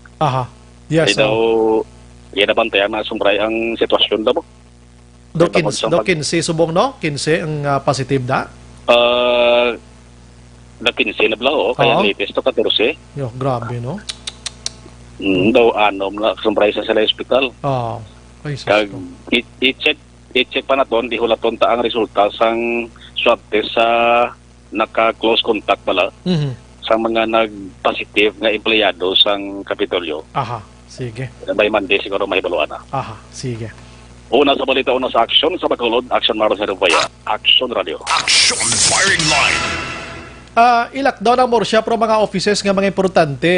Yes. So, ginabantayan na sumbray ang sitwasyon daw mo. Do 15 subong no? 15 ang positive da? Na 15 na bala kaya latest to 14. Yo, grabe no? Daw anom na sumbray sa sila hospital. Kag i-check pa na ton, di hulaton ta ang resulta sang swab test sa naka-close contact pala sa mga nag-positive nga empleyado sang Kapitolyo. Sige. By Monday siguro may baluan na. Sige. Una sa balita, una sa action sa Bacolod, Action Maro sa Rubaya, Action Radio. Action Firing Line. I-lockdown ang Murcia pero mga offices nga mga importante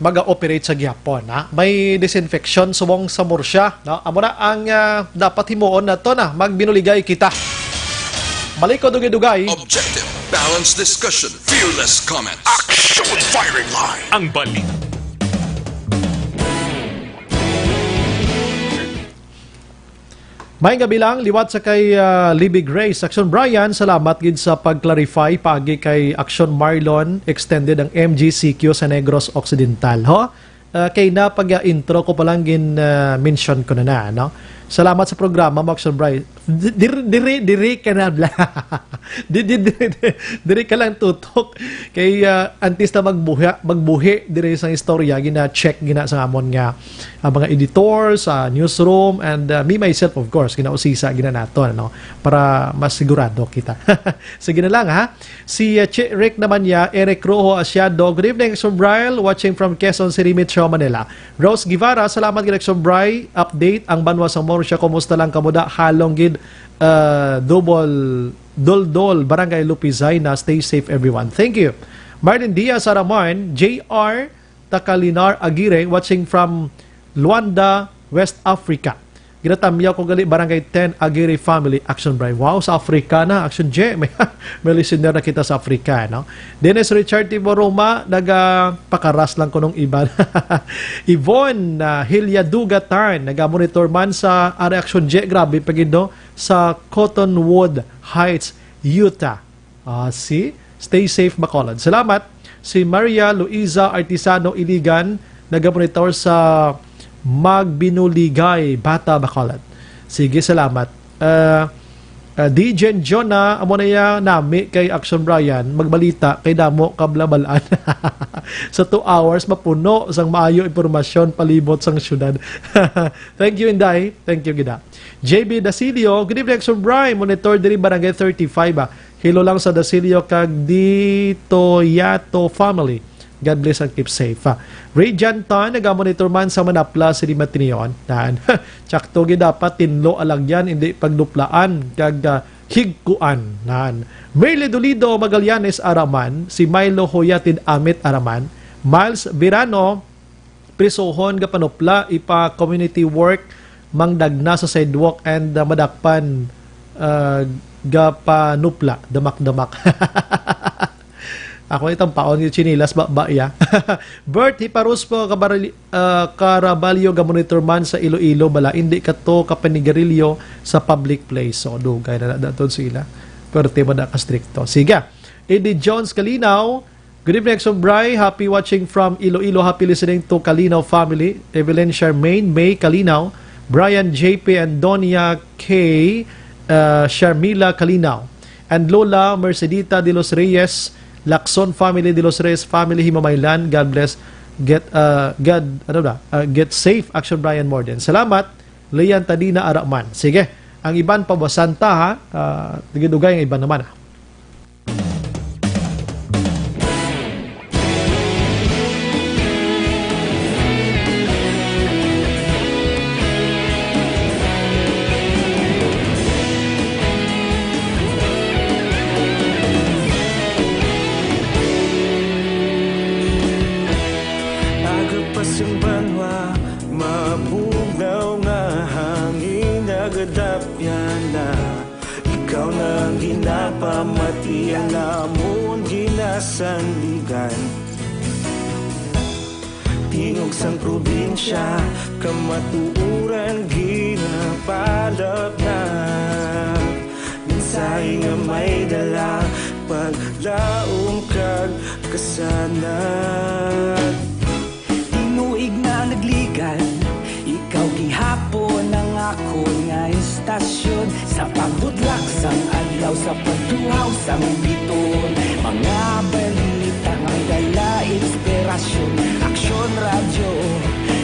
mag-operate sa gyapon. May disinfection subong sa Murcia. Amo na ang dapat himuon na to na magbinuligay kita. Maliko dugay-dugay. Objective, balanced discussion, fearless comments. Action Firing Line. Ang balik. May gabi lang, liwat sa kay Libby Grace. Action Brian, salamat gid sa pag-clarify pagi kay Action Marlon extended ang MGCQ sa Negros Occidental. Ho? Kay na pag-intro ko palang mention ko na, no? Salamat sa programa mo, Action Brian. Diri ka na bla. Diri ka lang tutok kay antes na magbuhi diri sa istorya gina-check gina sa amon nga mga editor sa newsroom and me myself of course ginausisa gina nato no para mas sigurado kita. Sige na lang ha. Si Rick naman niya, Eric Rojo Asiado. Good evening, Action Brian, watching from Quezon City, Metro Manila. Rose Guevara, salamat gid Action Brian. Update ang banwa sa Morsha, kumusta lang kamuda halong gid Doldol, Barangay Lupizay na. Stay safe everyone. Thank you. Martin Diaz Araman, JR Takalinar Aguirre, watching from Luanda, West Africa. Ginatamyaw ko gali Barangay 10 Aguirre Family, Action Brian. Wow, sa Africa na, Action J. May listener na kita sa Africa, no? Dennis Richard Tiboroma, nagpakaras lang ko nung iba. Yvonne Hilya Dugatan, nagamonitor man sa Action J. Grabe, pagido sa Cottonwood Heights, Utah. See? Stay safe, Bacolod. Salamat. Si Maria Luisa Artisano Iligan, nagamonitor sa Magbinuligay, Bata, Bacolod. Sige, salamat. DJ Jonah, amo na ya nami kay Action Brian, magbalita kay damo kablabalaan. Sa 2 hours, mapuno sang maayo impormasyon palibot sang syudad. Thank you, Inday. Thank you, Gida. JB Dasilio, good evening, Action Brian. Monitor diri Barangay 35 ba. Hilo lang sa Dasilio kag dito Yato family. God bless and keep safe. Ray Jantan, nagamonitor man sa Manapla, si Matinion. Tsakto dapat tinlo alagyan, hindi pagduplaan, kag higkuan. Merle Dolido Magallanes Araman, si Milo Hoyatid Amit Araman, Miles Virano, prisohon gapanupla, ipa community work, mangdagna sa sidewalk and madakpan gapanupla, damak-damak. Ako itong paon yung chinilas ba ya. Bert Hiparus po Caraballo gamonitor man sa Iloilo bala hindi ka to kapanigarilyo sa public place. So dugay na daton sila. Perte ba na ka-stricto. Sige. Eddie Jones Kalinaw. Good evening, Action Bri. Happy watching from Iloilo. Happy listening to Kalinaw family. Evelyn Charmaine May Kalinaw. Brian JP and Donia K. Sharmila Kalinaw. And Lola Mercedita de los Reyes Lacson family, De Los Reyes family, Himamaylan. God bless. Get safe, Action Brian Morden. Salamat, Leyan Tadina Araman. Sige, ang iban pabasanta ha. Tigidugay ang iban naman ha. Sandigan tingog sang probinsya kamatuuran ginapalap na minsay nga may dala paglaong kag kasanat tinuig na nagligan ikaw gihapon ang ako nga istasyon sa pagbudlak sang adlaw sa pagduhaw sang biton mga balita nga dala inspirasyon Aksyon Radyo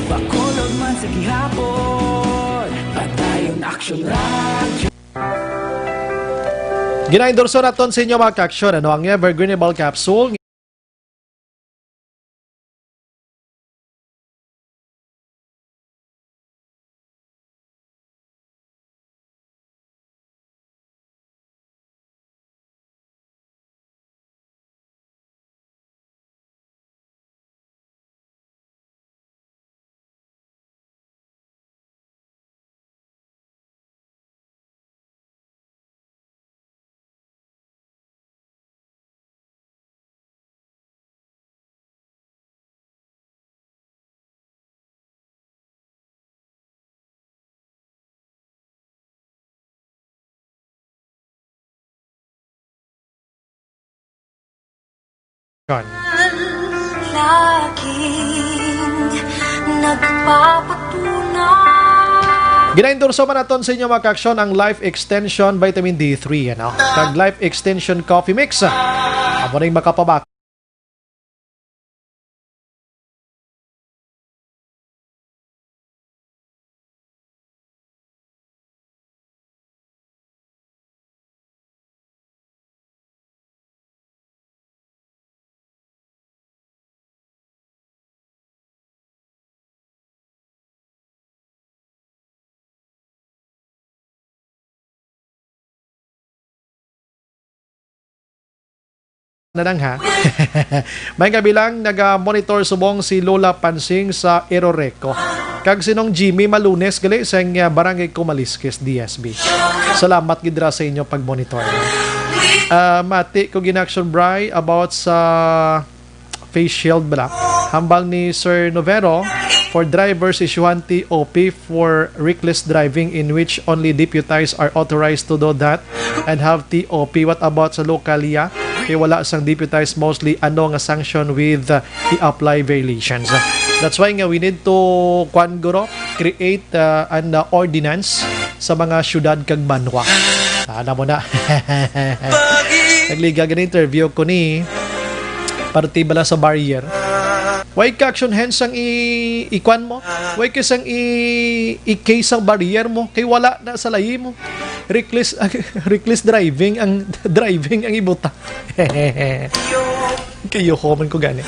Bacolod man sa gihapon patayon Aksyon Radyo. Ginaendorso naton sa inyo mga ka-aksyon ang Evergreenable Capsule. Laging nagpapatunay. Ginaindorso man naton sa inyo mga kaaksyon ang Life Extension Vitamin D3. Ano? Kag Life Extension Coffee Mix. Amo rin makapabak. Na lang ha. May kabilang nag-monitor subong si Lola Pansing sa Eroreco. Kag sinong Jimmy Malunes gali sa Barangay Kumaliskis, DSB. Salamat gidra sa inyo pag-monitor. Mati ko ginaction Bri about sa face shield bala. Hambal ni Sir Novero for drivers issuan TOP for reckless driving in which only deputized are authorized to do that and have TOP. What about sa lokalya? Kaya wala sang deputized mostly ano nga sanction with i-apply violations. That's why nga we need to create an ordinance sa mga syudad kag banwa. Sana mo na. Nagliga gan interview ko ni parte bala sa barrier. Why ka action hands ang ikwan mo? Why ka sang i-case ang barrier mo? Kay wala na sa layi mo. Reckless driving ang ibuta. Kayo man ko gani.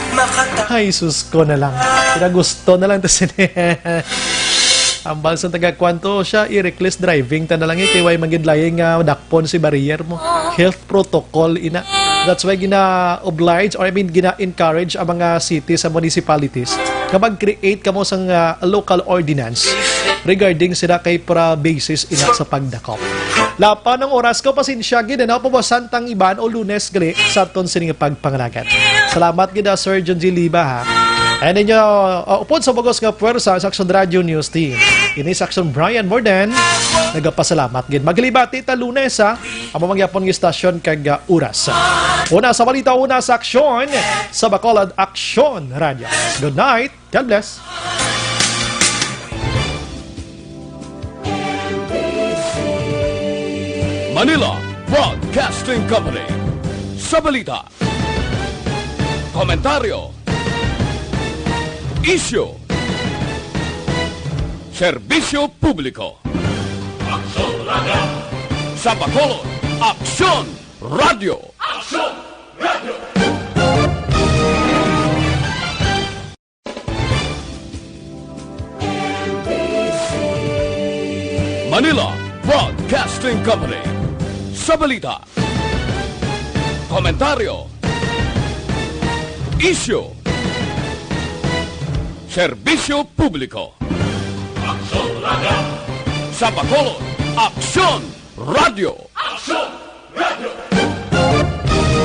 Ay sus ko na lang. Kaya gusto na lang tas ambal sa taga-kwanto siya i-reckless driving ta na lang kay way magidlayeng dakpon si barrier mo. Health protocol ina. That's why gina-oblige or gina-encourage ang mga cities sa municipalities kapag create kamo sang local ordinance regarding sila kay para basis ina sa pagdakop. Lapa ng oras ko pasensya gid na po Santang Iban o Lunes gali sa aton sining pagpangalagan. Salamat gid Sir John G. Liba ha. And inyo upod sa bagos nga puwersa sa Action Radio News Team. Ini sa Action Brian Morden. Nagapasalamat gid. Maglibati ta Lunes ha. Amo mangyapon ng istasyon kag oras. Una sa balita, una sa aksyon sa Bacolod Action Radio. Good night. God bless. Manila Broadcasting Company. Sa balita, komentaryo, issue, serbisyo publiko. Aksyon Radio. Sa Bacolod, Aksyon Radio. Aksyon Radio. Manila Broadcasting Company. Sa balita, komentaryo, issue, serbisyo publiko. Aksyon Radio. Sa Bacolod, Aksyon Radio. Aksyon